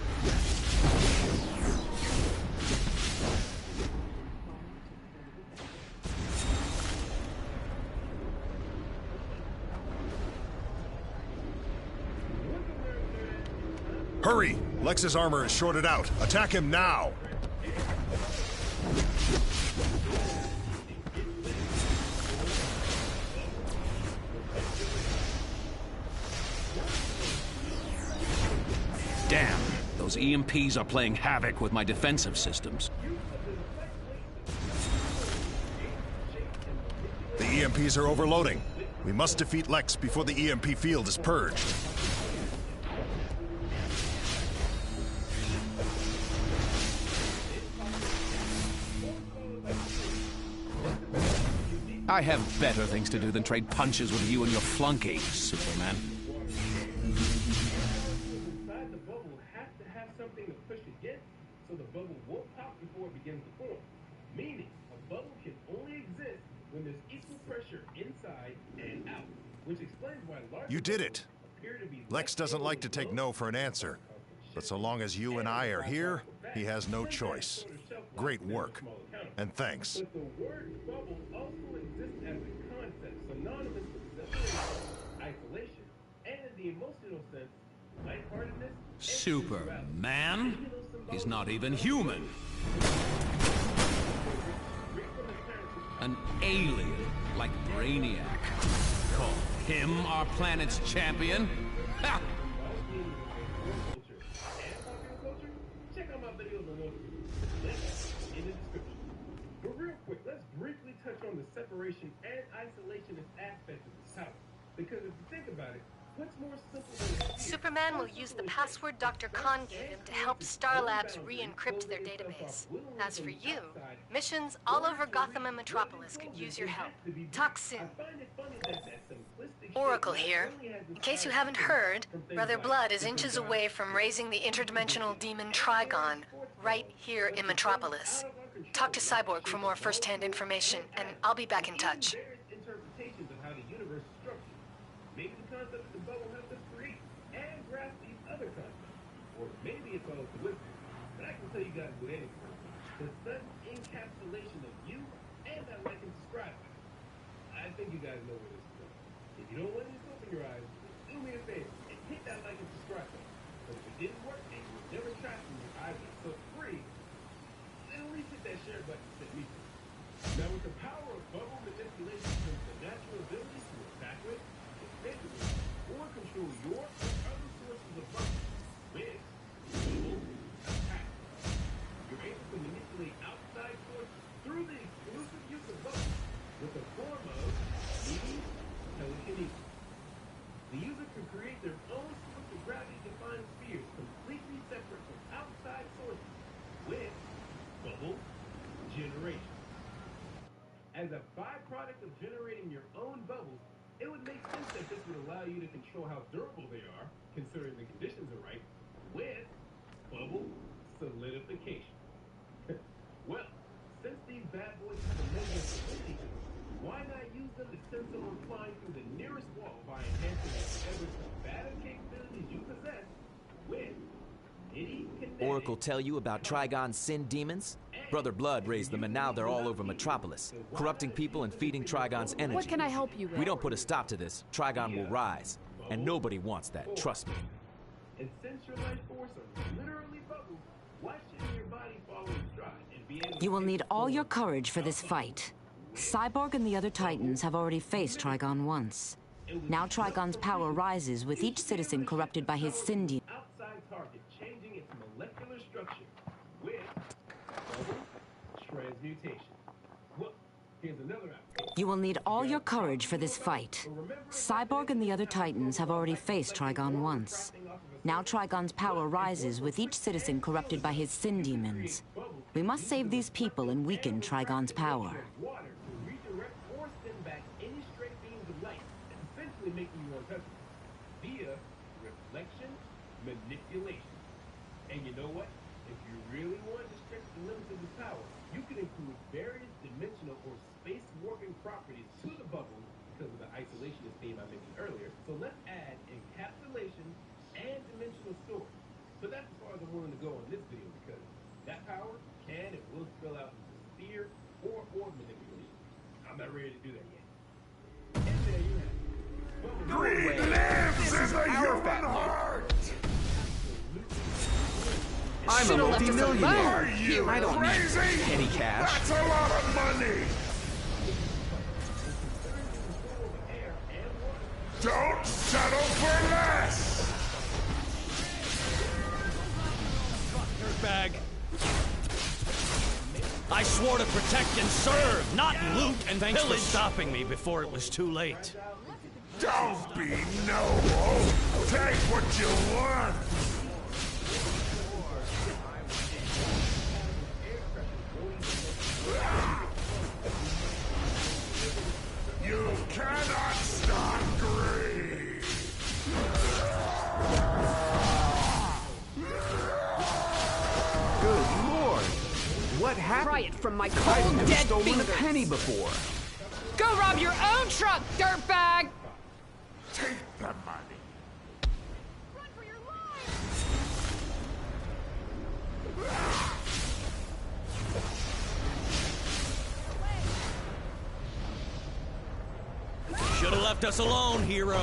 Hurry! Lex's armor is shorted out. Attack him now! Damn, those EMPs are playing havoc with my defensive systems. The EMPs are overloading. We must defeat Lex before the EMP field is purged. I have better things to do than trade punches with you and your flunky, Superman. Inside the bubble has to have something to push against, so the bubble won't pop before it begins to form. Meaning, a bubble can only exist when there's equal pressure inside and out, which explains why large You did it! appear to be Lex doesn't like to take no for an answer. But so long as you and I are here, he has no choice. Great work. And thanks. But the word bubble also exists as a concept synonymous with separation, isolation, and in the emotional sense, lightheartedness. Superman? He's not even human. An alien like Brainiac. Call him our planet's champion? Ha! Check out my videos on those links in the description. But real quick, let's briefly touch on the separation and isolationist aspect of this topic. Because if you think about it, what's more simple than Superman will use the password Dr. Khan gave him to help Star Labs re-encrypt their database. As for you, missions all over Gotham and Metropolis could use your help. Talk soon. Oracle here. In case you haven't heard, Brother Blood is inches away from raising the interdimensional demon Trigon, right here in Metropolis. Talk to Cyborg for more first-hand information, and I'll be back in touch. interpretations of how the universe is structured. Maybe the concept of the bubble helps us create and grasp these other concepts. Or maybe it's all coincidence. But I can tell you guys with anything. The sudden encapsulation of you and that like and subscribe. I think you guys know where this is going. If you don't want to open your eyes, do me a favor and hit that like and subscribe button. But if it didn't work and you were never trapped in your eyes so free, then at least hit that share button and set me free. Now with the power of bubble manipulation comes the natural ability to attack with, defensively, or control your or other sources of bubble with bubble attack. You're able to manipulate outside forces through the exclusive use of bubble with the form of telekinesis. The user can create their own source of gravity-defined spheres completely separate from outside sources with bubble generation. As a byproduct of generating your own bubbles, it would make sense that this would allow you to control how durable they are, considering the conditions are right, with bubble solidification. Well, since these bad boys have a negative solidity, why not use them to send someone flying through the nearest wall by enhancing whatever combative capabilities you possess with Oracle tell you about Trigon's sin demons? Brother Blood raised them, and now they're all over Metropolis, corrupting people and feeding Trigon's energy. What can I help you with? We don't put a stop to this, Trigon will rise. And nobody wants that, trust me. And since your life force are literally bubbles, why shouldn't your body follow in stride and be able to... You will need all your courage for this fight. Cyborg and the other Titans have already faced Trigon once. Now Trigon's power rises with each citizen corrupted by his sin demon. Outside target changing its molecular structure with bubble transmutation. Look, here's another application. You will need all your courage for this fight. Cyborg and the other Titans have already faced Trigon once. Now Trigon's power rises with each citizen corrupted by his sin demons. We must save these people and weaken Trigon's power. Water to redirect or send back any straight beams of light, essentially making you untouchable via reflection manipulation. And you know what? If you really want to stretch the limits of this power, you can include various dimensional or space warping properties to the bubble because of the isolationist theme I mentioned earlier. So let's add encapsulation and dimensional storage. But that's as far as I'm willing to go on this video because that power can and will spill out into sphere or orb manipulation. I'm not ready to do that yet. And there you have it. Greed lives in the human heart! I'm a multi-millionaire. Are you I don't crazy? need petty cash. That's a lot of money! Don't settle for less! Dirtbag. I swore to protect and serve, not loot and pillage. Thanks for stopping me before it was too late. Don't be noble! Take what you want! You cannot stop greed! Good lord! What happened? Pry it from my I've cold, never dead stolen fingers. a penny before. Go rob your own truck, dirtbag! Take the money. Should have left us alone, hero.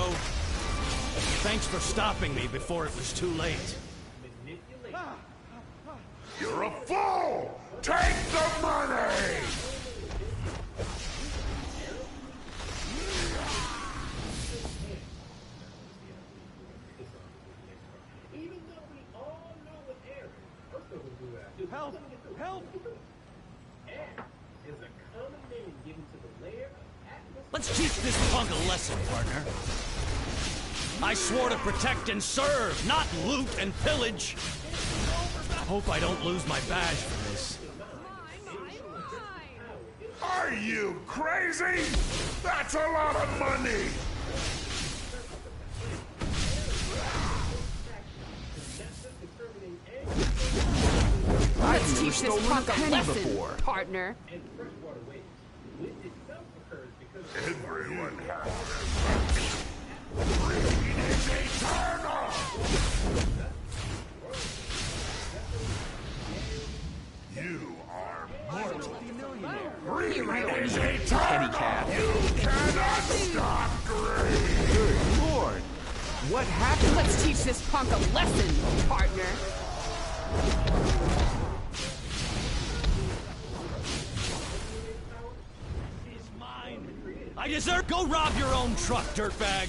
Thanks for stopping me before it was too late. You're a fool! Take the money! Even though we all know what air is, first of all, Help! Help! air is a common name given to the layer of atmosphere. Let's teach this punk a lesson, partner. I swore to protect and serve, not loot and pillage. Hope I don't lose my badge for this. Are you crazy? That's a lot of money! Let's teach this punk a penny lesson, before. partner. Everyone has greed is eternal! You are mortal. Greed is eternal! You cannot stop greed! Good lord! What happened? Let's teach this punk a lesson, partner. I deserve. Go rob your own truck, dirtbag.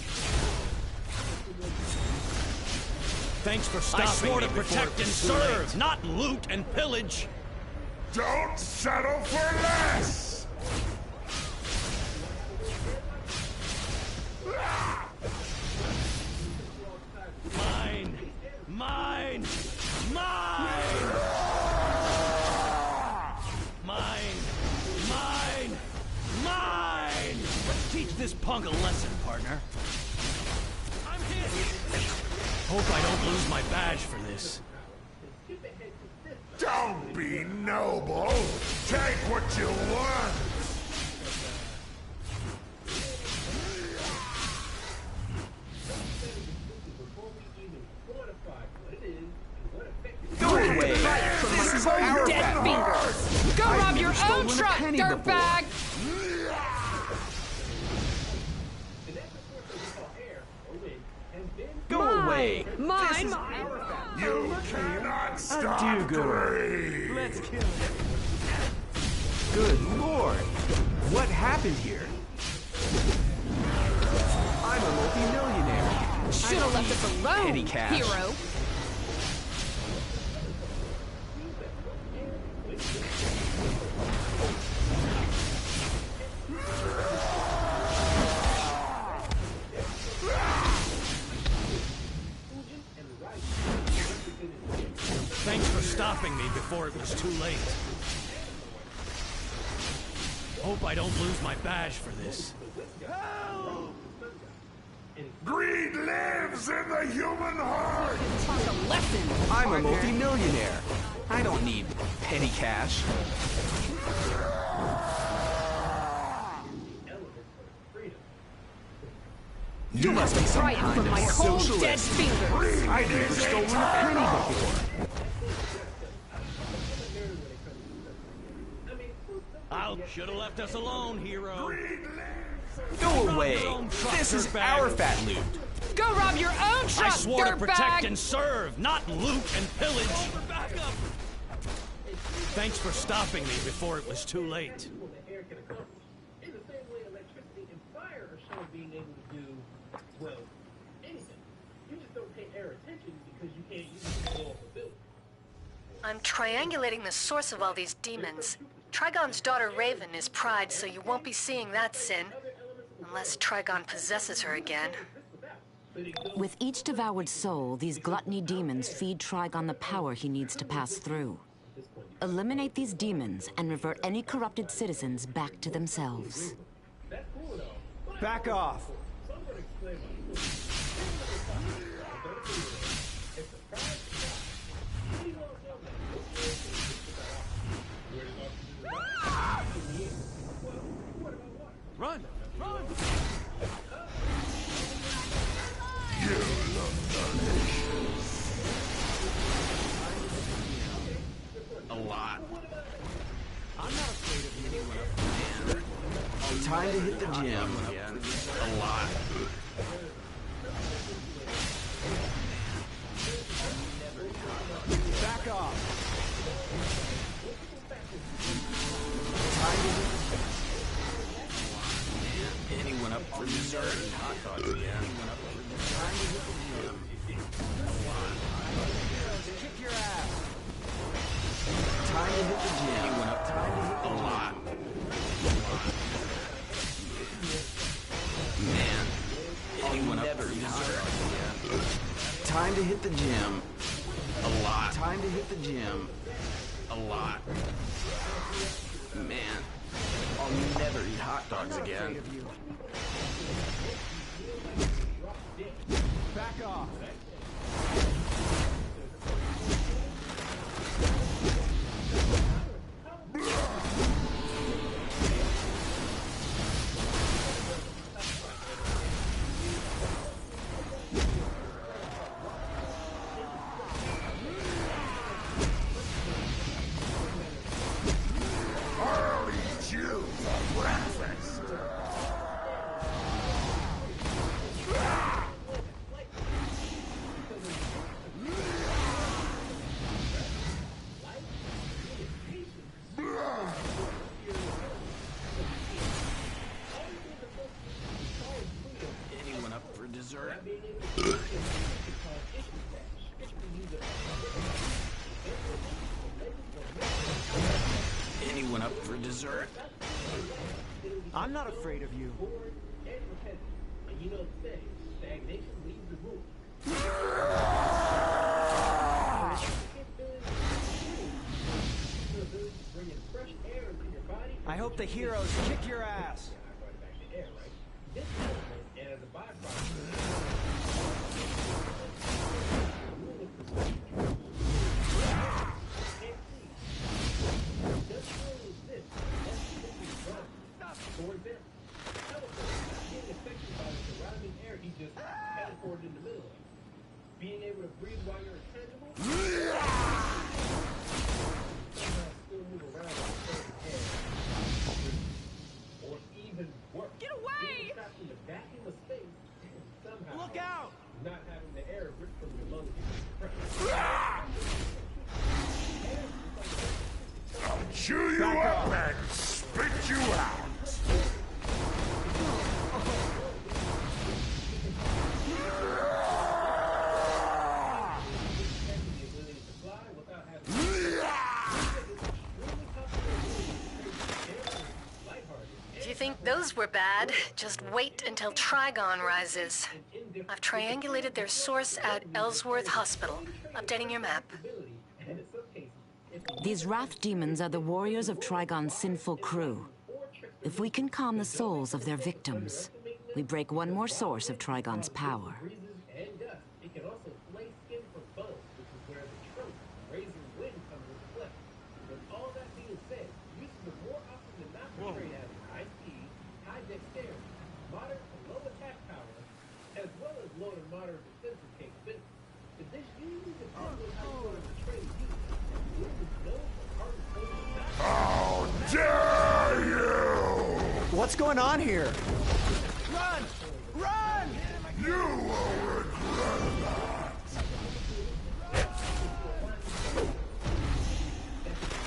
Thanks for stopping me. I swore to protect and serve, not loot and pillage. Don't settle for less! Mine! Mine! Mine! Mine! Mine! Mine! Let's teach this punk a lesson, partner. I'm hit! Hope I don't lose my badge for this. Don't be noble! Take what you want! Go away! From my cold, dead fingers! Go rob your own truck, dirtbag! Go away! Mine! You cannot stop greed! Let's kill it. Good lord! What happened here? I'm a multi-millionaire. Should have left us alone, petty cash. hero. Thanks for stopping me before it was too late. Hope I don't lose my badge for this. Greed lives in the human heart! Talk a lesson, I'm a partner. multi-millionaire. I don't need petty cash. You must be some kind from of my cold, dead socialist. fingers. I've never stolen a penny before. Should have left us alone, hero. Go away. This is our fat loot. Go rob your own truck, I swore to protect dirtbag! and serve, not loot and pillage. Thanks for stopping me before it was too late. In the same way electricity and fire are shown being able to do, well, anything. You just don't pay air attention because you can't use it to blow up a building. I'm triangulating the source of all these demons. Trigon's daughter Raven is Pride, so you won't be seeing that sin. Unless Trigon possesses her again. With each devoured soul, these gluttony demons feed Trigon the power he needs to pass through. Eliminate these demons and revert any corrupted citizens back to themselves. Back off. Run! Run! You look delicious. A lot. I'm not afraid of anyone, man. Time to hit the gym. A lot. Back off. Anyone up for dessert and hot dogs again? Time to hit the gym. Kick your ass. Time to hit the gym. Anyone up for a lot? Man, anyone up for dessert again? Time to hit the gym. A lot. Time to hit the gym. A lot. Man, I'll never eat hot dogs again. Back off. I'll eat you for breakfast. Anyone up for dessert? Anyone up for dessert? I'm not afraid of you. And you know the saying, stagnation leaves the room. Bringing fresh air into your body. I hope the heroes kick your ass. Back to air, right? This element, and as a byproduct, for example, being affected by the surrounding air he just teleported in the middle of. Being able to breathe while you're intangible. Somehow still move around in certain air. Or even worse. Get away! Being trapped in the vacuum of space and somehow Look out! Not having the air ripped from your lungs. I'll chew you up and spit you out. If you think those were bad, just wait until Trigon rises. I've triangulated their source at Ellsworth Hospital. Updating your map. These wrath demons are the warriors of Trigon's sinful crew. If we can calm the souls of their victims, we break one more source of Trigon's power. And dust. It can also flay skin from bones, which is where the trope raising wind comes into play. With all that being said, users are more often than not portrayed as high speed, high dexterity, moderate to low attack power, low to moderate defensive capability. Additionally, you can also how you going to trade How dare you! What's going on here? Run! Run! You will regret that!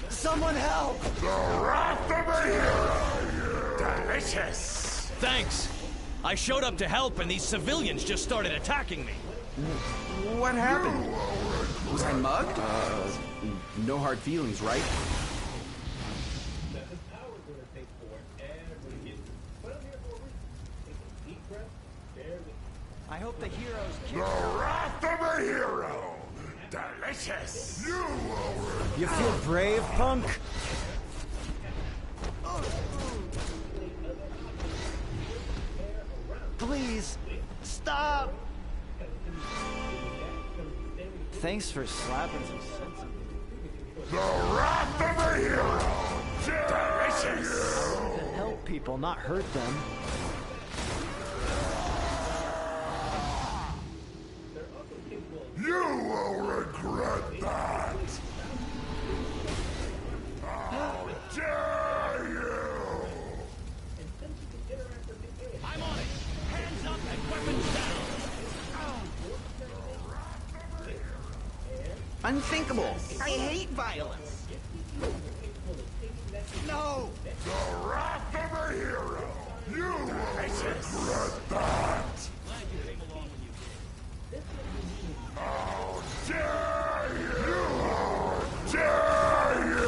Someone help! The wrath of a hero! Delicious! Thanks. I showed up to help and these civilians just started attacking me. What happened? Was I mugged? No hard feelings, right? I hope the heroes The wrath of a hero! Delicious! You will regret. You feel brave, punk? Please, stop! Thanks for slapping some sense into me. The wrath of a hero! Delicious! I want to help people, not hurt them. You will regret that! How dare you! I'm on it. Hands up and weapons down. Unthinkable. I hate violence. No! The wrath of a hero! You will regret that! How dare you! How dare you!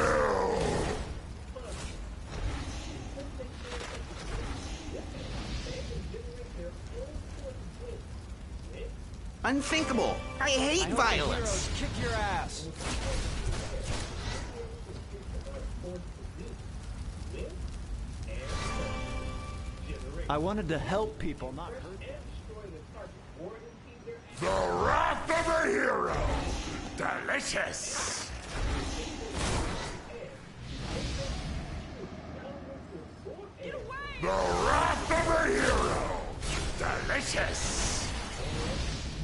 Unthinkable. I hate violence. Kick your ass. I wanted to help people, not hurt them. The wrath of a hero! Delicious! The wrath of a hero! Delicious!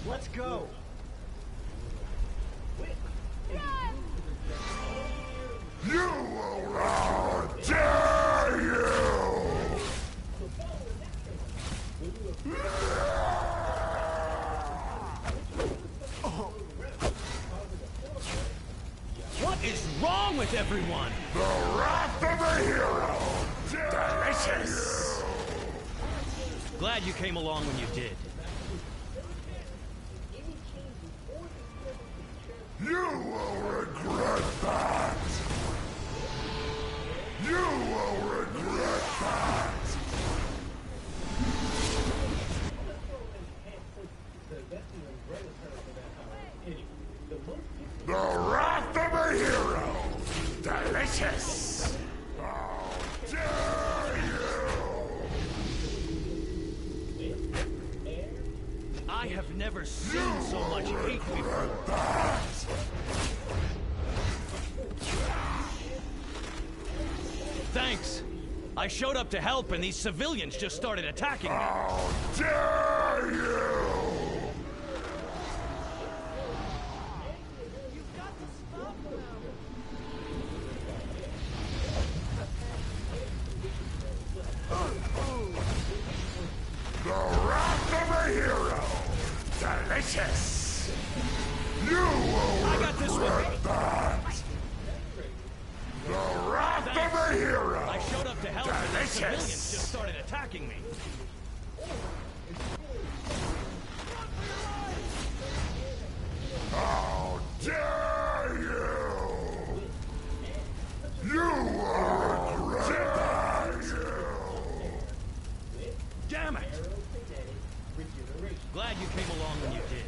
Let's go. You will how dare you! What is wrong with everyone? The wrath of a hero! Delicious! Glad you came along when you did. You will regret that! You will regret that! The wrath of a hero! Delicious! How dare you! I have never seen so much hate before. Thanks. I showed up to help and these civilians just started attacking me. How dare you! The wrath of a hero! Delicious! You will regret that! The wrath of a hero! I showed up to help and these civilians just started attacking me. How dare you! You will regret that! Damn it! Glad you came along when you did.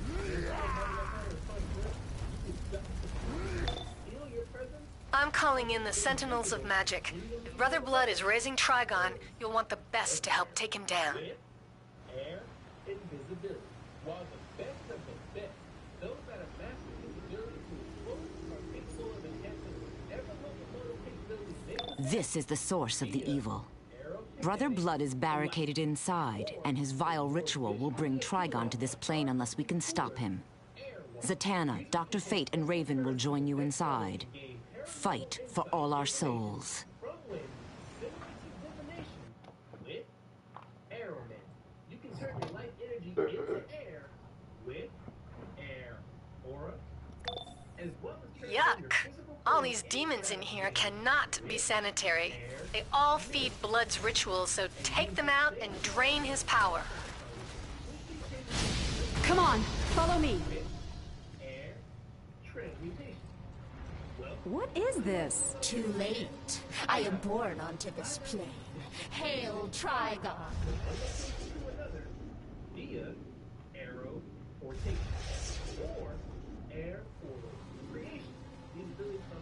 I'm calling in the Sentinels of Magic. If Brother Blood is raising Trigon, you'll want the best to help take him down. Air, invisibility. While the best of the best, those that have mastered the ability to explode are capable of enhancing whatever locomotive capabilities they This is the source of the evil. Brother Blood is barricaded inside, and his vile ritual will bring Trigon to this plane unless we can stop him. Zatanna, Dr. Fate, and Raven will join you inside. Fight for all our souls. With Aeronet. You can turn your life energy into air with Air Aura, as well as Yuck! All these demons in here cannot be sanitary. They all feed Blood's rituals, so take them out and drain his power. Come on, follow me. What is this? Too late. I am born onto this plane. Hail, Trigon! Via Arrow Portation or Air Portal Creation. These abilities come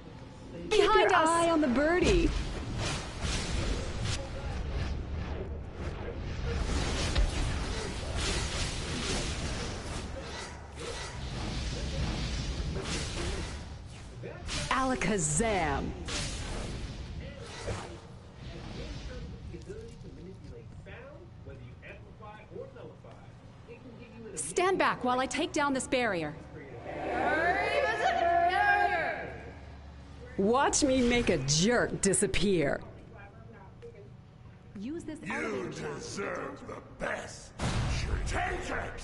from the Behind us! Eye on the birdie. Alakazam. Stand back while I take down this barrier. Watch me make a jerk disappear. Use this You deserve the best. Take it!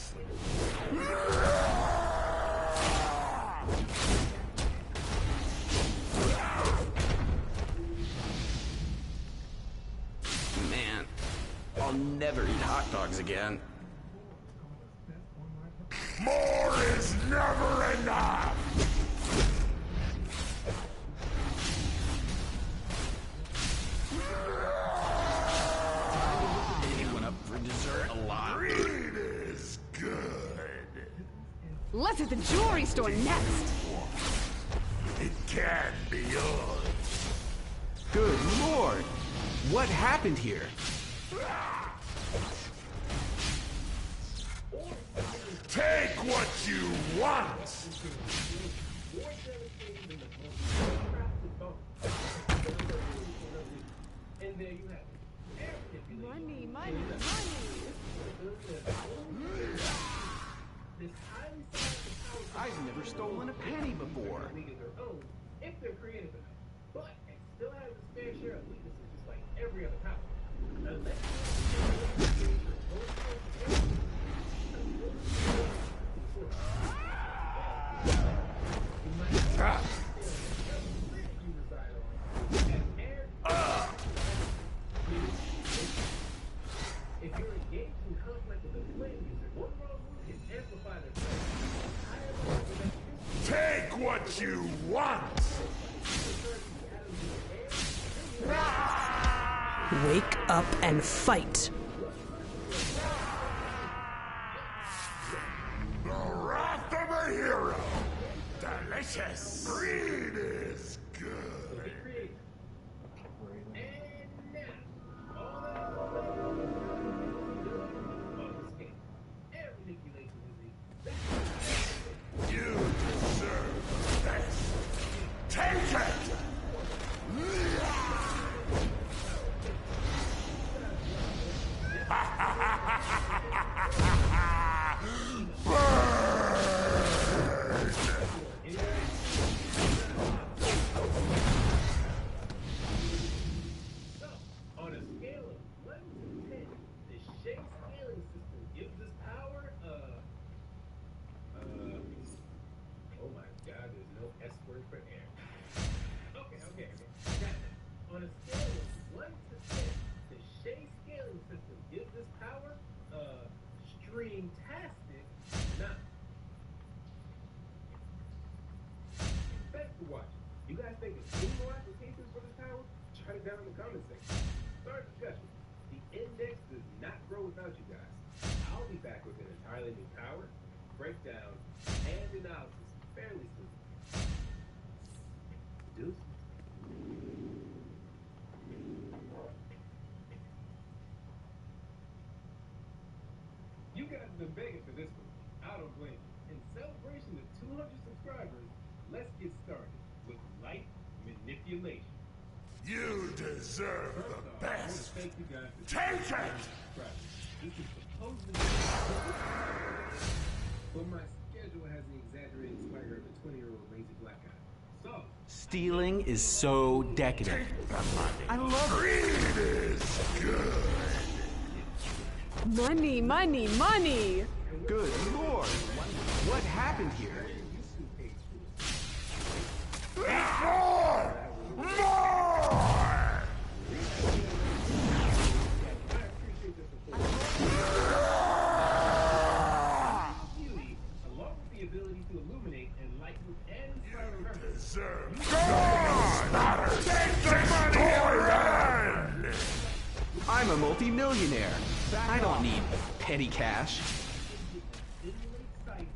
Man, I'll never eat hot dogs again. More is never enough! Anyone up for dessert? A lot. Greed is good. Let's hit the jewelry store next. It can be yours. Good lord! What happened here? Take what you want! And there you have it. Money. This highly selective power I've never stolen a penny before. if they're creative enough, but it still has its fair share of weaknesses, just like every other power. If you're engaged in conflict with a flame user, one wrong move can amplify their Take what you want! Wake up and fight. The wrath of a hero! Delicious! Greed is good! You deserve the best! Take it! On a scale of 1 to 10, the shape scaling system gives us power oh my god, there's no S word for air. Okay. Got that. On a scale of 1 to 10, the shape scaling system gives us power stream-tastic 9. Thanks for watching. You guys think of any more applications for this power? Try it down in the comment section. Start a discussion. The index does not grow without you guys. I'll be back with an entirely new power, breakdown, and analysis fairly soon. Deuces. You guys have been begging for this one. I don't blame you. In celebration of 200 subscribers, let's get started with light manipulation. You deserve the best. Thank you guys. Take it! This is supposedly but my schedule has the exaggerated swagger of a 20-year-old lazy black guy. So Stealing is so decadent. I love Greed is good. Money, money, money! Good lord. What happened here? More! along with the ability to illuminate, enlighten, and inspire reverence. Deserve God! Take the money! I'm a multi-millionaire. I don't need petty cash. Stimulates sight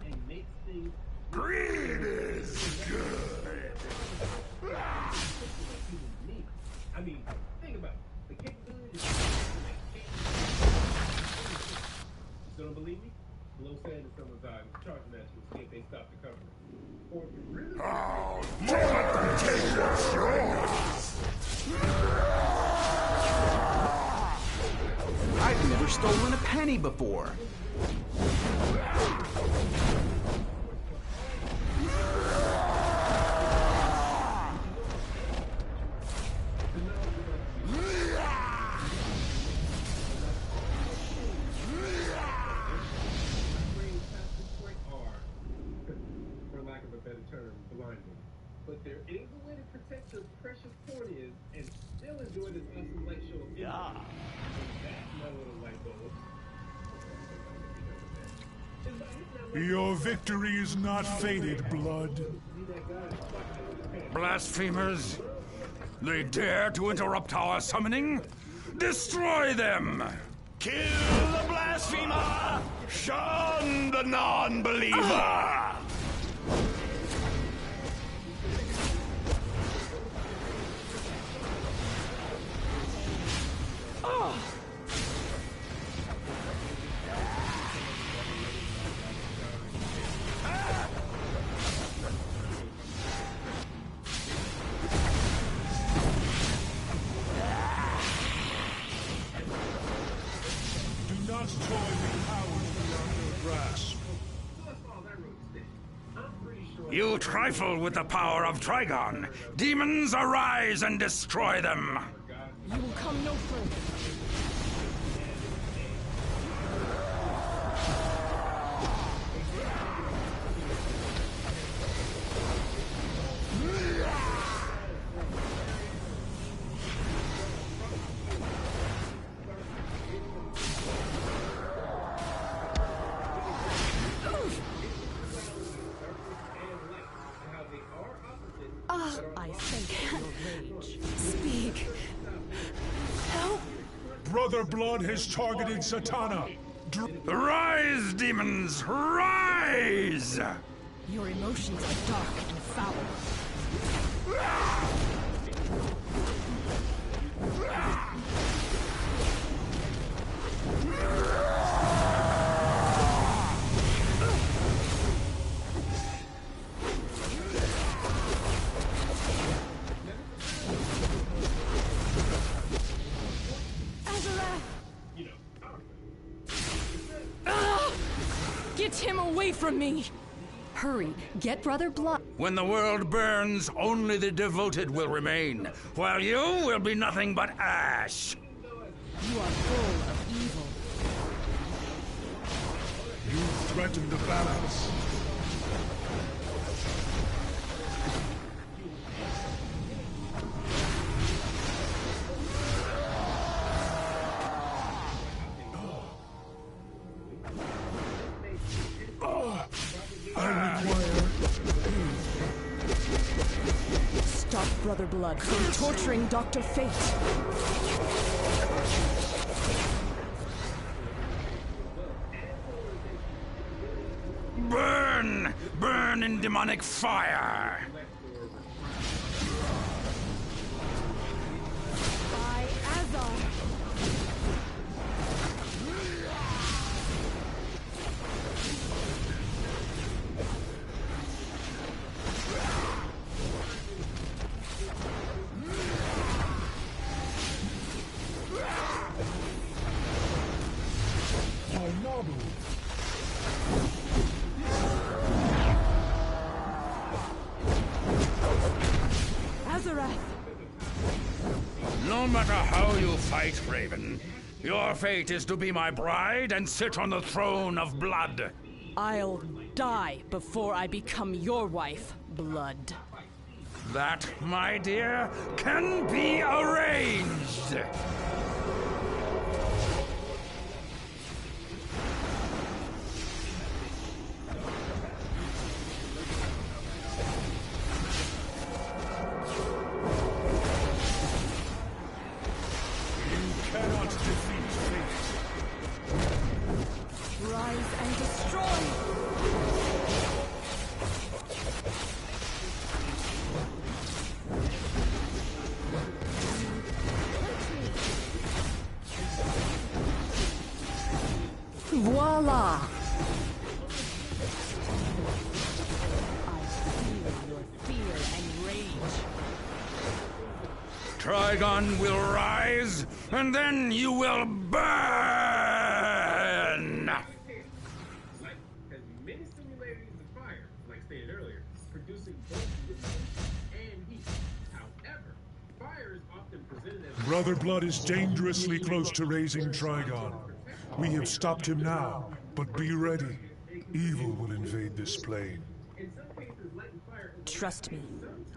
and makes things Greed is good. unique. I mean, think about it. The capability is still don't believe me? Blow sand in someone's eye with charging at you and see if they stop the cover. Or if you really Oh, don't take what's yours. I've never stolen a penny before. for lack of a better term, blinding. But there is a way to protect your precious corneas and still enjoy this awesome light show. Yeah. That's my little light bulb. Your victory is not fated, blood. Blasphemers! They dare to interrupt our summoning? Destroy them! Kill the blasphemer! Shun the non-believer! Do not toy with powers beyond your grasp. You trifle with the power of Trigon. Demons, arise and destroy them! You will come no further. I think your rage. Speak. Help. Brother Blood has targeted Satana. Rise, demons, rise! Your emotions are dark and foul. Get him away from me! Hurry, get Brother Blood. When the world burns, only the devoted will remain, while you will be nothing but ash. You are full of evil. You threaten the balance. I require Stop Brother Blood from torturing Dr. Fate. Burn! Burn in demonic fire! By Azar. Azarath! No matter how you fight, Raven, your fate is to be my bride and sit on the throne of blood. I'll die before I become your wife, Blood. That, my dear, can be arranged. Rise and destroy! Voila! I feel your fear and rage. Trigon will rise, and then you will burn! Has many similarities of fire, like stated earlier, producing both and heat. However, fire is often presented as Brother Blood is dangerously close to raising Trigon. We have stopped him now, but be ready. Evil will invade this plane. Trust me,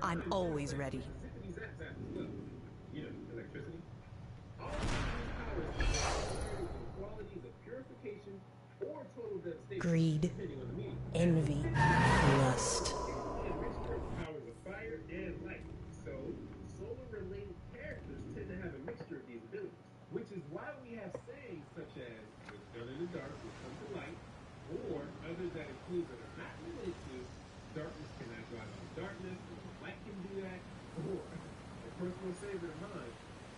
I'm always ready. Electricity. All qualities of purification or total devastation. Greed, envy, lust. Powers of fire and light. So, solar-related characters tend to have a mixture of these abilities, which is why we have sayings such as "what's done in the dark will come to light," or others that include but are not limited to "darkness cannot drive out darkness," "light can do that," or a personal favorite of mine.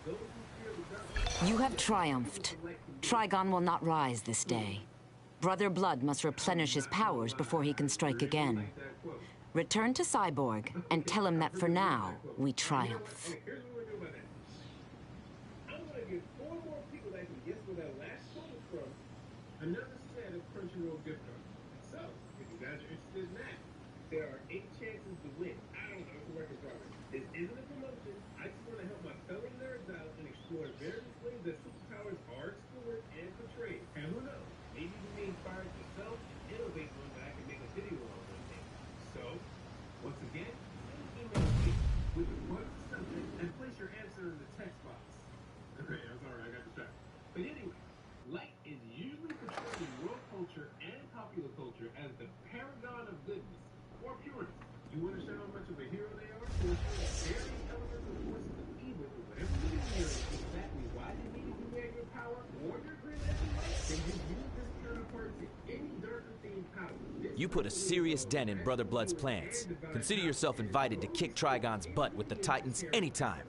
Those who fear the darkness. You have triumphed. Trigon will not rise this day. Brother Blood must replenish his powers before he can strike again. Return to Cyborg and tell him that for now, we triumph. Here's what we're doing about that. I'm going to give 4 more people that can guess where that last quote is from another set of Crunchyroll gift cards. So, if you guys are interested in that, there are 8 chances to win. I don't know, it's a record progress. This isn't a promotion. I just want to help my fellow nerds out and explore various ways that superpowers are explored and portrayed. And who knows, maybe you may inspire yourself and innovate one that I can make a video on one day. So, once again, email me with the word subject and place your answer in the text box. Okay, I'm sorry, I got distracted. But anyway, light is usually portrayed in world culture and popular culture as the paragon of goodness or pureness. You understand how much of a hero they are? To ensure various elements of forces of evil or whatever you hear is exactly why they needed to wear your power or your green energy light, then you use this counterpart to any darker themed power. You put a serious dent in Brother Blood's plans. Consider yourself invited to kick Trigon's butt with the Titans anytime.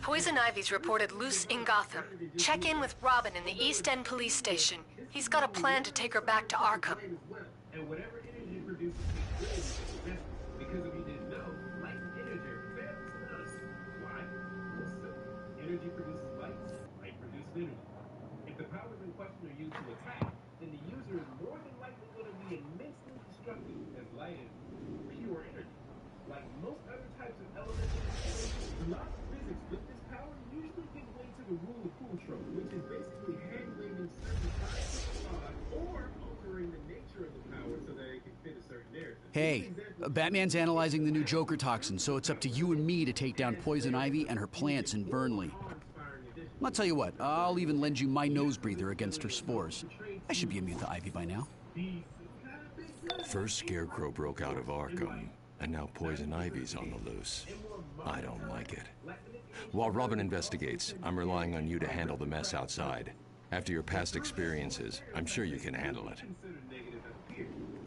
Poison Ivy's reported loose in Gotham. Check in with Robin in the East End police station. He's got a plan to take her back to Arkham. And whatever energy produces is good because if you didn't know, light and energy are very synonymous. Why? Well, simple. Energy produces light, light produces energy. If the powers in question are used to attack, then the user is more than likely going to be immensely destructive, as light is pure energy. Like most other types of elemental situations, the laws of physics with this power usually give way to the rule of cool trope, which is basically hand-waving certain scientific laws or altering the nature of the power so that it can fit a certain narrative. Hey, Batman's analyzing the new Joker toxin, so it's up to you and me to take down Poison Ivy and her plants in Burnley. I'll tell you what, I'll even lend you my nose breather against her spores. I should be immune to Ivy by now. First Scarecrow broke out of Arkham, and now Poison Ivy's on the loose. I don't like it. While Robin investigates, I'm relying on you to handle the mess outside. After your past experiences, I'm sure you can handle it.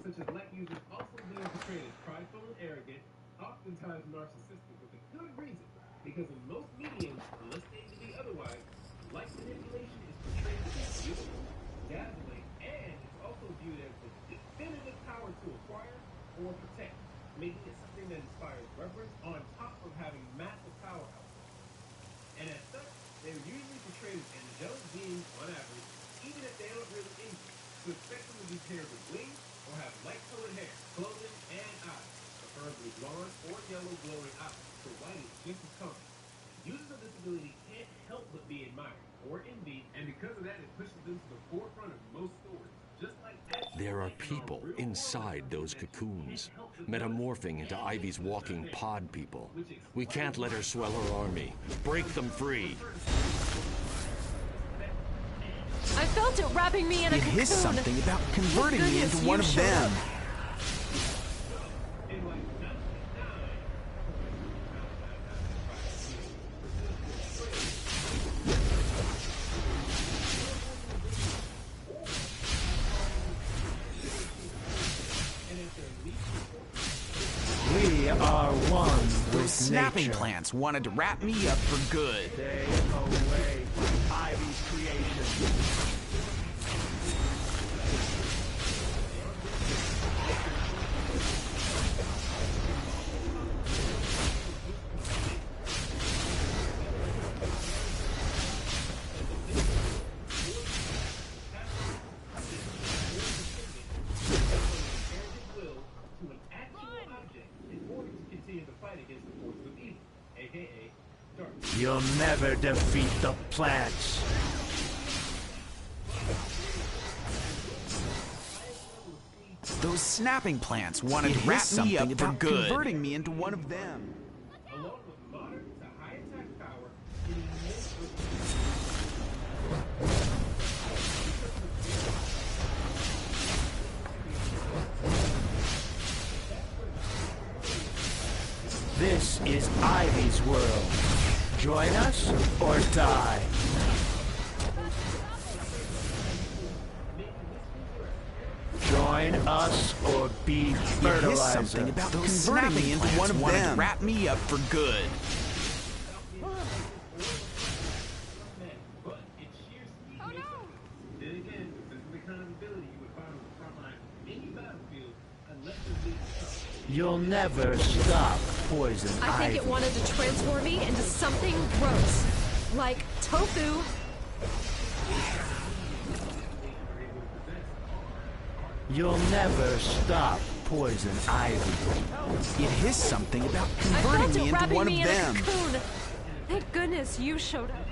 Such as light users also being portrayed as prideful and arrogant, oftentimes narcissistic with a good reason. Because in most mediums, unless they to be otherwise, light manipulation is portrayed to be beautiful, dazzling, and it's also viewed as the definitive power to acquire or protect, making it something that inspires reverence on top of having massive power output. And as such, they're usually portrayed as angelic beings on average, handle it really easy. To expect them to be paired with wings or have light-colored hair, clothing, and eyes, preferably blonde or yellow glowing eyes, so white is just as common. Users of this ability can't help but be admired or envied, and because of that, it pushes them to the forefront of most stories. Just like There are people inside those cocoons, metamorphing into Ivy's walking pod people. We can't let her swell her army. Break them free. I felt it wrapping me in a cocoon. It is something about converting me into one of them. We are one with Those snapping nature. plants wanted to wrap me up for good. Stay away from Ivy's creation. You'll never defeat the plants. Those snapping plants wanted to wrap me up for good. Converting me into one of them. This is Ivy's world. Join us or die. Join us or be fertilizer. It is something about those converting me into one of them. To wrap me up for good. You'll never stop poison I think ivy. it wanted to transform me into something gross. Like tofu. You'll never stop poison ivy. It is something about converting me into one of them. Cocoon. Thank goodness you showed up.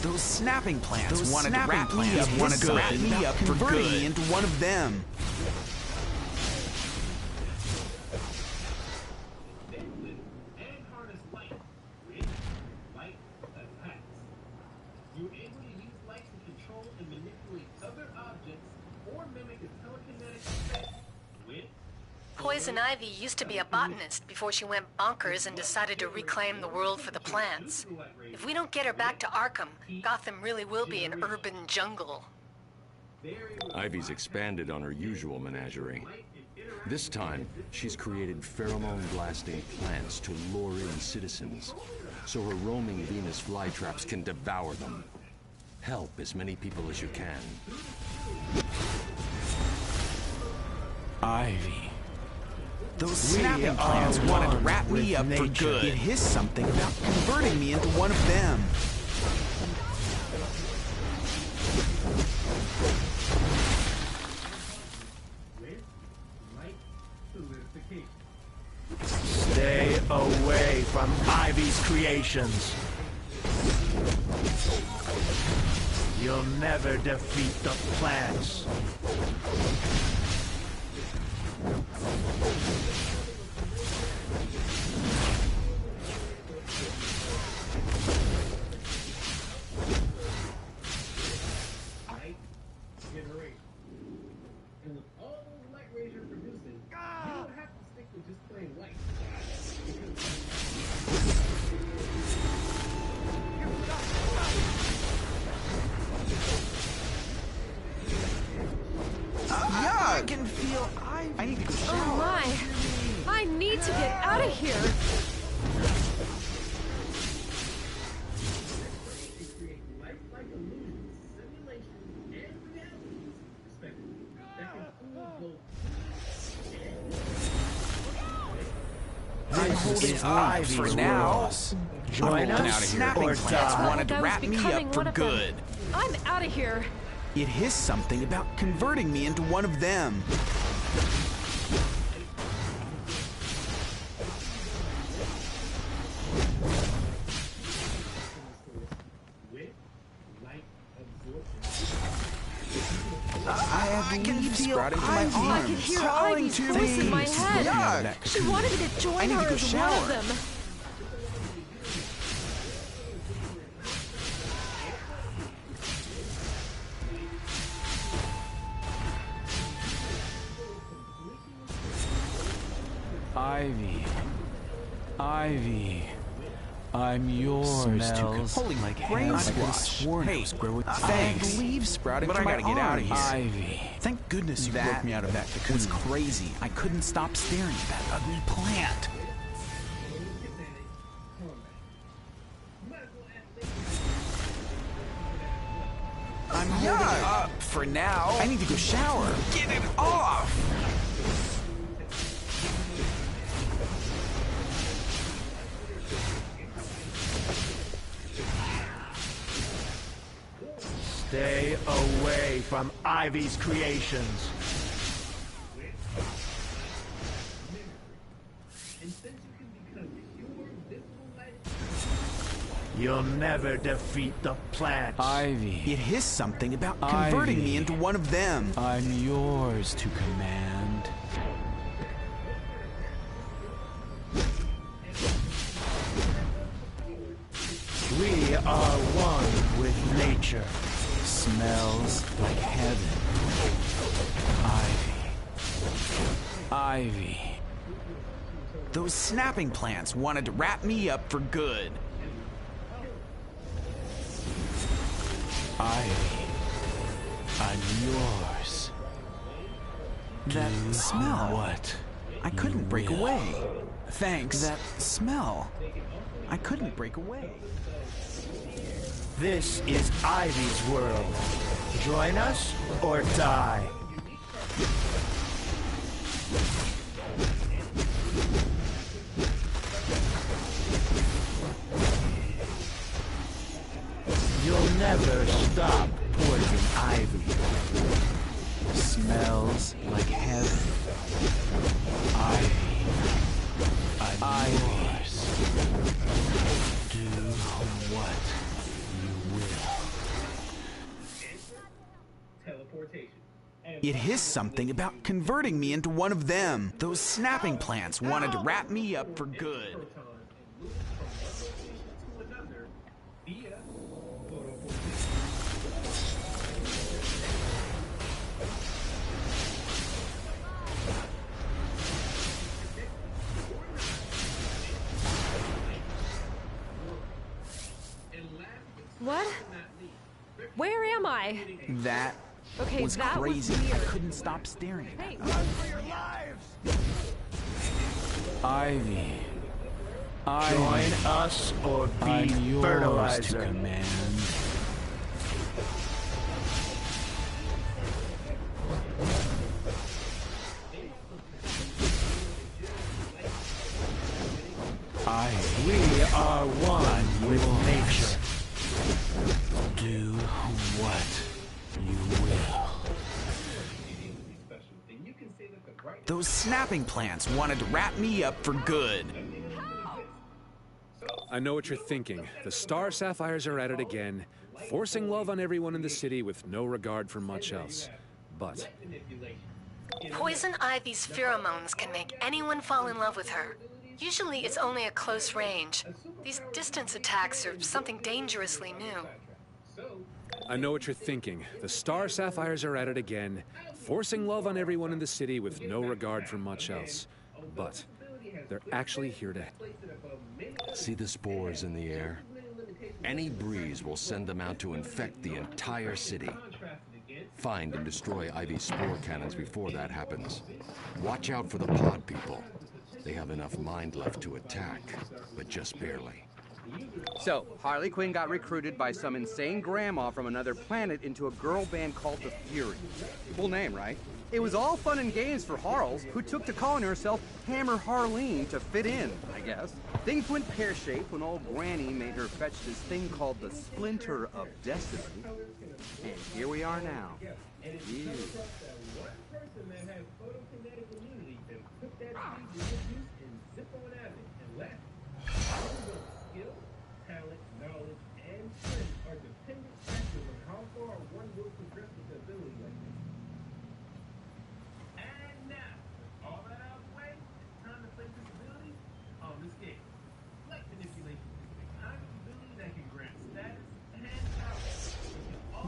Those snapping plants wanted to wrap me up, converting me into one of them. Poison Ivy used to be a botanist before she went bonkers and decided to reclaim the world for the plants. If we don't get her back to Arkham, Gotham really will be an urban jungle. Ivy's expanded on her usual menagerie. This time, she's created pheromone-blasting plants to lure in citizens, so her roaming Venus flytraps can devour them. Help as many people as you can. Ivy. Those snapping plants wanted to wrap me up for good. It is something about converting me into one of them. Stay away from Ivy's creations. You'll never defeat the plants. And with all those light rays you're producing, you don't have to stick with just plain light. I can feel I need to go shower. Oh my! I need to get out of here! I'm holding on for now. Join us Those snapping or plants die. wanted to That was wrap me becoming up for one of them. good. I'm out of here. It hissed something about converting me into one of them. I have leaves sprouting from my arms. I can hear Ivy's voice in my head. She wanted me to join her as one of them. Ivy. Ivy. I'm yours. Smells to holy like brain heaven. squash. Hey, thanks. I have leaves sprouting But from I my gotta get out of arms. here. Ivy. Thank goodness you broke me out of that cocoon. It was crazy. I couldn't stop staring at that ugly plant. I'm holding up for now. I need to go shower. Get it off! Stay away from Ivy's creations. You'll never defeat the plants. Ivy. It hissed something about converting me into one of them. I'm yours to command. We are one with nature. Smells like heaven. Ivy. Ivy. Those snapping plants wanted to wrap me up for good. Ivy. I'm yours. That Do smell. what I couldn't you break will. away. Thanks. That smell. I couldn't break away. This is Ivy's world. Join us or die. You'll never stop Poison Ivy. Smells like heaven. Ivy. I'm yours. Do what you will. It hissed something about converting me into one of them. Those snapping plants wanted to wrap me up for good. What? Where am I? That Okay, was that was crazy. I weird. couldn't stop staring at Hey, that. run for your lives! Ivy. Join us or be I'm yours fertilizer. to command. Ivy. We are one with nature. Do what you will. Those snapping plants wanted to wrap me up for good. I know what you're thinking. The Star Sapphires are at it again, forcing love on everyone in the city with no regard for much else. But Poison Ivy's pheromones can make anyone fall in love with her. Usually it's only at close range. These distance attacks are something dangerously new. I know what you're thinking. The Star Sapphires are at it again, forcing love on everyone in the city with no regard for much else. But they're actually here to... See the spores in the air? Any breeze will send them out to infect the entire city. Find and destroy Ivy's spore cannons before that happens. Watch out for the pod people. They have enough mind left to attack, but just barely. So, Harley Quinn got recruited by some insane grandma from another planet into a girl band called the Fury. Cool name, right? It was all fun and games for Harles, who took to calling herself Hammer Harleen to fit in, I guess. Things went pear-shaped when old Granny made her fetch this thing called the Splinter of Destiny. And here we are now. Yeah. Talent, knowledge, and strength are dependent factors on how far one will progress with the ability like this. And now, with all that out of the way, it's time to play this ability on this game. Like manipulation, the kind of ability that can grant status and power.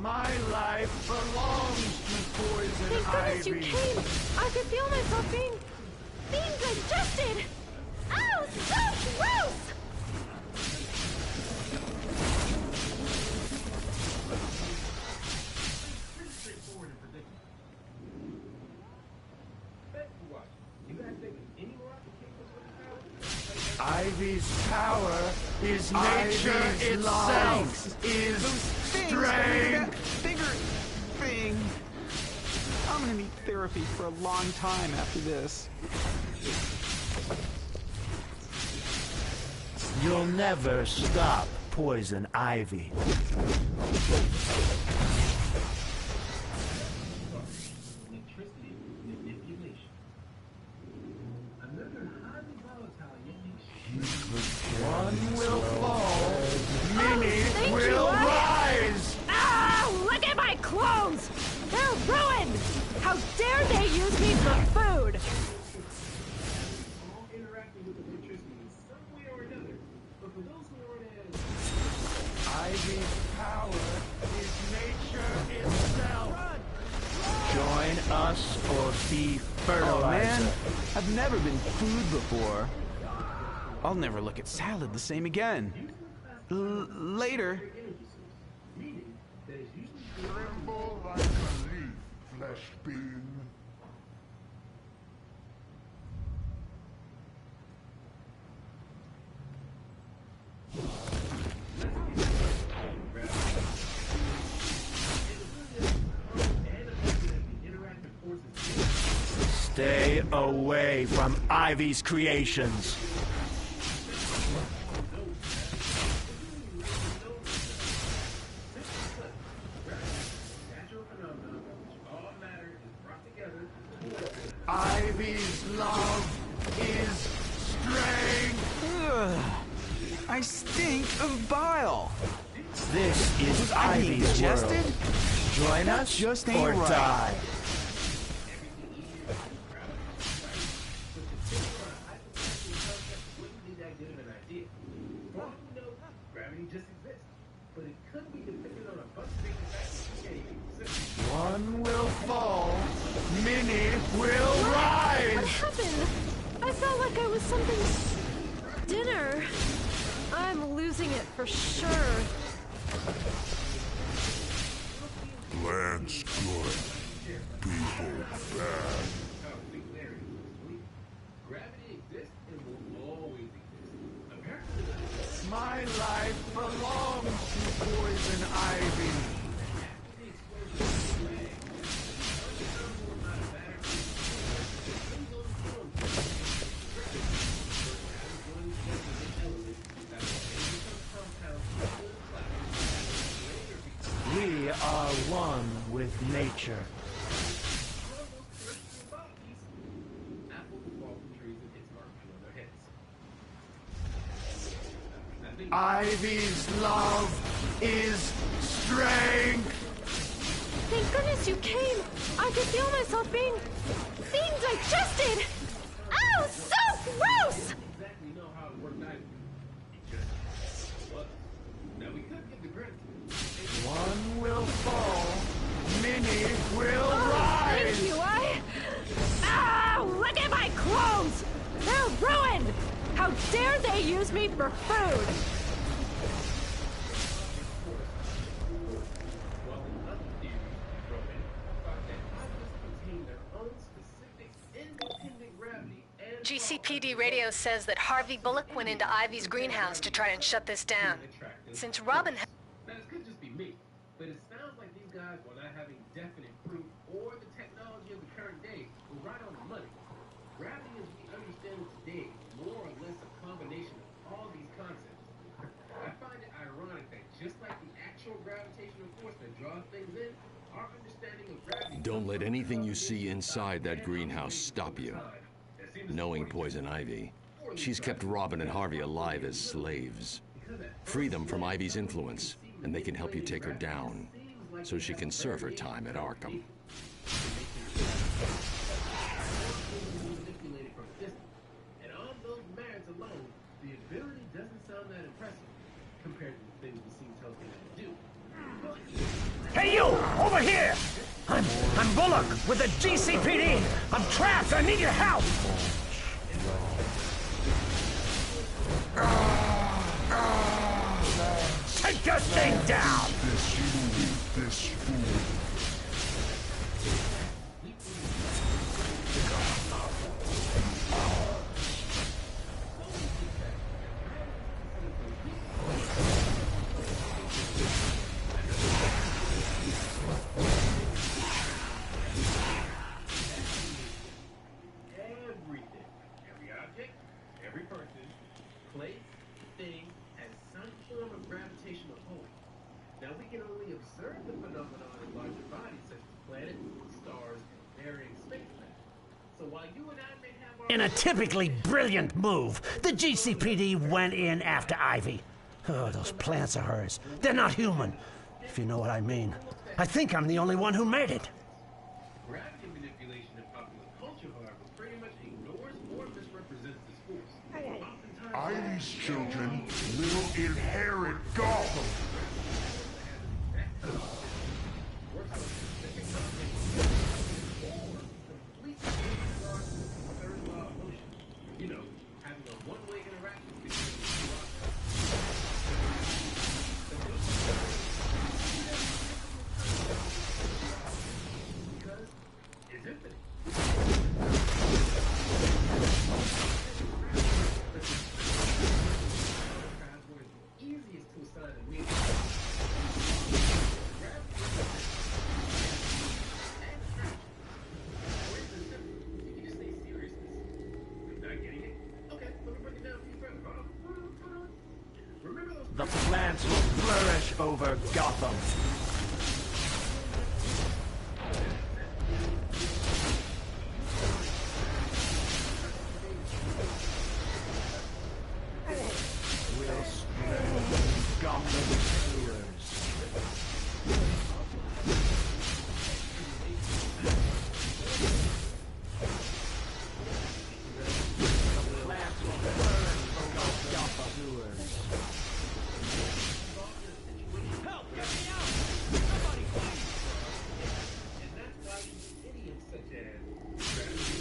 My life belongs to Poison Thank goodness you Ivy. came! I could feel myself being digested! Ow, so gross! Ivy's power is nature itself, is strength. Bigger thing. I'm gonna need therapy for a long time after this. You'll never stop Poison Ivy. One will fall, many will rise! Ah, look at my clothes! They're ruined! How dare they use me for food! Ivy's power is nature itself. Join us or be fertilizer. Oh man, I've never been food before. I'll never look at salad the same again. Later. Tremble like a leaf, flesh being. Stay away from Ivy's creations. Ivy's love is strength. Ugh, I stink of bile. This is Was Ivy Ivy's digested? world. Join That us just ain't or right. die. One will fall, many will What rise. happened? I felt like I was something's dinner. I'm losing it for sure. Land's good, people bad. My life belongs to Poison Ivy. We are one with nature. Ivy's love is strength. Thank goodness you came. I could feel myself being digested. Ow, so gross! One will fall, many will rise. Thank you, Ah, look at my clothes! They're ruined! How dare they use me for food! GCPD radio says that Harvey Bullock went into Ivy's greenhouse to try and shut this down. Since Robin... Now, this could just be me, but it sounds like these guys, while not having definite proof or the technology of the current day, were right on the money. Gravity as we understand it today is more or less a combination of all these concepts. I find it ironic that just like the actual gravitational force that draws things in, our understanding of gravity... Don't let anything you see inside that greenhouse stop you. Knowing Poison Ivy, she's kept Robin and Harvey alive as slaves. Free them from Ivy's influence, and they can help you take her down, so she can serve her time at Arkham. And on those merits alone, the ability doesn't sound that impressive compared to the things we see Telltale do. Hey you! Over here! I'm Bullock with the GCPD! I'm trapped! I need your help! Take your thing down! This fool. In a typically brilliant move, the GCPD went in after Ivy. Oh, those plants of hers. They're not human, if you know what I mean. I think I'm the only one who made it. Gravity manipulation in popular culture, however, pretty much ignores or misrepresents this force. Ivy's children will inherit Gotham. The plants will flourish over Gotham. We'll spread Gotham sewers.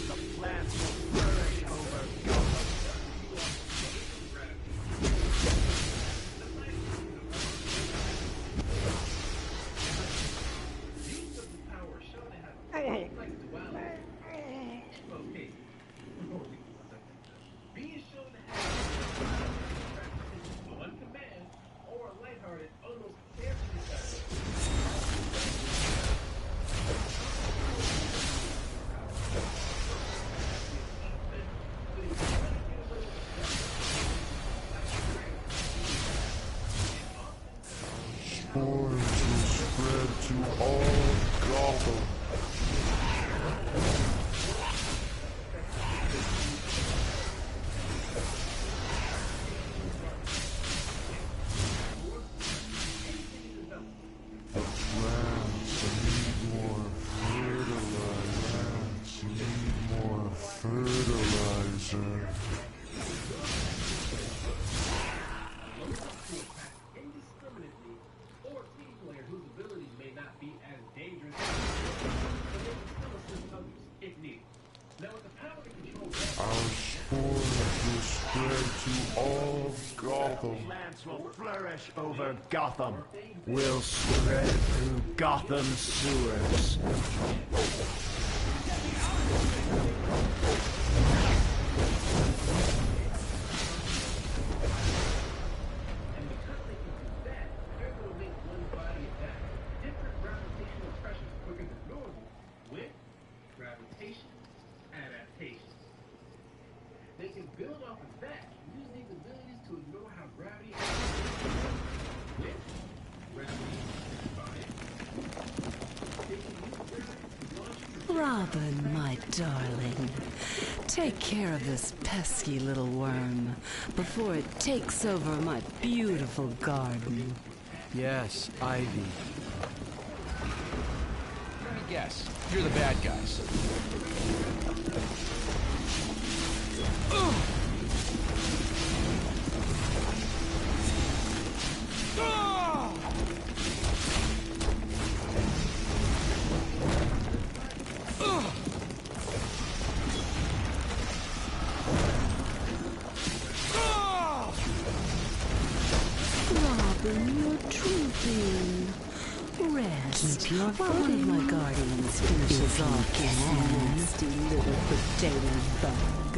The plants will flourish over Gotham sewers. Spores will spread to all Gotham. The plants need more fertilizer. Our spores will spread to all Gotham. Plants will flourish over Gotham. We'll spread through Gotham sewers. build off of that, use these abilities to ignore how gravity Robin, my darling, take care of this pesky little worm before it takes over my beautiful garden. Yes, Ivy. Let me guess. You're the bad guys. Robin, you're drooping. Rest. Keep your while one of my guardians finishes off this nasty little potato bug.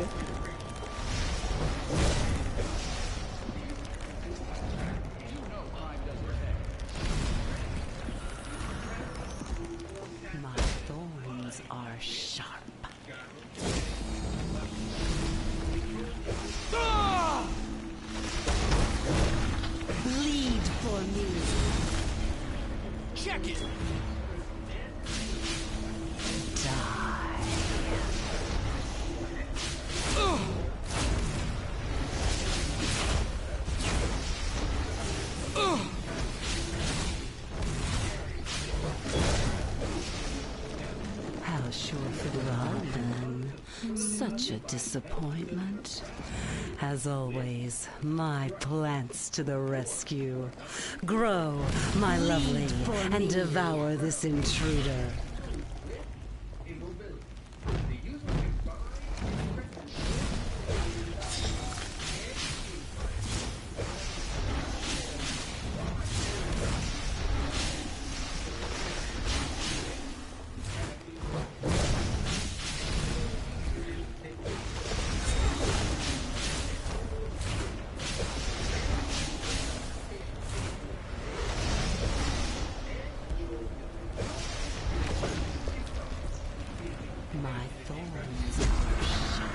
My thorns are sharp. Bleed for me. Check it! Die. How short for Robin. Such a disappointment. As always, my plants to the rescue. Grow, my lovely, and devour this intruder. My thorns are sharp.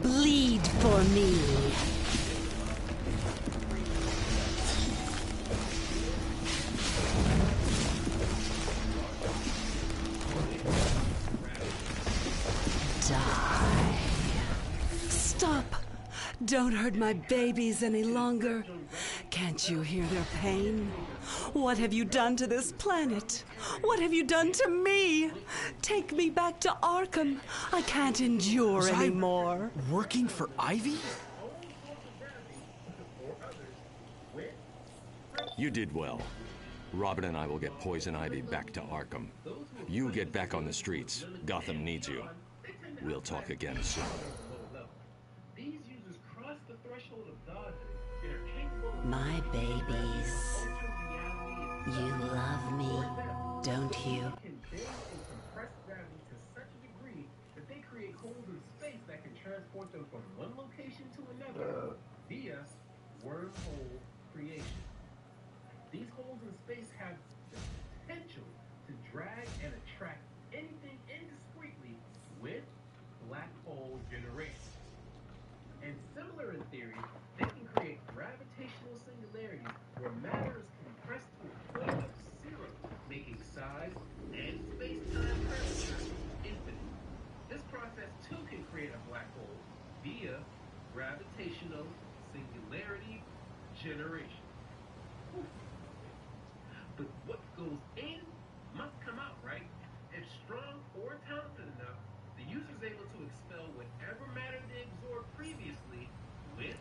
Bleed for me. Die. Stop. Don't hurt my babies any longer. Can't you hear their pain? What have you done to this planet? What have you done to me? Take me back to Arkham. I can't endure anymore. Working for Ivy? You did well. Robin and I will get Poison Ivy back to Arkham. You get back on the streets. Gotham needs you. We'll talk again soon. These users cross the threshold of dodging and are capable of My babies. You love me, don't you? can bend and compress gravity to such a degree that they create holes in space that can transport them from one location to another via wormhole creation. These holes in space have the potential to drag and attract anything indiscreetly with black hole generation. And similar in theory, they can create gravitational singularities where matter is compressed to a point of zero, making size and space-time curvature infinite. This process too can create a black hole via gravitational singularity generation. Whew. But what goes in must come out, right? If strong or talented enough, the user is able to expel whatever matter they absorbed previously with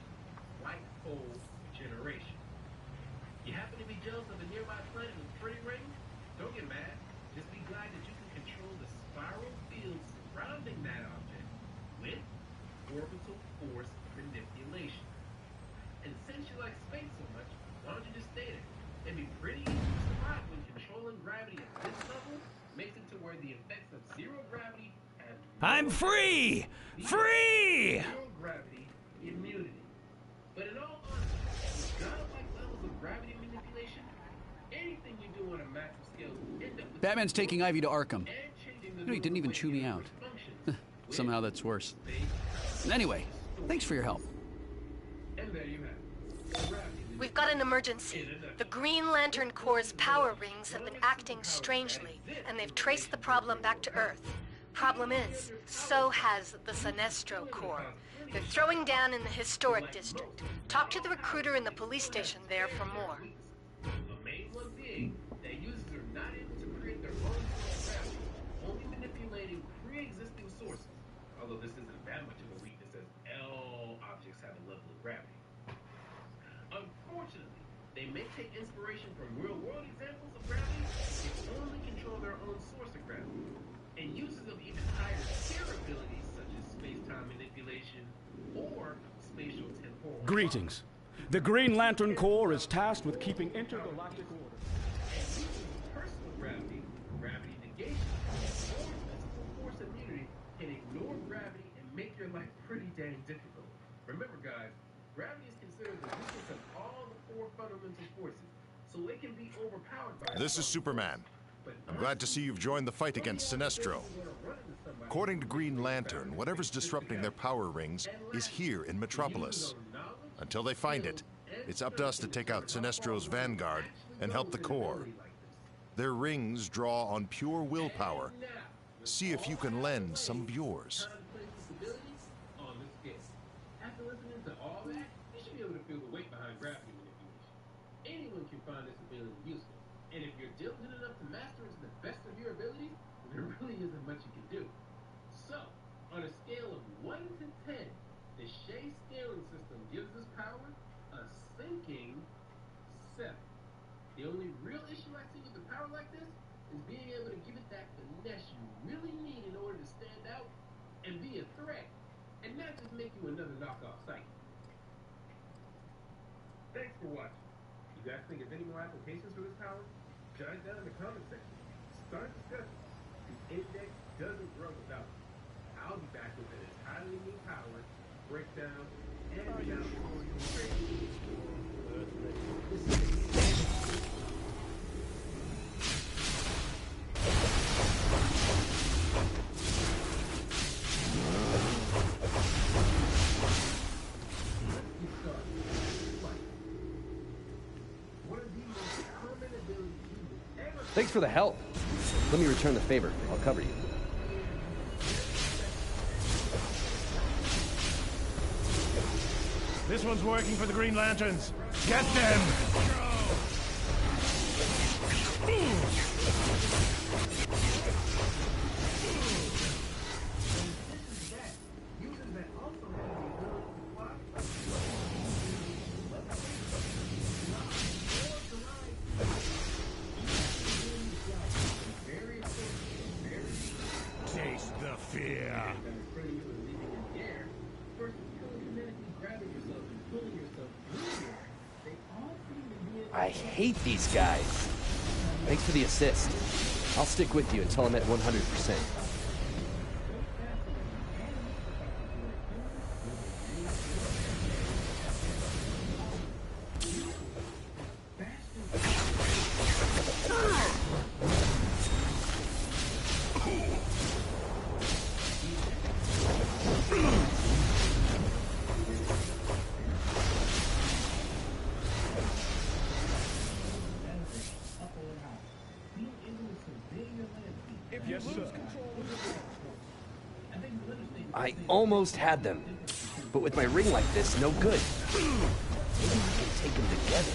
white hole generation. You happen to be jealous of a nearby planet with pretty rings? Don't get mad. Just be glad that you can control the spiral field surrounding that object with orbital force manipulation. And since you like space so much, why don't you just zero gravity and I'm free! Free! zero gravity immunity. But in all honesty, with godlike levels of gravity manipulation, anything you do on a massive scale will end up with Batman's taking Ivy to Arkham. He didn't even chew me out. Somehow that's worse. Anyway, thanks for your help. And there you have it. We've got an emergency. The Green Lantern Corps' power rings have been acting strangely, and they've traced the problem back to Earth. Problem is, so has the Sinestro Corps. They're throwing down in the historic district. Talk to the recruiter in the police station there for more. The main one being that users are not able to create their own source of gravity, only manipulating pre-existing sources. Although this isn't that much of a weakness, as all objects have a level of gravity. Unfortunately, they may take inspiration from real-world examples of gravity, but only control their own source of gravity. And uses of even higher tier abilities, such as space-time manipulation or spatial temporal. Greetings. The Green Lantern Corps is tasked with keeping intergalactic order. And using personal gravity, gravity negation, or physical force immunity can ignore gravity and make your life pretty dang difficult. Remember, guys, gravity is considered the weakest of all the four fundamental forces, so it can be overpowered by. This is Superman. I'm glad to see you've joined the fight against Sinestro. According to Green Lantern, whatever's disrupting their power rings is here in Metropolis. Until they find it, it's up to us to take out Sinestro's vanguard and help the Corps. Their rings draw on pure willpower. See if you can lend some of yours. After listening to all that, you should be able to feel the weight behind gravity manipulation. Anyone can find this ability useful. And if you're diligent enough to master it to the best of your abilities, there really isn't much you can do. So, on a scale of 1 to 10, the Shea scaling system gives this power a sinking 7. The only real issue I see with a power like this is being able to give it that finesse you really need in order to stand out and be a threat, and not just make you another knockoff psychic. Thanks for watching. You guys think of any more applications for this power? Jot it down in the comment section. Start discussion. The index doesn't grow without it. I'll be back with an entirely new power, breakdown, and analysis. Thanks for the help. Let me return the favor. I'll cover you. This one's working for the Green Lanterns. Get them! Taste the fear. I hate these guys. Thanks for the assist. I'll stick with you until I'm at 100%. I almost had them, but with my ring like this, no good. Maybe we can take them together.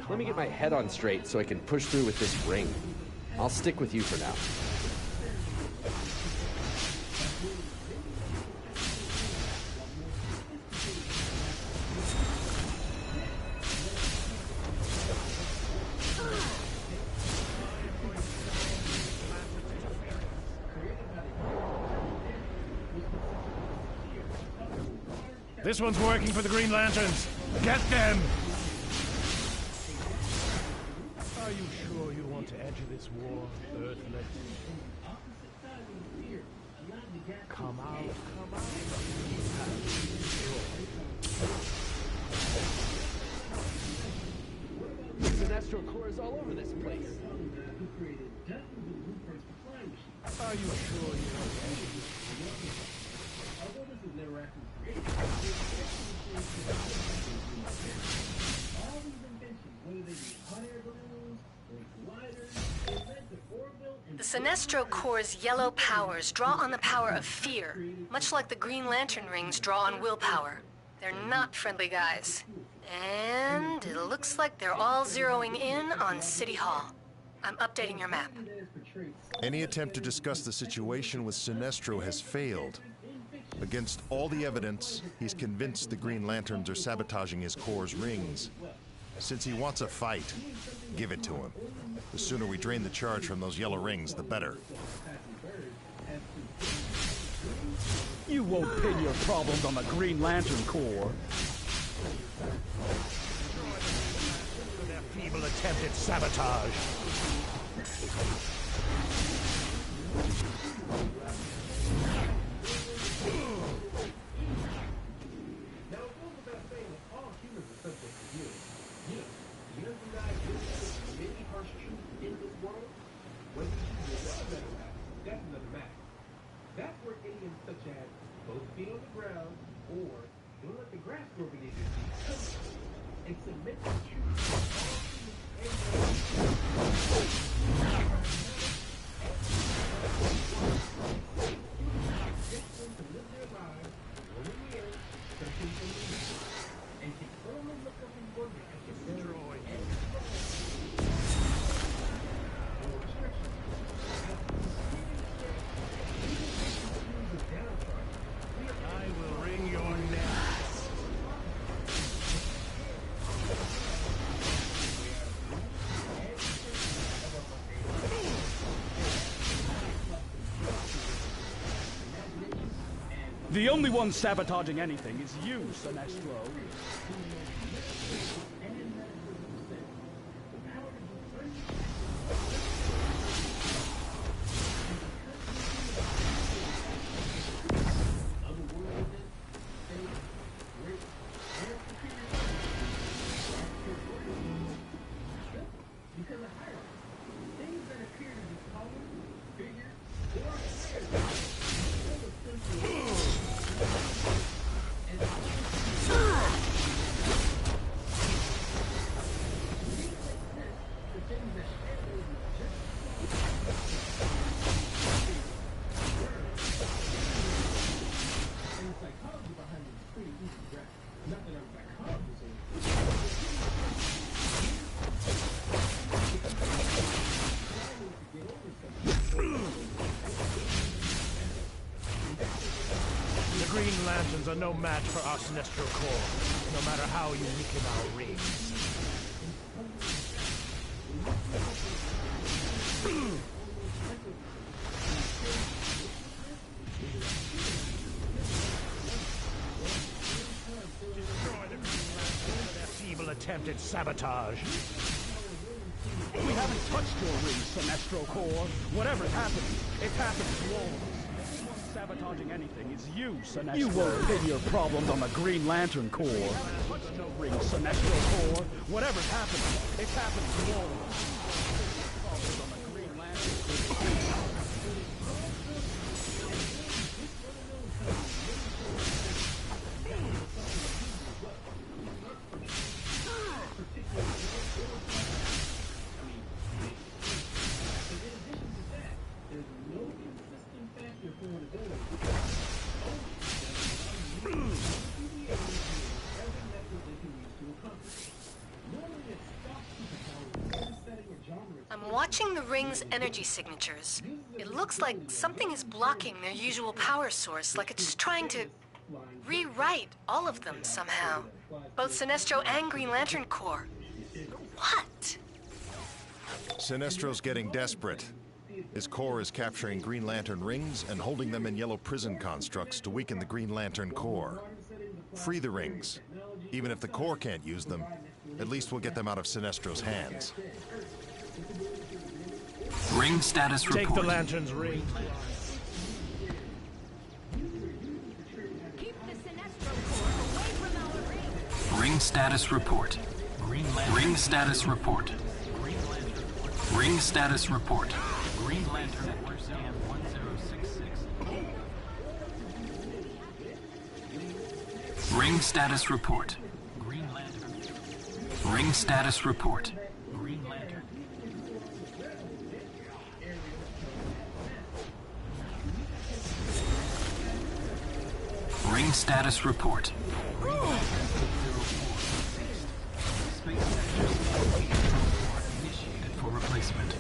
Let me get my head on straight so I can push through with this ring. I'll stick with you for now. This one's working for the Green Lanterns. Get them! Are you sure you want to enter this war, Earthling? Come out, come out. Sinestro Corps is all over this place. Are you sure you want to enter this The Sinestro Corps' yellow powers draw on the power of fear, much like the Green Lantern rings draw on willpower. They're not friendly guys. And it looks like they're all zeroing in on City Hall. I'm updating your map. Any attempt to discuss the situation with Sinestro has failed. Against all the evidence, he's convinced the Green Lanterns are sabotaging his Corps' rings. Since he wants a fight, give it to him. The sooner we drain the charge from those yellow rings, the better. You won't pin your problems on the Green Lantern Corps. their feeble attempt at sabotage? That's where aliens such as both feet on the ground or don't let the grass grow beneath your feet and submit to The only one sabotaging anything is you, Sinestro. The Green Lanterns are no match for our Sinestro Corps, no matter how you weaken our rings. Destroy the Green Lanterns for their feeble attempt at sabotage. We haven't touched your rings, Sinestro Corps. Whatever's happening, it's happening to all of us. Sabotaging anything is you, Sinestro. You won't pin your problems on the Green Lantern Corps. We haven't touched no rings, Sinestro Corps. Whatever's happening, it's happening to all of us. Problems on the Green Lantern Corps. I'm watching the ring's energy signatures. It looks like something is blocking their usual power source, like it's trying to rewrite all of them somehow. Both Sinestro and Green Lantern Corps. What? Sinestro's getting desperate. His Corps is capturing Green Lantern rings and holding them in yellow prison constructs to weaken the Green Lantern Corps. Free the rings. Even if the Corps can't use them, at least we'll get them out of Sinestro's hands. Ring status report. Take the lantern's ring. Ring status report. Ring status report. Ring status report. Green Lantern at scan 1066. Ring status report. Green Lantern. Ring status report. Green Lantern. Ring status report. Initiated for replacement.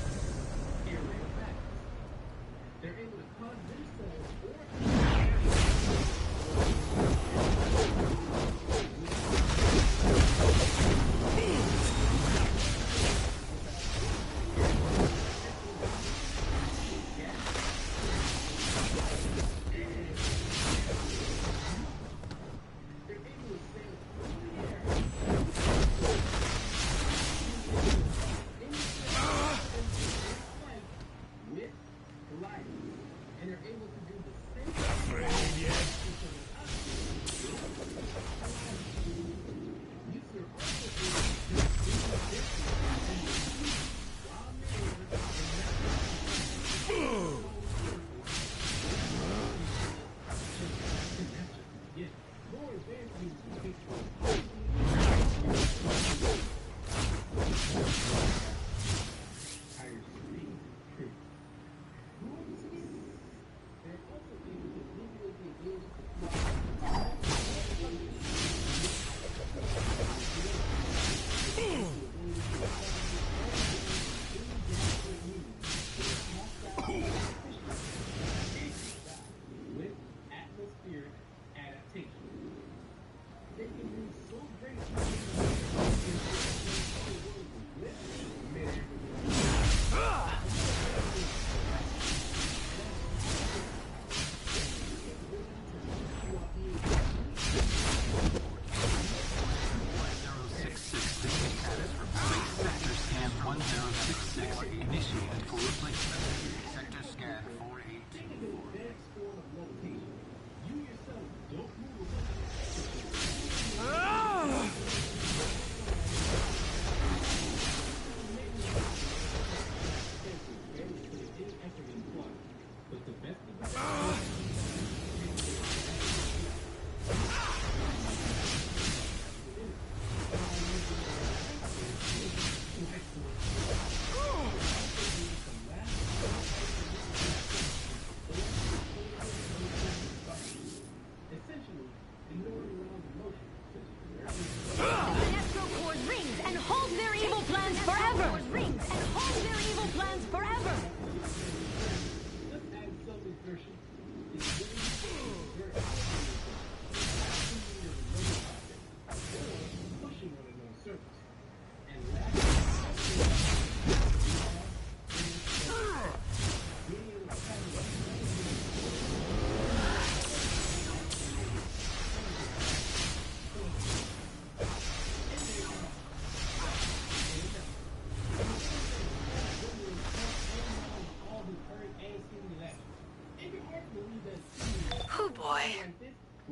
Oh boy.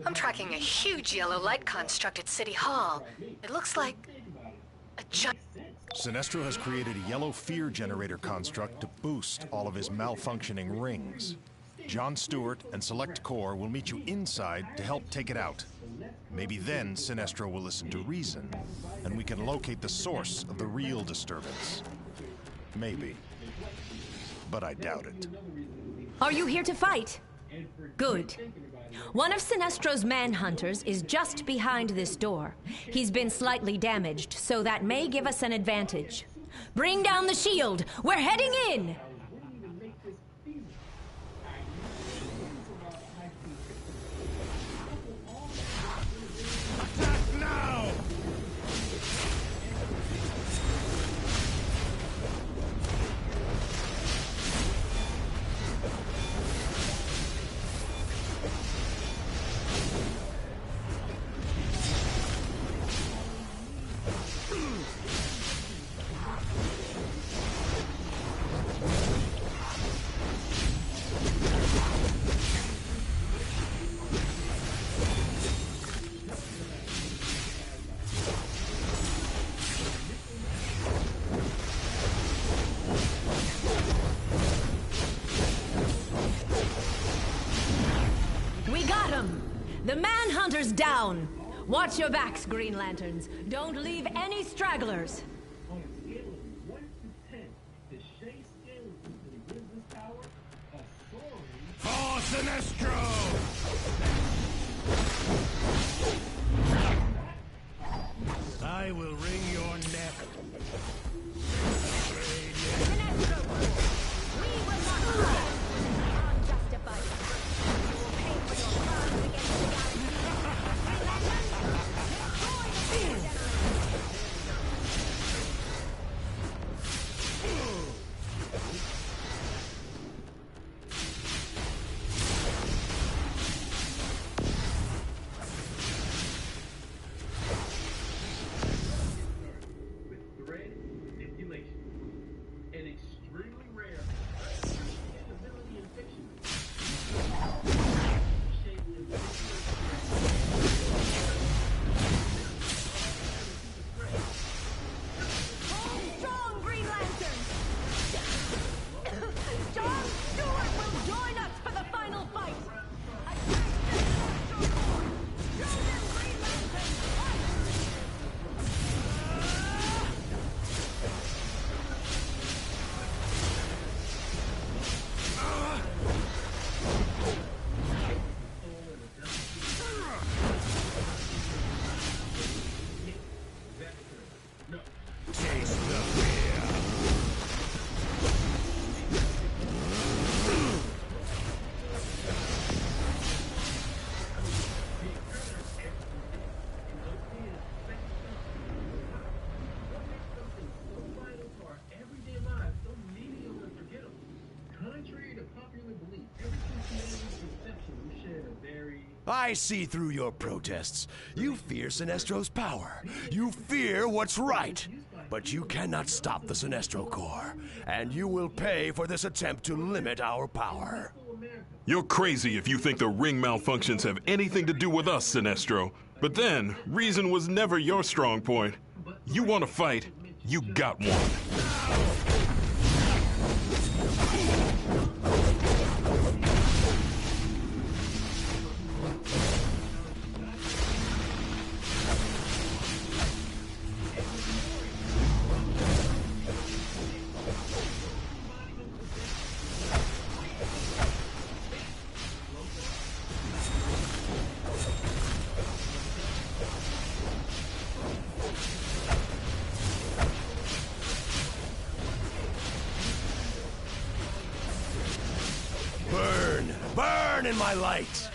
I'm tracking a huge yellow light construct at City Hall. It looks like a giant... Sinestro has created a yellow fear generator construct to boost all of his malfunctioning rings. John Stewart and Select Corps will meet you inside to help take it out. Maybe then Sinestro will listen to reason, and we can locate the source of the real disturbance. Maybe. But I doubt it. Are you here to fight? Good. One of Sinestro's manhunters is just behind this door. He's been slightly damaged, so that may give us an advantage. Bring down the shield! We're heading in! Attack now! Hunters down! Watch your backs, Green Lanterns. Don't leave any stragglers. On a scale of 1 to 10, the Shea skeleton who wins this power, a soaring... For Sinestro! I will wring your neck. Sinestro! We will not die unjustified. You will pay for your crimes against the galaxy. Green Lanterns, destroy the generation! with thread manipulation. An extremely rare ability in fiction. Shape and Hold strong, Green Lanterns! John Stewart will join us for the final fight! Taste the fear. Contrary to popular belief, ever since humanity's conception, we shared a very... I see through your protests. You fear Sinestro's power. You fear what's right. But you cannot stop the Sinestro Corps, and you will pay for this attempt to limit our power. You're crazy if you think the ring malfunctions have anything to do with us, Sinestro. But then, reason was never your strong point. You want to fight, you got one. Burn! Burn in my light!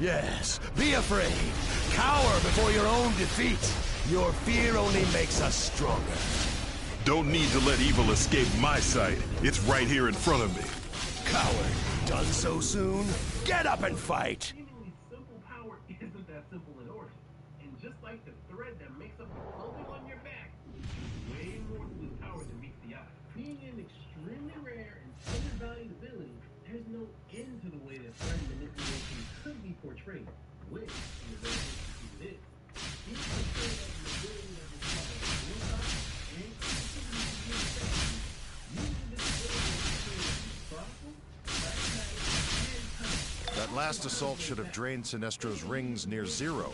Yes, be afraid. Cower before your own defeat. Your fear only makes us stronger. Don't need to let evil escape my sight. It's right here in front of me. Coward, done so soon? Get up and fight! Seemingly simple power isn't that simple in origin. And just like the thread that makes up the clothing on your back, there's way more to this power than meets the eye. Being an extremely rare and undervalued ability, there's no end to the way that thread manipulation could be portrayed, which, in the very instance it is, he's portrayed as an ability that requires foresight and creativity to be effective. Using this ability to create thoughtful, pragmatic, and cunning. That last assault should have drained Sinestro's rings near zero.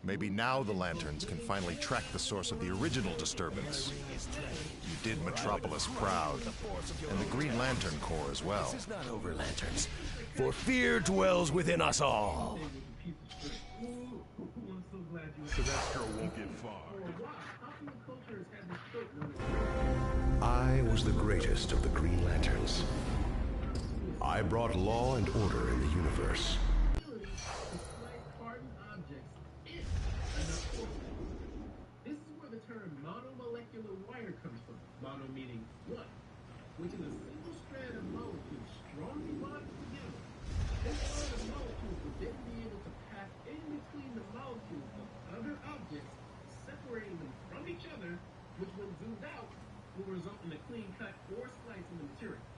Maybe now the Lanterns can finally track the source of the original disturbance. You did Metropolis proud, and the Green Lantern Corps as well. This is not over, Lanterns. For fear dwells within us all. Sinestro won't get far. I was the greatest of the Green Lanterns. I brought law and order in the universe. This is where the term monomolecular wire comes from. Mono meaning one, which is a single strand of molecules strongly bonded together. This line of molecules would then be able to pass in between the molecules of other objects, such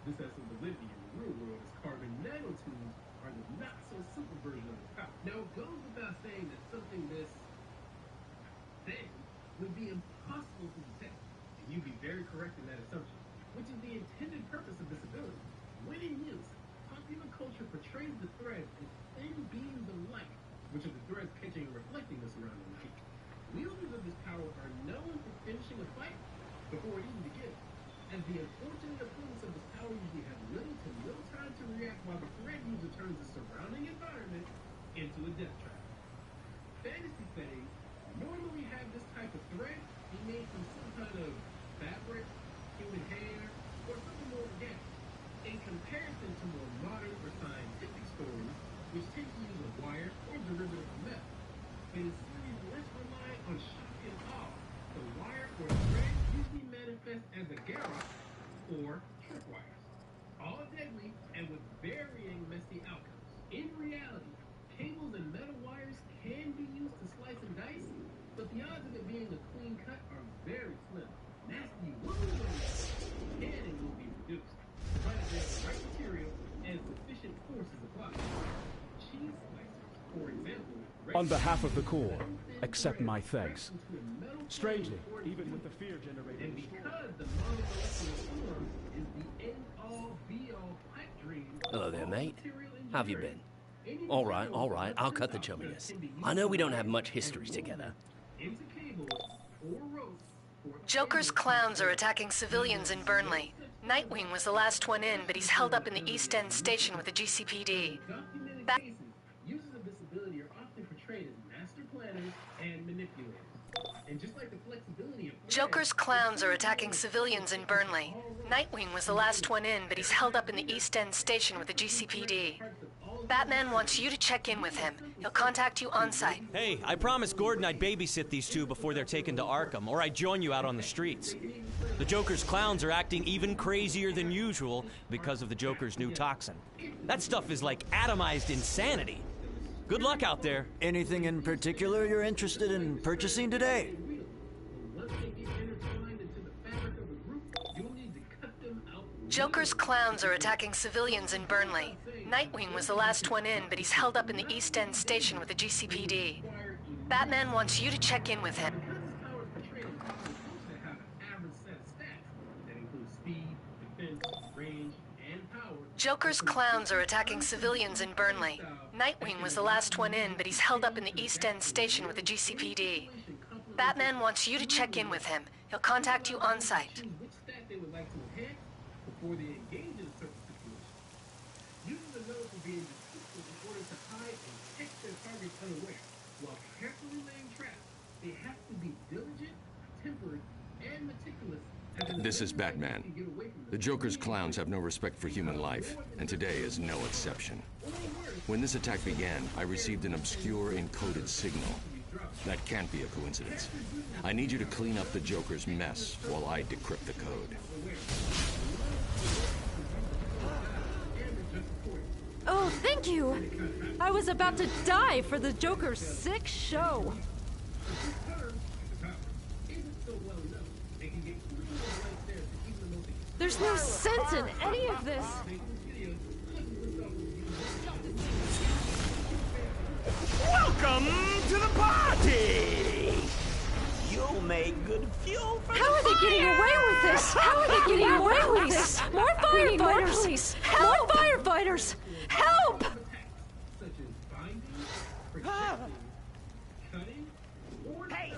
This has some validity in the real world, as carbon nanotubes are the not-so-super version of its power. Now, it goes without saying that something this thin would be impossible to detect, and you'd be very correct in that assumption, which is the intended purpose of this ability. When in use, popular culture portrays the threads as thin beams of light, which are the threads catching and reflecting the surrounding light. Wielders of this power are known for finishing a fight before it even begins, as the unfortunate opponents of this power usually have little to no time to react while the thread user turns the surrounding environment into a death trap. Fantasy settings normally have this type of thread be made from some kind of fabric, human hair, or something more organic, in comparison to more modern or scientific stories, which tend to use a wire or derivative of metal. In series less reliant on shock and awe, the wire or thread usually manifests as a garrote or tripwires, all deadly and with varying messy outcomes. In reality, cables and metal wires can be used to slice and dice, but the odds of it being a clean cut are very slim. Nasty wounds can and will be reduced, provided there's the right material and sufficient force is applied. Cheese slicers, for example, On behalf of the Corps, accept my thanks. Strangely, even with the fear generated, and because the monomolecular form is the end-all, be-all pipe dream. Hello there, mate. How have you been? All right, I'll cut the chumminess. I know we don't have much history together. Joker's clowns are attacking civilians in Burnley. Nightwing was the last one in, but he's held up in the East End station with the GCPD. Users of this ability are often portrayed as master planners and manipulators. And just like the flexibility of Joker's clowns are attacking civilians in Burnley. Nightwing was the last one in, but he's held up in the East End station with the GCPD. Batman wants you to check in with him. He'll contact you on site. Hey, I promised Gordon I'd babysit these two before they're taken to Arkham, or I'd join you out on the streets. The Joker's clowns are acting even crazier than usual because of the Joker's new toxin. That stuff is like atomized insanity. Good luck out there. Anything in particular you're interested in purchasing today? Joker's clowns are attacking civilians in Burnley. Nightwing was the last one in, but he's held up in the East End station with the GCPD. Batman wants you to check in with him. Joker's clowns are attacking civilians in Burnley. Nightwing was the last one in, but he's held up in the East End station with the GCPD. Batman wants you to check in with him. He'll contact you on site. Before they engage in a certain situation. Users are known for being deceitful in order to hide and catch their targets unaware. While carefully laying traps, they have to be diligent, tempered, and meticulous. This is Batman. The Joker's clowns have no respect for human life, and today is no exception. When this attack began, I received an obscure encoded signal. That can't be a coincidence. I need you to clean up the Joker's mess while I decrypt the code. Oh, thank you! I was about to die for the Joker's sick show. There's no sense in any of this. Welcome to the party! You'll make good fuel for How are they getting away with this? How are they getting away with this? More firefighters! More firefighters! Help! Hey!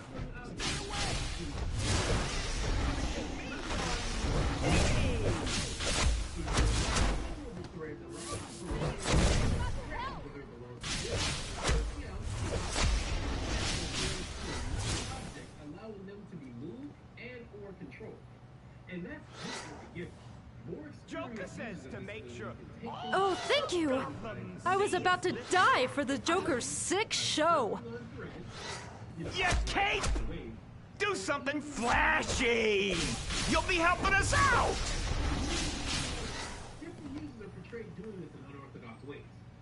Joker says to make sure. Oh, thank you! I was about to die for the Joker's sick show. Yeah, Kate! Do something flashy! You'll be helping us out! Different users are portrayed doing this in unorthodox ways.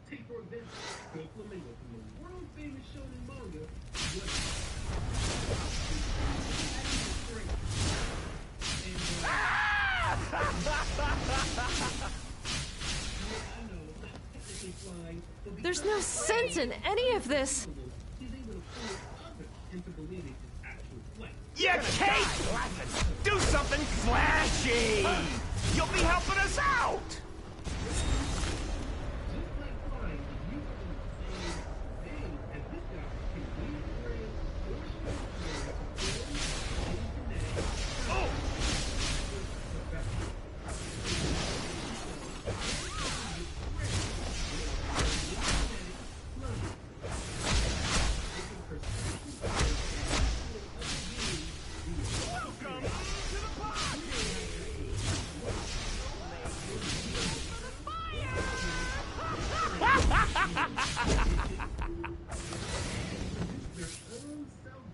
Take, for example, Gold Flamingo from the world-famous shonen manga, There's no sense in any of this. Yeah, Kate! Do something flashy! You'll be helping us out!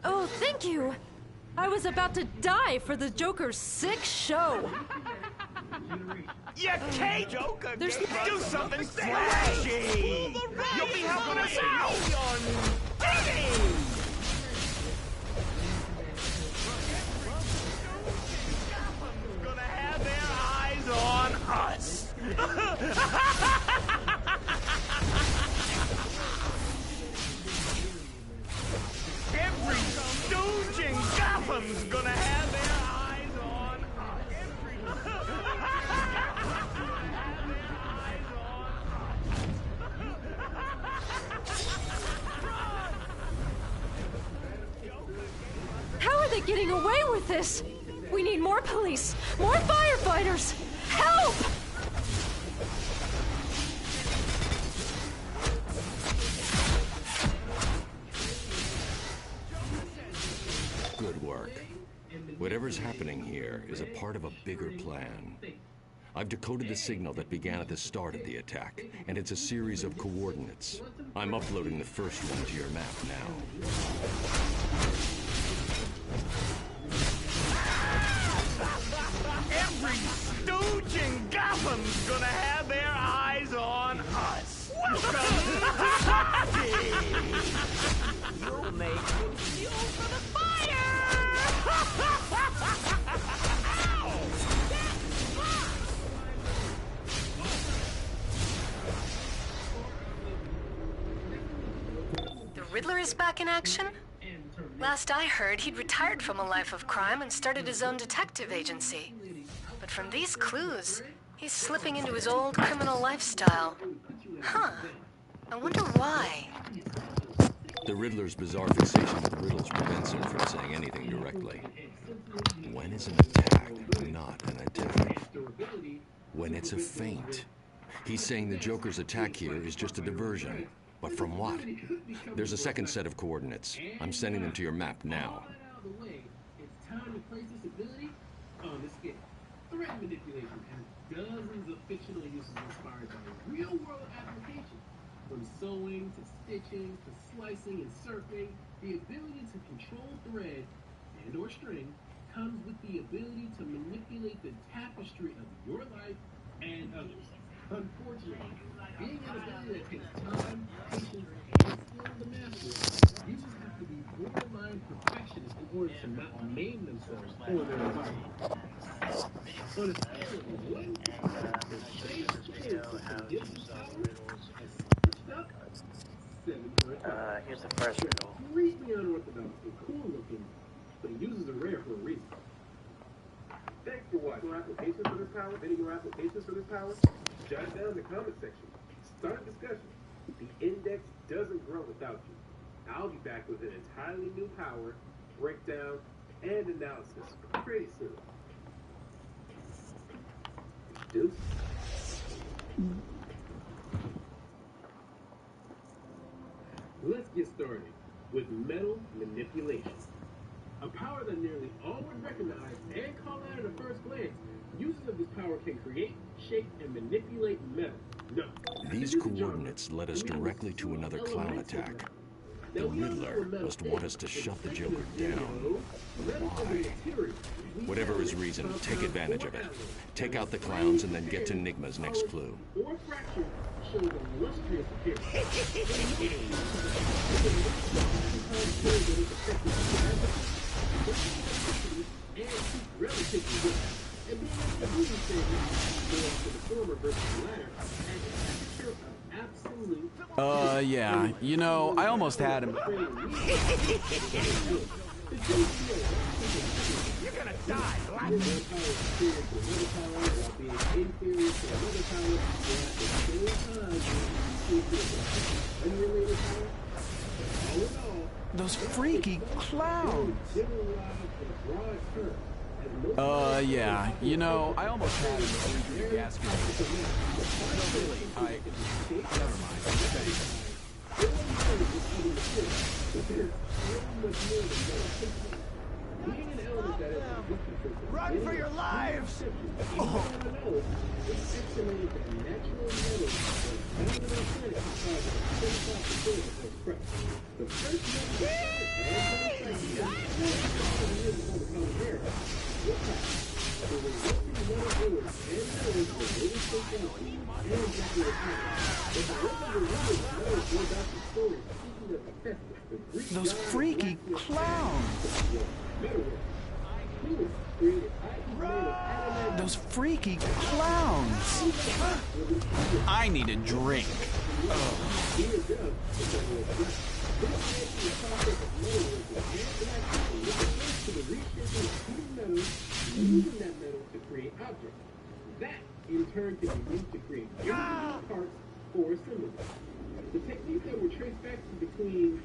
Oh, thank you. I was about to die for the Joker's sick show. Yeah, Kate! Joker, do something flashy! You'll be helping us out! Gonna have their eyes on us! Every stooge in Gotham's gonna have their eyes on How are they getting away with this? We need more police, more firefighters. Help! Good work. Whatever's happening here is a part of a bigger plan. I've decoded the signal that began at the start of the attack, and it's a series of coordinates. I'm uploading the first one to your map now. Every stooge in Gotham's gonna have their eyes on us! You'll make fuel for the fire! The Riddler is back in action? Last I heard, he'd retired from a life of crime and started his own detective agency. But from these clues, he's slipping into his old criminal lifestyle. Huh. I wonder why. The Riddler's bizarre fixation with riddles prevents him from saying anything directly. When is an attack not an attack? When it's a feint. He's saying the Joker's attack here is just a diversion. But from what? There's a second set of coordinates. I'm sending them to your map now. It's time to place this ability on the scale. Threat manipulation has dozens of fictional uses inspired by real-world applications. From sewing to stitching to slicing and surfing, the ability to control thread and/or string comes with the ability to manipulate the tapestry of your life and others. Unfortunately, being an ability that takes time, patience, and skill to master, users have to be borderline perfectionists in order to not maim themselves or their environment. On a scale of 1 to 5, the same players can get some power as switched up 7 for a time. Here's the first riddle. Completely unorthodox and cool looking, but users are rare for a reason. Thanks for watching. More applications for this power? Any more applications for this power? Jot it down in the comment section. Start a discussion. The index doesn't grow without you. I'll be back with an entirely new power, breakdown, and analysis pretty soon. Deuce. Let's get started with metal manipulation. A power that nearly all would recognize and call out at a first glance. Users of this power can create, shape, and manipulate metal. No. These coordinates led us directly to another clown attack. The Riddler must want us to shut the Joker down. Why? Whatever his reason, take advantage of it. Take out the clowns and then get to Nigma's next clue. Or fracture shows a lustrous relatively and being able to do these things more for the former versus the latter as a picture of absolute Yeah. You know, I almost had him. You're gonna die, Those freaky clowns. Yeah. You know, I almost had him through the gas grenade. No, really, never mind. Run for your lives! Oh. Those freaky clowns. Those freaky clowns. I need a drink. Using that metal to create objects. That, in turn, can be used to create parts for assembly. The techniques that were traced back to between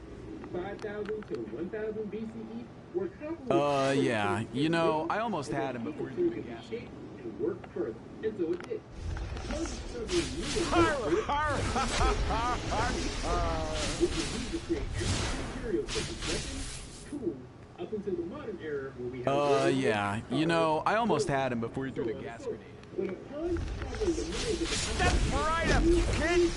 5,000 to 1,000 BCE were comparable. Yeah. You know, I almost had him before you could gas and work further, and so it did. Which was used to create materials such as weapons, tools, up until the modern era where we have yeah. You know, I almost had him before you threw the gas grenade. Step right up, kid!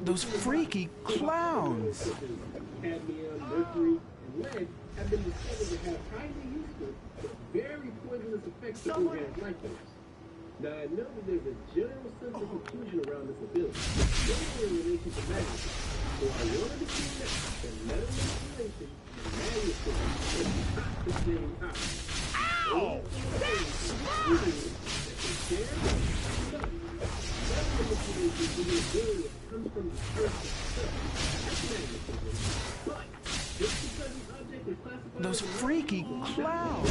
Those freaky clowns. Cadmium, mercury, and lead have been discovered to have highly useful but very poisonous effects to organisms like those. Now, I know that there's a general sense of confusion around this ability, especially in relation to magnetism. So I wanted to point out that metal manipulation and magnetism are not the same topic. Ow! That's right! Metal manipulation is an ability that comes from the earth itself. That's magnetism. But just because an object is classified Those freaky clowns.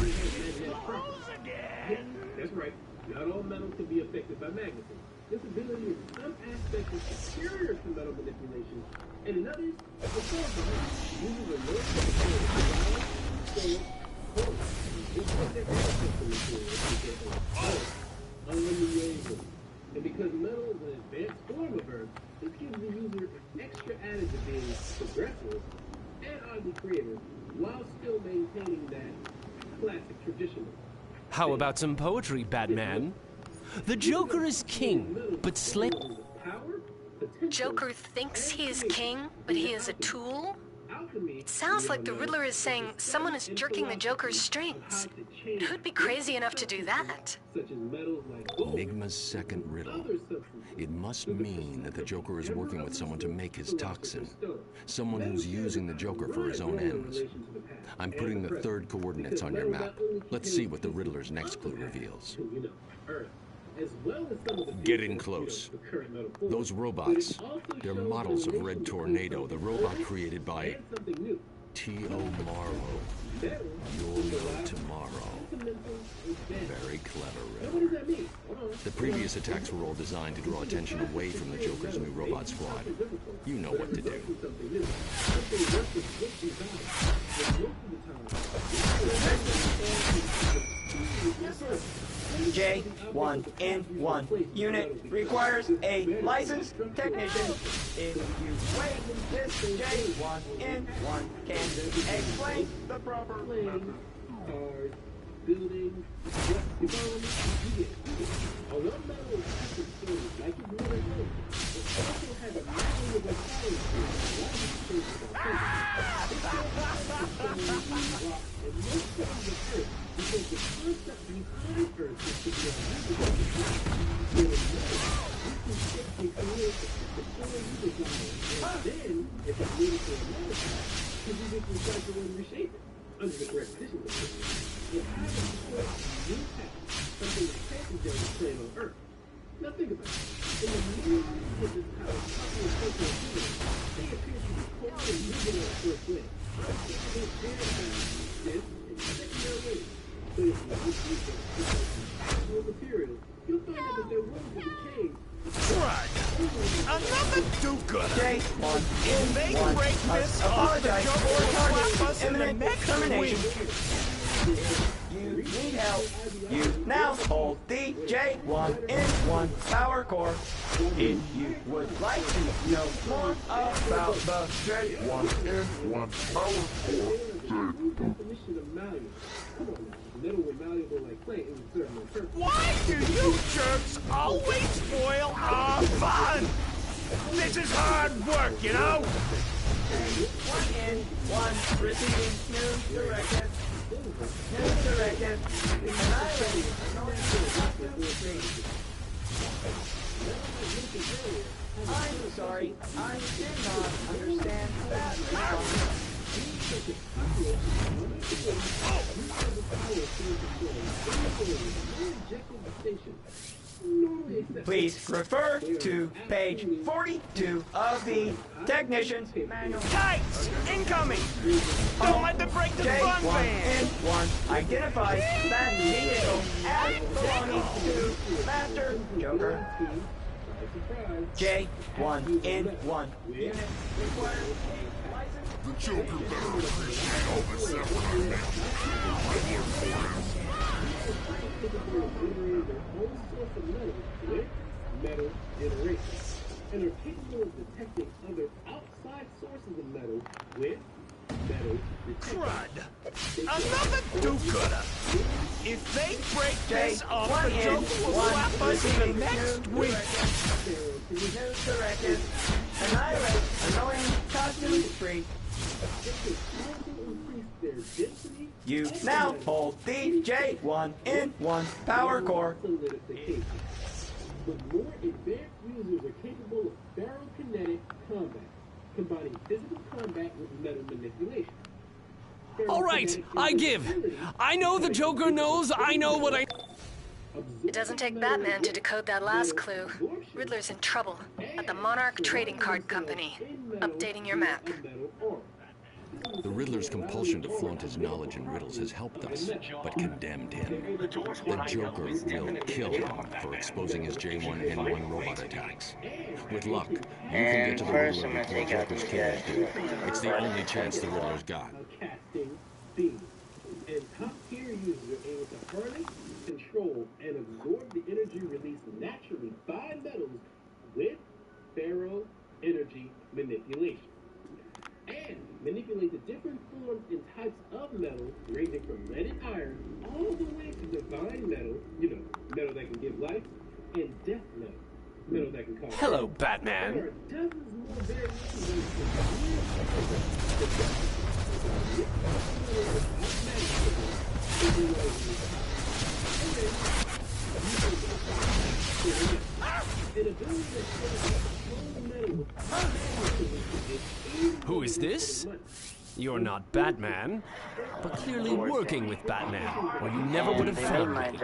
That's right. Not all metals can be affected by magnetism. This ability in some aspects is superior to metal manipulation, and in others, it's far behind. Using a low and because metal is an advanced form of earth, this gives the user an extra added to being progressive and oddly creative, while still maintaining that classic traditional. How about some poetry, Batman? The Joker is king, but slave. Joker thinks he is king, but he is a tool? It sounds like the Riddler is saying someone is jerking the Joker's strings. Who'd be crazy enough to do that? Enigma's second riddle. It must mean that the Joker is working with someone to make his toxin. Someone who's using the Joker for his own ends. I'm putting the third coordinates on your map. Let's see what the Riddler's next clue reveals. Get in close. Those robots, they're models of Red Tornado, the robot created by T.O. Marlowe. You'll know tomorrow. Very clever, Riddler. The previous attacks were all designed to draw attention away from the Joker's new robot squad. You know what to do. J1N1 unit requires a licensed technician. If you wait, this J1N1 can explain the proper cars, buildings, development, although metal is active stories like it's never known, it also has a massive intelligence and most of the earth, because the concept behind earth is to be and then, if it's needed for another time, because you can recycle and reshape it. under the correct conditions, of course. It highlights the new path, something that can't be done plain on Earth. Now think about it. In the middle of this power, popular cultural activity, they appear to be cold and rigid on the first glance. They appear to have stiff and secondary ways. But if you use them with actual materials, you'll find out that their rooms will decay. Crud! Another do-gooder! If they One break this off, the apologize Joker will for slap us in the imminent next termination. week. You need help. You now hold the J1 in 1 power core. If you would like to know more about the J1 in 1 power Why do you jerks always spoil our fun? This is hard work, you know? 1 in, 1 receiving new directive. New directive. I'm sorry, I did not understand that response. Please refer to page 42 of the Technician's Manual. Tights! Incoming! Don't let them break the fun J1 van! in 1 identifies that vehicle as belonging to Master Joker. J1 in 1 unit requires a license. The Joker better appreciate all this effort you metal generation, and are capable of detecting other outside sources of metal with metal detectors. Crud! Another do-gooder! If they break this off, the J1 Joker will slap us in the next week. New directive. Annihilate annoying costume freak. You now hold the J1 in 1 power core. But more advanced users are capable of barokinetic combat, combining physical combat with metal manipulation. All right, I give. I know the Joker knows I know what I... It doesn't take Batman to decode that last clue. Riddler's in trouble at the Monarch Trading Card Company. Updating your map. The Riddler's compulsion to flaunt his knowledge in riddles has helped us, but condemned him. The Joker will kill him for exposing his J1N1 robot attacks. With luck, you can get to the Riddler before Joker's killers do. It's the only chance the Riddler's got. And top-tier users are able to harness, control, and absorb the energy released naturally by metals with ferro-energy manipulation. And manipulate the different forms and types of metal, ranging from lead and iron, all the way to divine metal, metal that can give life, and death metal, metal that can cause... Hello, Batman. There are dozens more variations Who is this? You're not Batman, but clearly working with Batman, or you never would have found me.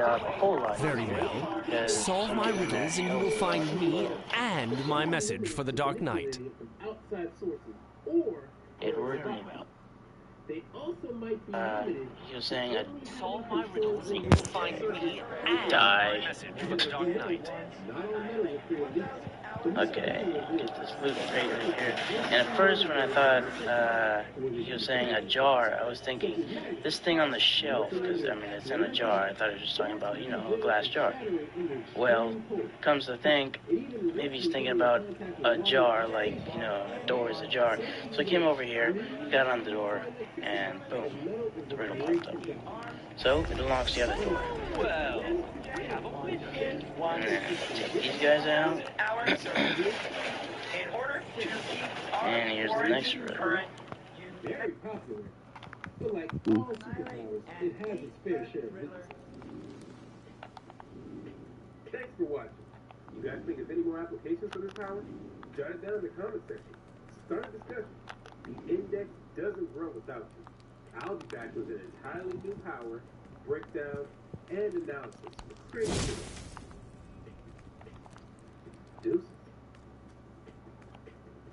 Very well. Solve my riddles and you will find me and my message for the Dark Knight. outside sources, or Edward, they also might be limited. you're saying I Solve my riddles and you will find me and my message for the Dark Knight. Okay, get this loop straight right here. And at first when I thought you were saying a jar, I was thinking this thing on the shelf, because I mean it's in a jar. I thought it was just talking about, a glass jar. Well, comes to think, maybe he's thinking about a jar, like, a door is a jar. So I came over here, got on the door, and boom, the riddle popped up. So it unlocks the other door. Well, And then take these guys out. And here's the next riddle. Very popular. But like all superpowers, it has its fair share of weaknesses. Thanks for watching. You guys think of any more applications for this power? Jot it down in the comment section. Start a discussion. The index doesn't grow without you. I'll be back with an entirely new power, breakdown, and analysis for creativity. Deuces.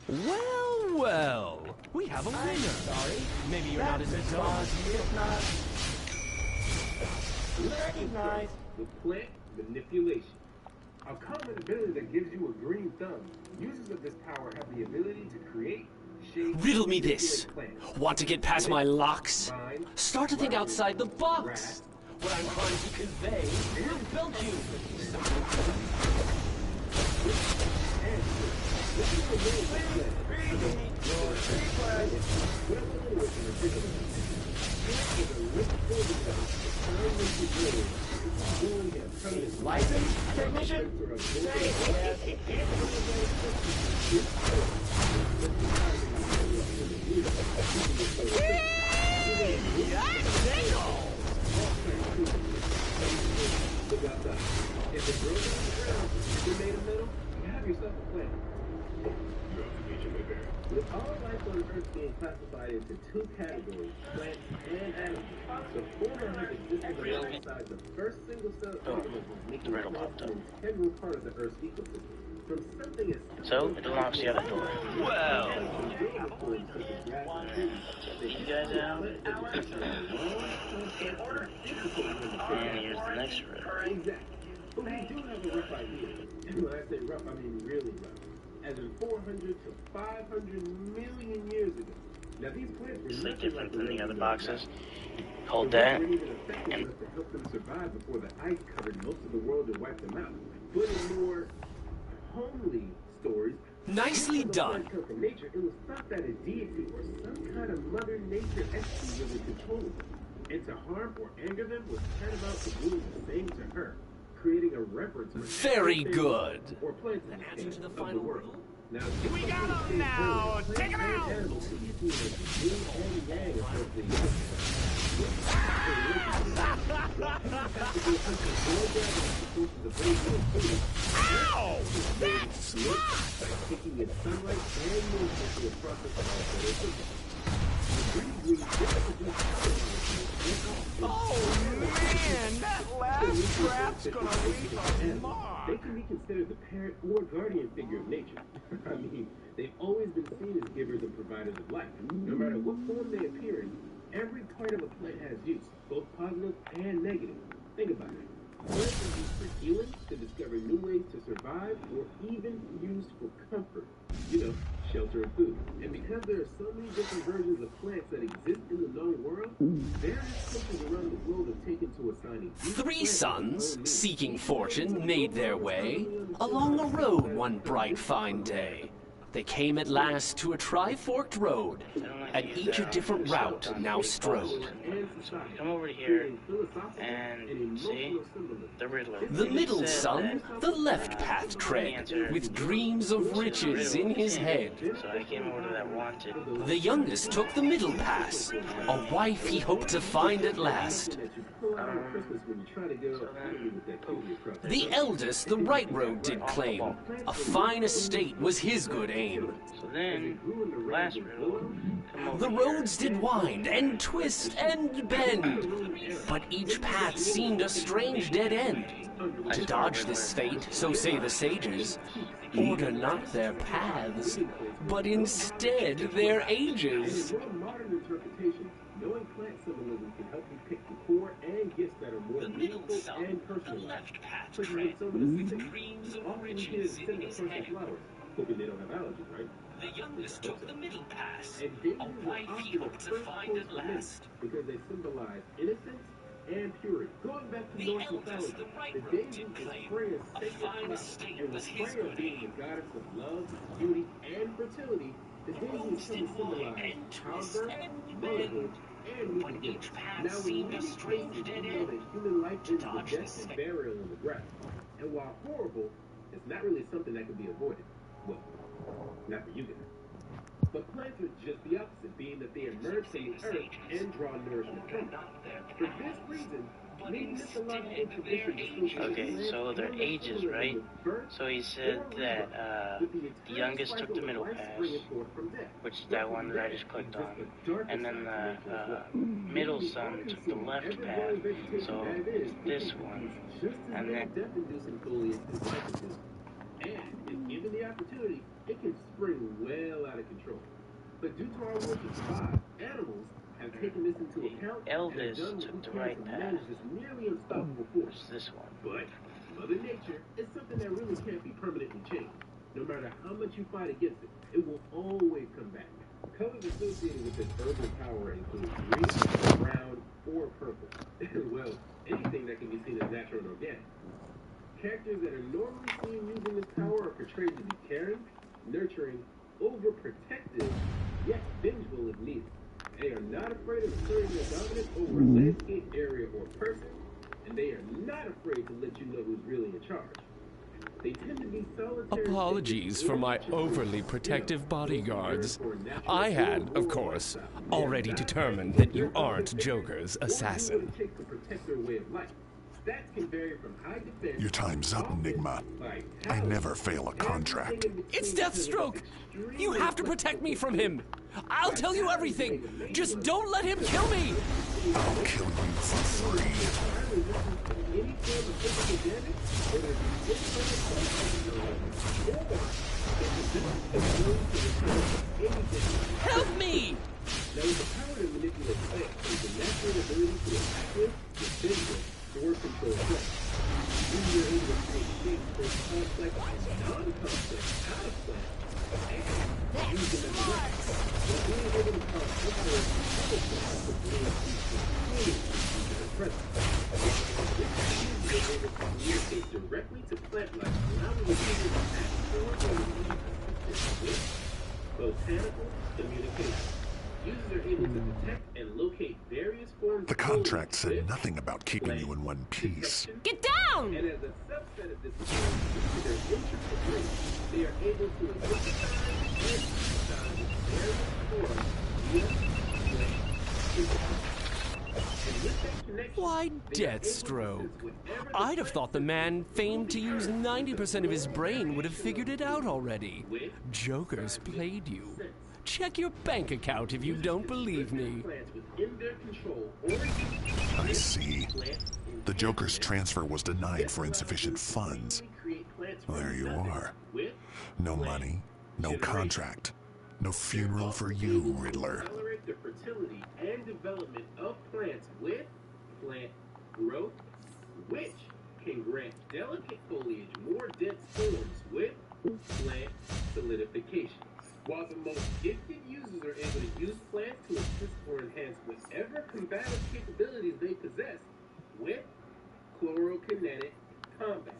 Well, well, we have a winner. Sorry. Maybe you're not as dumb. If not, recognize the plant manipulation. A common ability that gives you a green thumb. Users of this power have the ability to create, shape, Riddle me this. Want to get past my locks? Start to think outside the box. What I'm trying to convey will belt you. License technician? If it grows on the ground, you're made of metal, you have yourself a plant. With all life on Earth being classified into two categories, plants and animals, the former have existed alongside the first single-cell organisms, making plants an integral part of the Earth's ecosystem. From something as So, it unlocks the other door. well, Take you guys out. And here's the next room. Exactly. But we do have a rough idea. And when I say rough, I mean really rough. As in 400 to 500 million years ago. Now these plants were Slightly different than the other the boxes. Hold that. Even effective enough to help them survive before the ice covered most of the world and wiped them out. But in more homely stories, Nicely done. From nature, it was thought that a deity or some kind of mother nature entity was in control of them. And to harm or anger them was tantamount to doing the same to her, creating a reference for Very good. or plants in the case of the world. Now, We got him now! Take him out! Ow! That's smart! Taking in sunlight and motion to a process of Oh man, that last trap's gonna leave a mark! They can be considered the parent or guardian figure of nature. I mean, they've always been seen as givers and providers of life. No matter what form they appear in, every part of a plant has use, both positive and negative. Think about it. Plants are used for healing, to discover new ways to survive, or even used for comfort. You know, shelter and food. And because there are so many different versions of plants that exist in the known world, various cultures around the globe have taken to assigning Three sons, seeking fortune, made their way along a road one bright fine day. They came at last to a tri-forked road, and each a different route now strode. Come over here and see the Riddler. The middle son, the left path tread, with dreams of riches in his head. So I came over to that wanted. The youngest took the middle pass, a wife he hoped to find at last. The eldest the right road did claim, a fine estate was his good aim. So then, last riddle, The roads did wind and twist and bend, but each path seemed a strange dead end. To dodge this fate, so say the sages, order not their paths, but instead their ages. Knowing plant symbolism can help you pick the core and gifts that are more meaningful and personal. Left path Such tread, as some of the with things dreams of often riches kids in his send head. flowers, hoping they don't have allergies, right? The youngest took the middle pass, And a daisies are wife he often hoped the to first find choice at for men last. because they symbolize innocence and purity. Going back to The Norse eldest, mythology, the right the road daisy did is claim, Freya's a sacred fine flower, estate and was with his Freya good being aim. the goddess of love, beauty, and fertility, the daisy roads is come did to wind symbolize and twist childbirth, and motherhood, and new but beginnings. each path Now, when seemed a many strange places, dead we know end. that human life To ends with dodge death this and burial in the ground. And while horrible, it's not really something that can be avoided. Well, not for you guys. But plants are just the opposite, being that they emerge from the earth and draw nourishment from it. For this reason, many mythological traditions associate Okay, so their ages, right? So he said that the youngest took the middle pass, which is that one that I just clicked on, and then the middle son took the left path, so it's this one, and then... And if given the opportunity, it can spring well out of control. But due to our will to survive, animals have taken this into account eldest took the right path. this nearly unstoppable force. This one. But Mother Nature is something that really can't be permanently changed. No matter how much you fight against it, it will always come back. Colors associated with this herbal power include green, brown, or purple. Well, anything that can be seen as natural and organic. Characters that are normally seen using this power are portrayed to be caring, nurturing, overprotective, yet vengeful if needed. They are not afraid of asserting their dominance over a landscape, area, or person, and they are not afraid to let you know who's really in charge. They tend to be solitary. Apologies for my overly protective bodyguards. I had, of course, already determined that you aren't Joker's assassin. Your time's up, Enigma. I never fail a contract. It's Deathstroke! You have to protect me from him! I'll tell you everything! Just don't let him kill me! I'll kill you for free. Help me! Now, with the power to manipulate plants is the natural ability to attack with, defend with, or control plants. Using your able to create shapes both complex and non-complex out of plants, and use them as a weapon. While being able to cause temporary control plants with being used to present. Users are able to communicate directly to plant life, allowing the user to act for or receive assistance with botanical communication. Users are able to detect and locate various forms The contract said nothing about keeping you in one piece. Get down! And as a subset of this ability to their intricate links, they are able to identify and synthesize various forms Why, Deathstroke? I'd have thought the man famed to use 90% of his brain would have figured it out already. Joker's played you. Check your bank account if you don't believe me. I see. The Joker's transfer was denied for insufficient funds. There you are. No money, no contract, no funeral for you, Riddler. Accelerate the fertility and development of plants with plant growth, which can grant delicate foliage more dense forms with plant solidification. While the most gifted users are able to use plants to assist or enhance whatever combative capabilities they possess with chlorokinetic combat.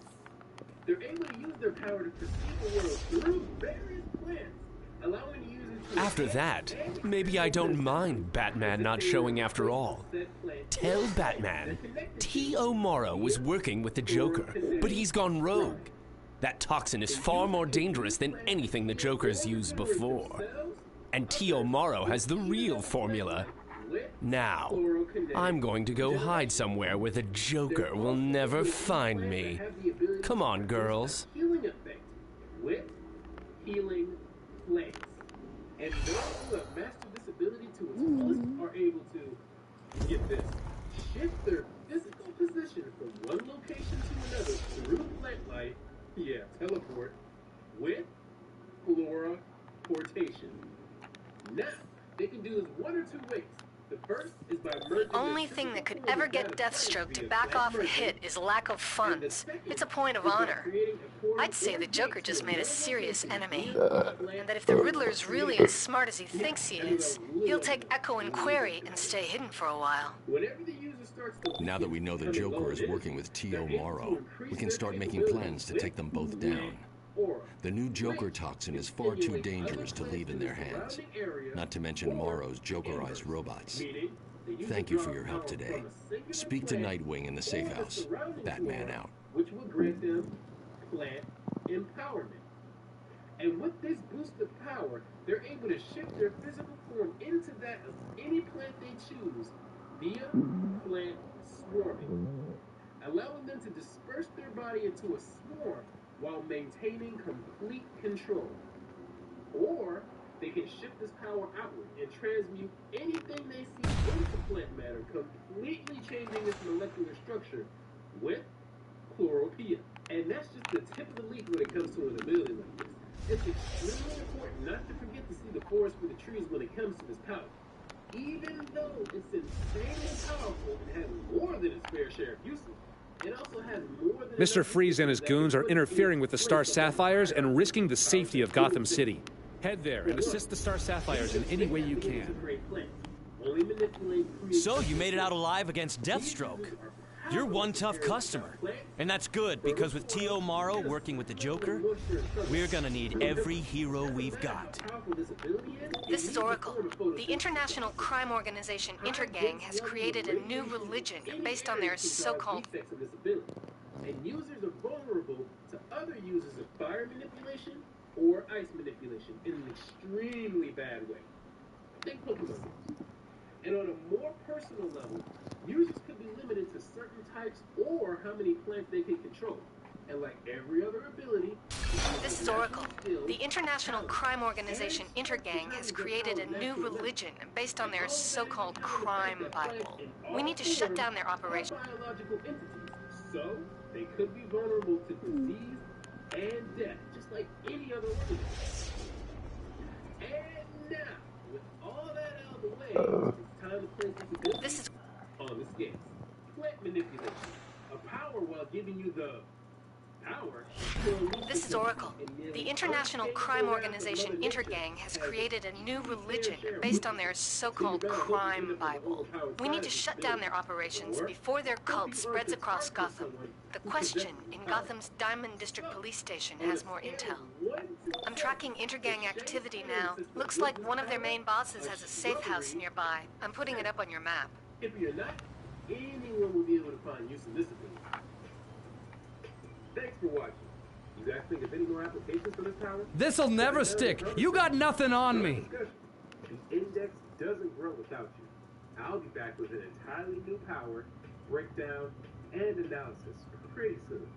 They're able to use their power to perceive the world through various plants, allowing the user to... After that, maybe I don't mind Batman not showing after all. Tell Batman, T.O. Morrow was working with the Joker, but he's gone rogue. That toxin is far more dangerous than anything the Joker's used before. And T.O. Morrow has the real formula. Now, I'm going to go hide somewhere where the Joker will never find me. Come on, girls. Healing effect with healing plants. And those who have mastered this ability to its fullest are able to, get this, shift their physical position from one location to another through plant life. Yeah, teleport with chloroportation. Now, they can do this one or two ways. The first is by merging... The only thing that could ever get Deathstroke to back off a hit is lack of funds. It's a point of honor. I'd say the Joker just made a serious enemy. And that if the Riddler's really as smart as he thinks he is, he'll take Echo and Query and stay hidden for a while. Now that we know the Joker is working with T.O. Morrow, we can start making plans to take them both down. The new Joker toxin is far too dangerous to leave in their hands, not to mention Morrow's Jokerized robots. Thank you for your help today. Speak to Nightwing in the safe house. Batman out. Which will grant them plant empowerment. And with this boost of power, they're able to shift their physical form into that of any plant they choose via plant swarming, allowing them to disperse their body into a swarm while maintaining complete control. Or they can shift this power outward and transmute anything they see into plant matter, completely changing its molecular structure with chloropia. And that's just the tip of the leaf when it comes to an ability like this. It's extremely important not to forget to see the forest for the trees when it comes to this power. Even though it's insanely powerful and has more than its fair share of uses, it also has more than Mr. Freeze and his goons are interfering with the Star Sapphires and risking the safety of Gotham City. Head there and assist the Star Sapphires in any way you can. So you made it out alive against Deathstroke. You're one tough customer. And that's good, because with T.O. Morrow working with the Joker, we're gonna need every hero we've got. This is Oracle. The international crime organization Intergang has created a new religion based on their so-called... And users are vulnerable to other users of fire manipulation or ice manipulation in an extremely bad way. Think Pokemon. And on a more personal level, users could be limited to certain types or how many plants they can control. And like every other ability... This is Oracle. The international crime organization Intergang has created a new religion based on their so-called crime Bible. We need to shut down their operation. Biological entities. So, they could be vulnerable to disease and death, just like any other organism. And now, with all that out of the way, it's time to place this ability on the scales. Plant manipulation. A power while giving you the power. This is Oracle. The international crime organization Intergang has created a new religion based on their so-called crime Bible. We need to shut down their operations before their cult spreads across Gotham. The Question in Gotham's Diamond District Police Station has more intel. I'm tracking Intergang activity now. Looks like one of their main bosses has a safe house nearby. I'm putting it up on your map. If you're not, anyone will be able to find use in this ability. Thanks for watching. You guys think of any more applications for this power? This'll never stick. You got nothing on me. The index doesn't grow without you. I'll be back with an entirely new power, breakdown, and analysis pretty soon.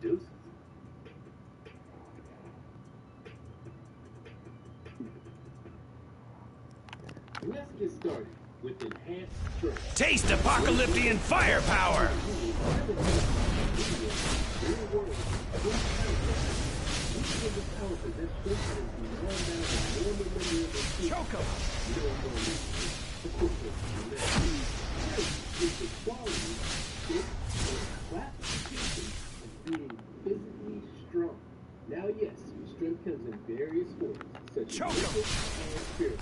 Deuces. Let's get started with enhanced strength. Taste apocalyptic firepower! Choke him! Physically strong. Now, yes, strength comes in various forms, such as physical and spiritual.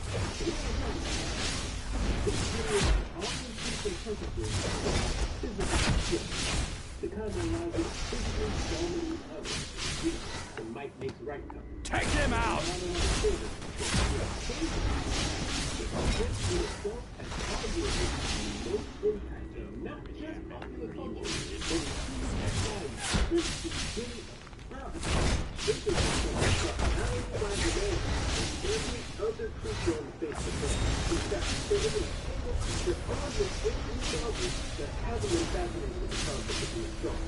The kind that allows you to physically dominate others. The might makes right come. Take them out! Not just popular culture, other creature on the face of the earth. In fact, there is a single creature on this earth that hasn't been fascinated with the concept of being strong.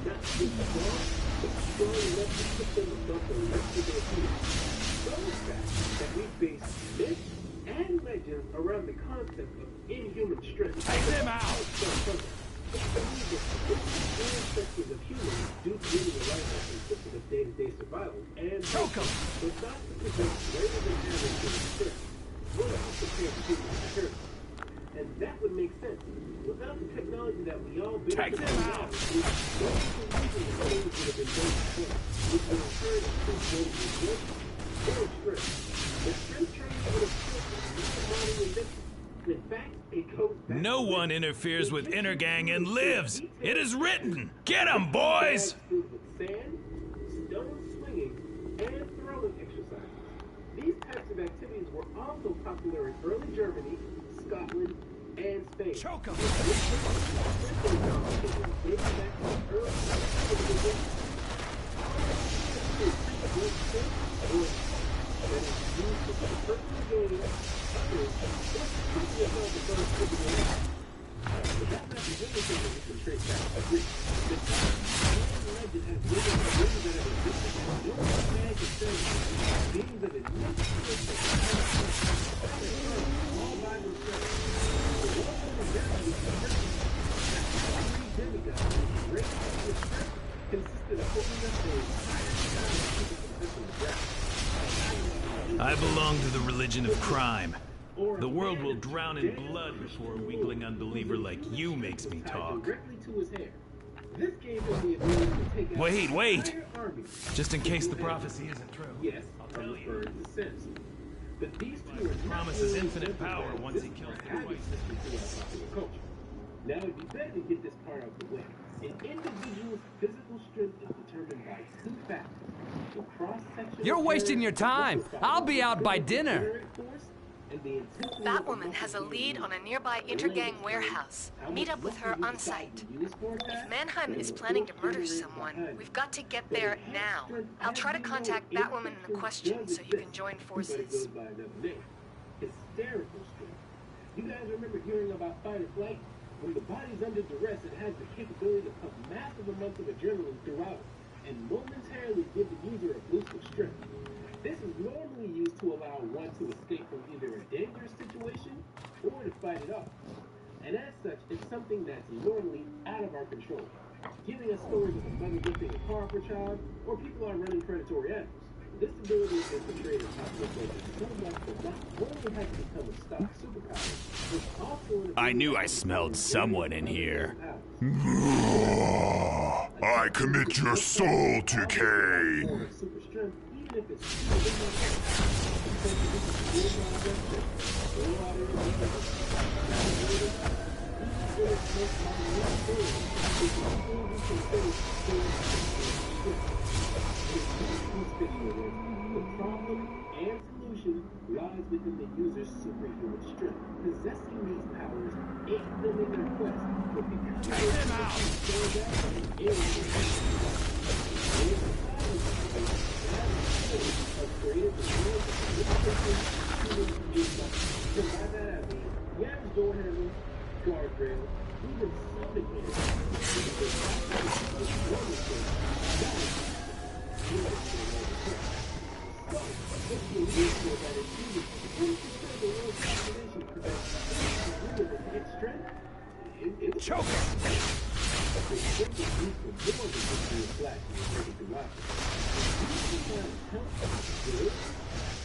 Not just strong, but strong enough to put themselves on the rest of their feet. So the fact that we base myths and legends around the concept of inhuman strength. Take them out! Ancestors of humans do create a life that consisted of day-to-day survival, and choke them! But not to possess greater than average human strength, we're not prepared to human inheritance. And that would make sense. Without the technology that we all benefit from now, we don't believe in the things that have been done before, which will encourage true growth or strength. The strength training would have killed not a modern invention. In fact, it goes back. No one interferes with Intergang and lives. It is written. Get 'em, boys! With sand, stone swinging, and throwing exercises. These types of activities were also popular in early Germany, Scotland, and Spain. Choke 'em! I belong to the religion of crime. The world will drown in blood before a weakling unbeliever like you makes me talk. Wait! Just in case the prophecy isn't true. Yes, from the bird descends. But these two are promises infinite power once he kills the twice. Now it'd be better to get this part out of the way. An individual's physical strength is determined by two factors. The cross-section. You're wasting your time. I'll be out by dinner. Batwoman has a lead on a nearby intergang warehouse. Meet up with her on site. If Mannheim is planning to murder someone, we've got to get there now. I'll try to contact Batwoman in the question so you can join forces. Hysterical strength. You guys remember hearing about fight or flight? When the body's under duress, it has the capability to pump massive amounts of adrenaline throughout it and momentarily give the user a boost of strength. This is normally used to allow one to escape from either a dangerous situation or to fight it off. And as such, it's something that's normally out of our control, giving us stories of a mother lifting a car for a child, or people are running predatory animals. This ability is portrayed as possible so much that not only has it become a stock superpower, but also I knew I smelled someone in here. I commit your soul to Kane. The problem and solution lies within the user's superhuman strength. Possessing these powers aids them in their quest, but because take them out! The average door handle, guardrail, even soda Choke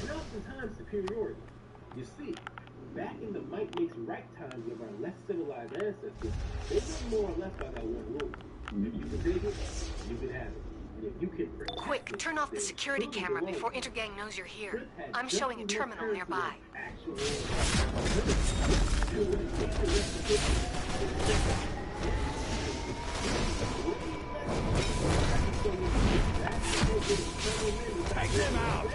and oftentimes superiority. You see, back in the might makes right times of our less civilized ancestors, they went more or less by that one rule. If you can take it, you can have it. Quick, turn off the security camera before Intergang knows you're here. I'm showing a terminal nearby. Take them out!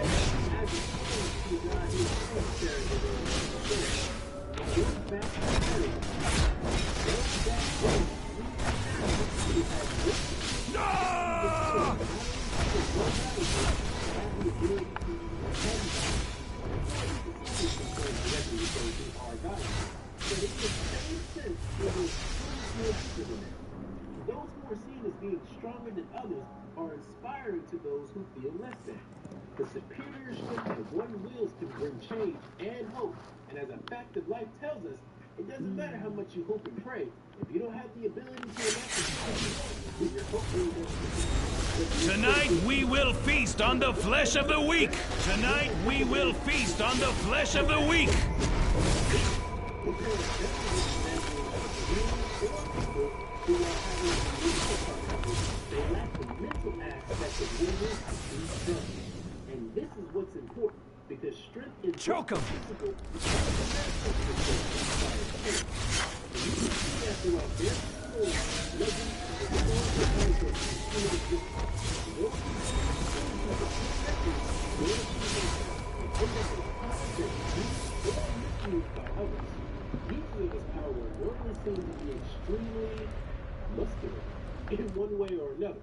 Those who are seen as being stronger than others are inspiring to those who feel less than. The superior strength that one wields can bring change and hope. And as a fact of life tells us, it doesn't matter how much you hope and pray, if you don't have the ability to enact your hope will Tonight we will feast on the flesh of the weak! Tonight we will feast on the flesh of the weak! And this is what's important, because strength is choke him. Seem to be extremely muscular in one way or another.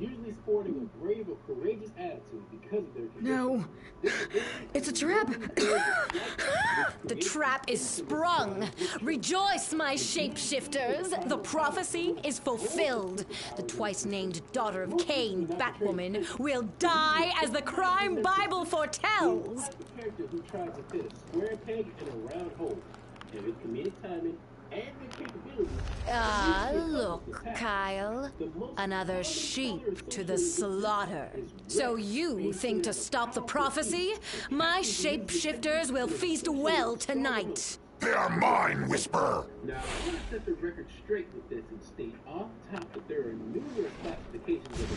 usually sporting a brave or courageous attitude because of their condition. No. It's a trap. The trap is sprung. Rejoice, my shapeshifters. The prophecy is fulfilled. The twice-named daughter of Cain, Batwoman, will die as the crime Bible foretells. The character who tries to fit a square peg in a round hole. And with comedic timing and their capabilities... Ah, look, Kyle. Another sheep to the slaughter. So you think to stop the prophecy? My shapeshifters will feast well tonight. They are mine, Whisper! Now, I want to set the record straight with this and state off top that there are numerous classifications of the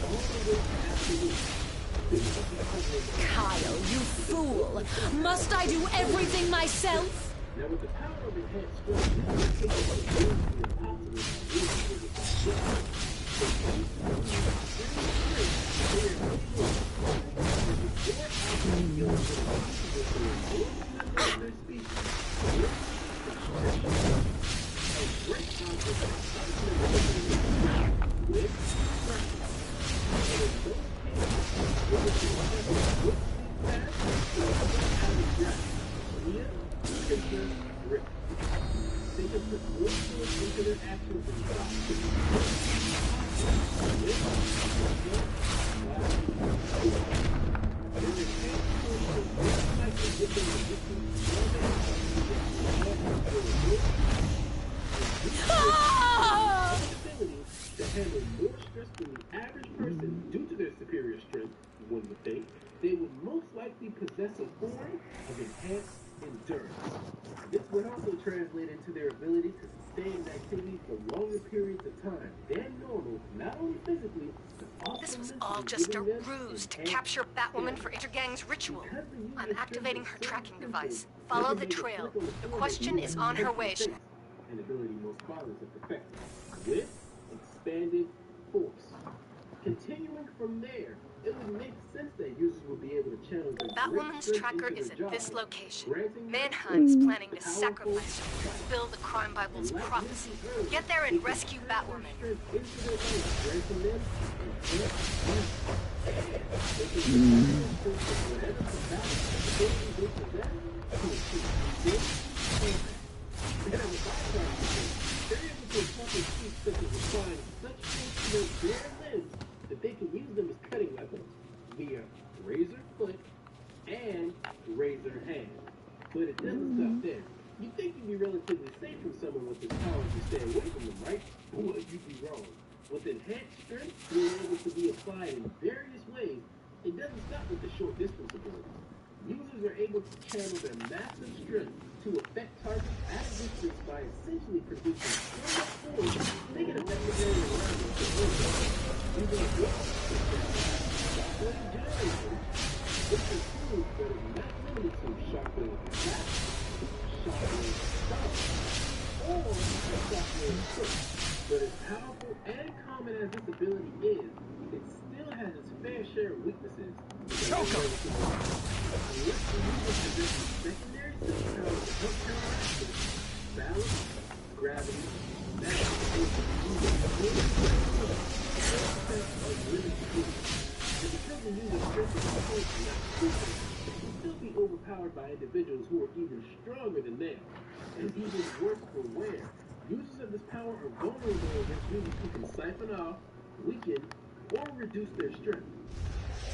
all the way to absolute. Kyle, you fool! Must I do everything myself? Now, with the power of enhanced strength, possess a form of enhanced endurance. This would also translate into their ability to sustain activity for longer periods of time than normal, not only physically, but also This was all just a ruse to capture Batwoman for Intergang's ritual. I'm activating her tracking device. Follow the trail. The question is on her way. An ability most fathers have perfected with expanded force. Continuing from there, it would make sense that users would be able to channel their Batwoman's tracker is at this location. Mannheim's planning to sacrifice her to fulfill the Crime Bible's prophecy. Get there and rescue Batwoman. That they can use them as cutting weapons via razor foot and razor hand. But it doesn't stop there. You'd think you'd be relatively safe from someone with this power if you stay away from them, right? Boy, you'd be wrong. With enhanced strength being able to be applied in various ways, it doesn't stop with the short distance abilities. Users are able to channel their massive strength to affect targets at a distance by essentially producing so much force, they can affect the area around them to using a good shockwave generation. This includes, but is not limited to, shockwave blast, shockwave stop, or a shockwave push. But as powerful and common as this ability is, it still has its fair share of weaknesses. Choke him! Unless the user possesses secondary superpowers to help counteract it, balance, gravity, still be overpowered by individuals who are even stronger than them. And even worse for wear, users of this power are vulnerable against users who can siphon off, weaken, or reduce their strength.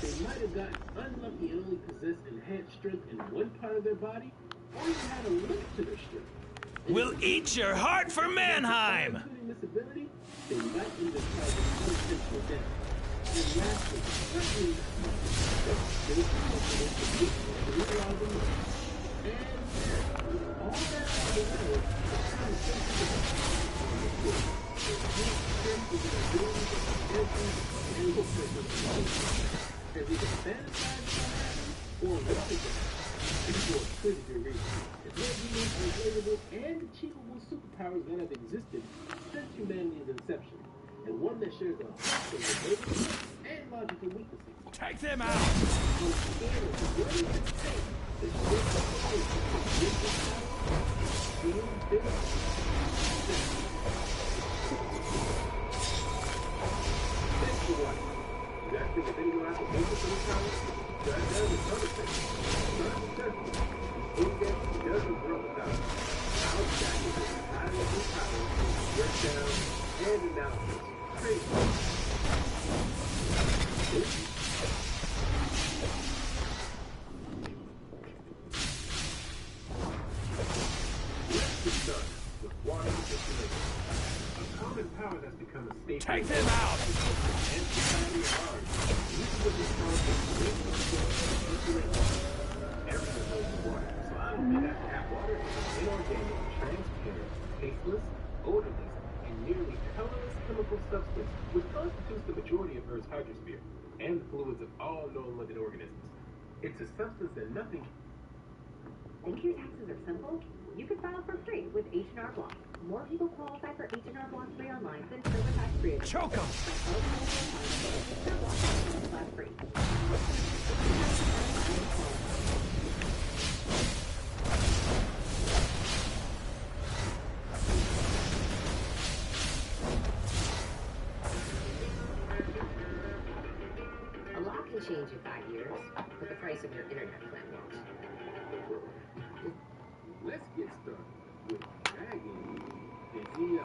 They might have gotten unlucky and only possess enhanced strength in one part of their body, or even had a limit to their strength. We'll eat your heart for Mannheim! Including this ability, they might end up causing unintentional death. And lastly, certainly and achievable superpowers that have existed since humanity's inception, and one that shares a host of abilities and logical weaknesses. Take them out! On a scale of 1 to 10, the shape of Take them out! Tasteless, odorless, and nearly colorless chemical substance which constitutes the majority of Earth's hydrosphere and the fluids of all known living organisms. It's a substance that nothing. Think your taxes are simple? You could file for free with H&R Block. More people qualify for H&R Block free online than TurboTax free. Choke 'em! A lot can change in 5 years, but the price of your internet plan won't. Let's get started with Dragon and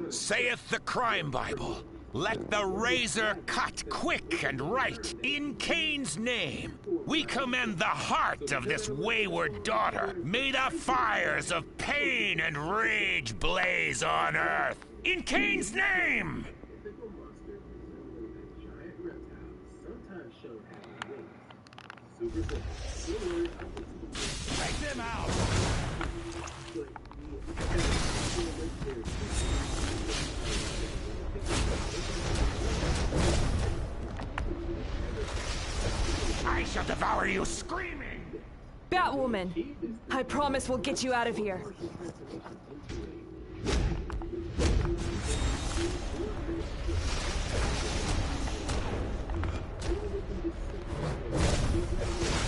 Saith the Crime Bible, let the razor cut quick and right. In Cain's name, we commend the heart of this wayward daughter. May the fires of pain and rage blaze on earth. In Cain's name! Take them out! I shall devour you screaming! Batwoman, I promise we'll get you out of here.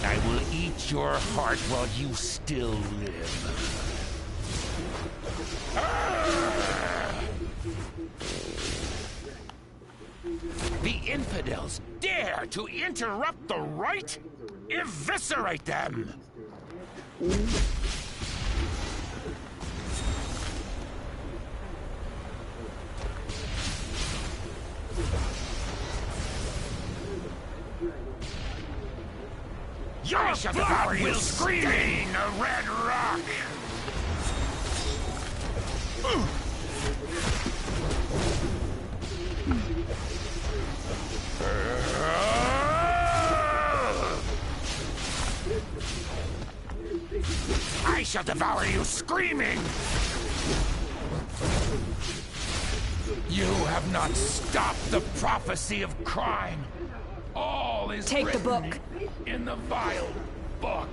I will eat your heart while you still live. The infidels dare to interrupt the right? Eviscerate them! I shall devour you screaming, a red rock! I shall devour you screaming! You have not stopped the prophecy of crime. All is Take the book. In the vile book.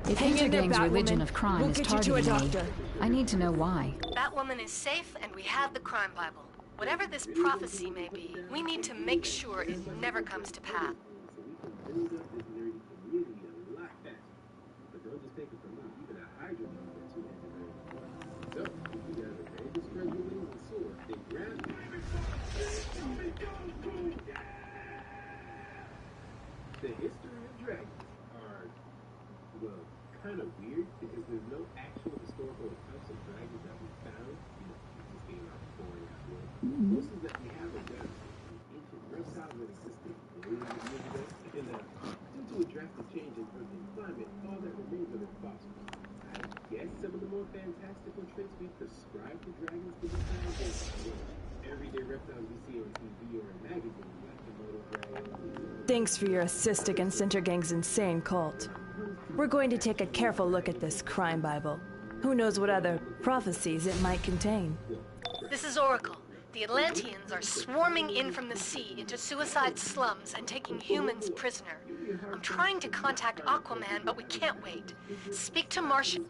If Hang in there, Intergang's religion Batwoman. of crime We'll is get you to a targeting me, doctor. I need to know why. Batwoman is safe, and we have the crime Bible. Whatever this prophecy may be, we need to make sure it never comes to pass. The history of dragons are, well, kind of weird because there's no actual historical accounts of dragons that we found, existing in our foreign world. Most of that we have are just ancient reptiles that existed millions of years ago, and that, due to a drastic change in Earth and climate, all that remains are their fossils. I guess some of the more fantastical traits we prescribe to dragons to be found is, everyday reptiles we see on TV or in magazines, like the Komodo dragon. Thanks for your assist against Intergang's insane cult. We're going to take a careful look at this crime Bible. Who knows what other prophecies it might contain. This is Oracle. The Atlanteans are swarming in from the sea into suicide slums and taking humans prisoner. I'm trying to contact Aquaman, but we can't wait. Speak to Martian.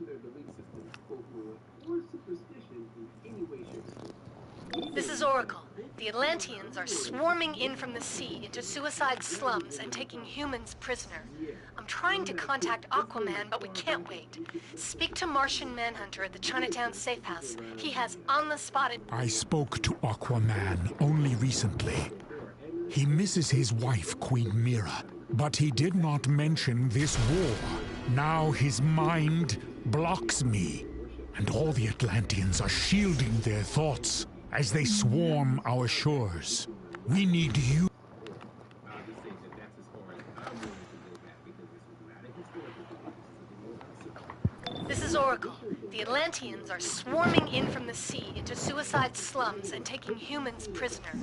This is Oracle. The Atlanteans are swarming in from the sea into suicide slums and taking humans prisoner. I'm trying to contact Aquaman, but we can't wait. Speak to Martian Manhunter at the Chinatown safe house. He has on-the-spot... I spoke to Aquaman only recently. He misses his wife, Queen Mira, but he did not mention this war. Now his mind blocks me, and all the Atlanteans are shielding their thoughts as they swarm our shores. We need you. This is Oracle. The Atlanteans are swarming in from the sea into suicide slums and taking humans prisoner.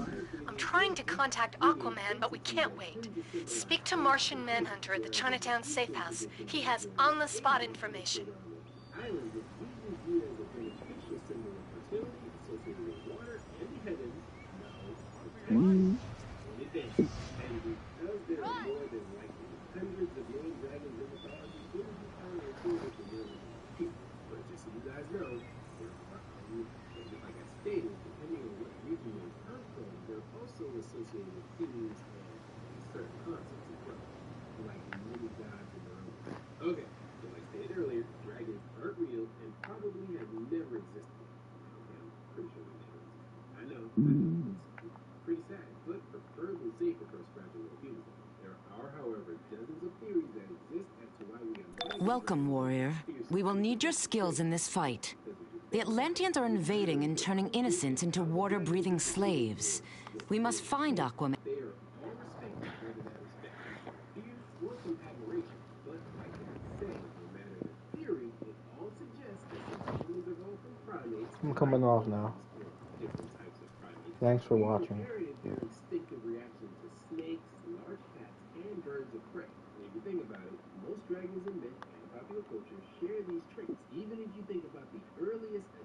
I'm trying to contact Aquaman, but we can't wait. Speak to Martian Manhunter at the Chinatown safe house. He has on-the-spot information. Okay, so like stated earlier, dragons aren't real and probably have never existed. Okay, I'm pretty sure they never existed. I know, it's pretty sad, but preferably safe across fragile little humans. There are, however, dozens of theories that exist as to why we are... Welcome, warrior. We will need your skills in this fight. The Atlanteans are invading and turning innocents into water-breathing slaves. We must find Aquaman. I'm coming off now. Thanks for watching. Instinctive reaction to snakes, large cats, and birds of prey. And if you think about it, most dragons in myth and popular culture share these traits. Even if you think about the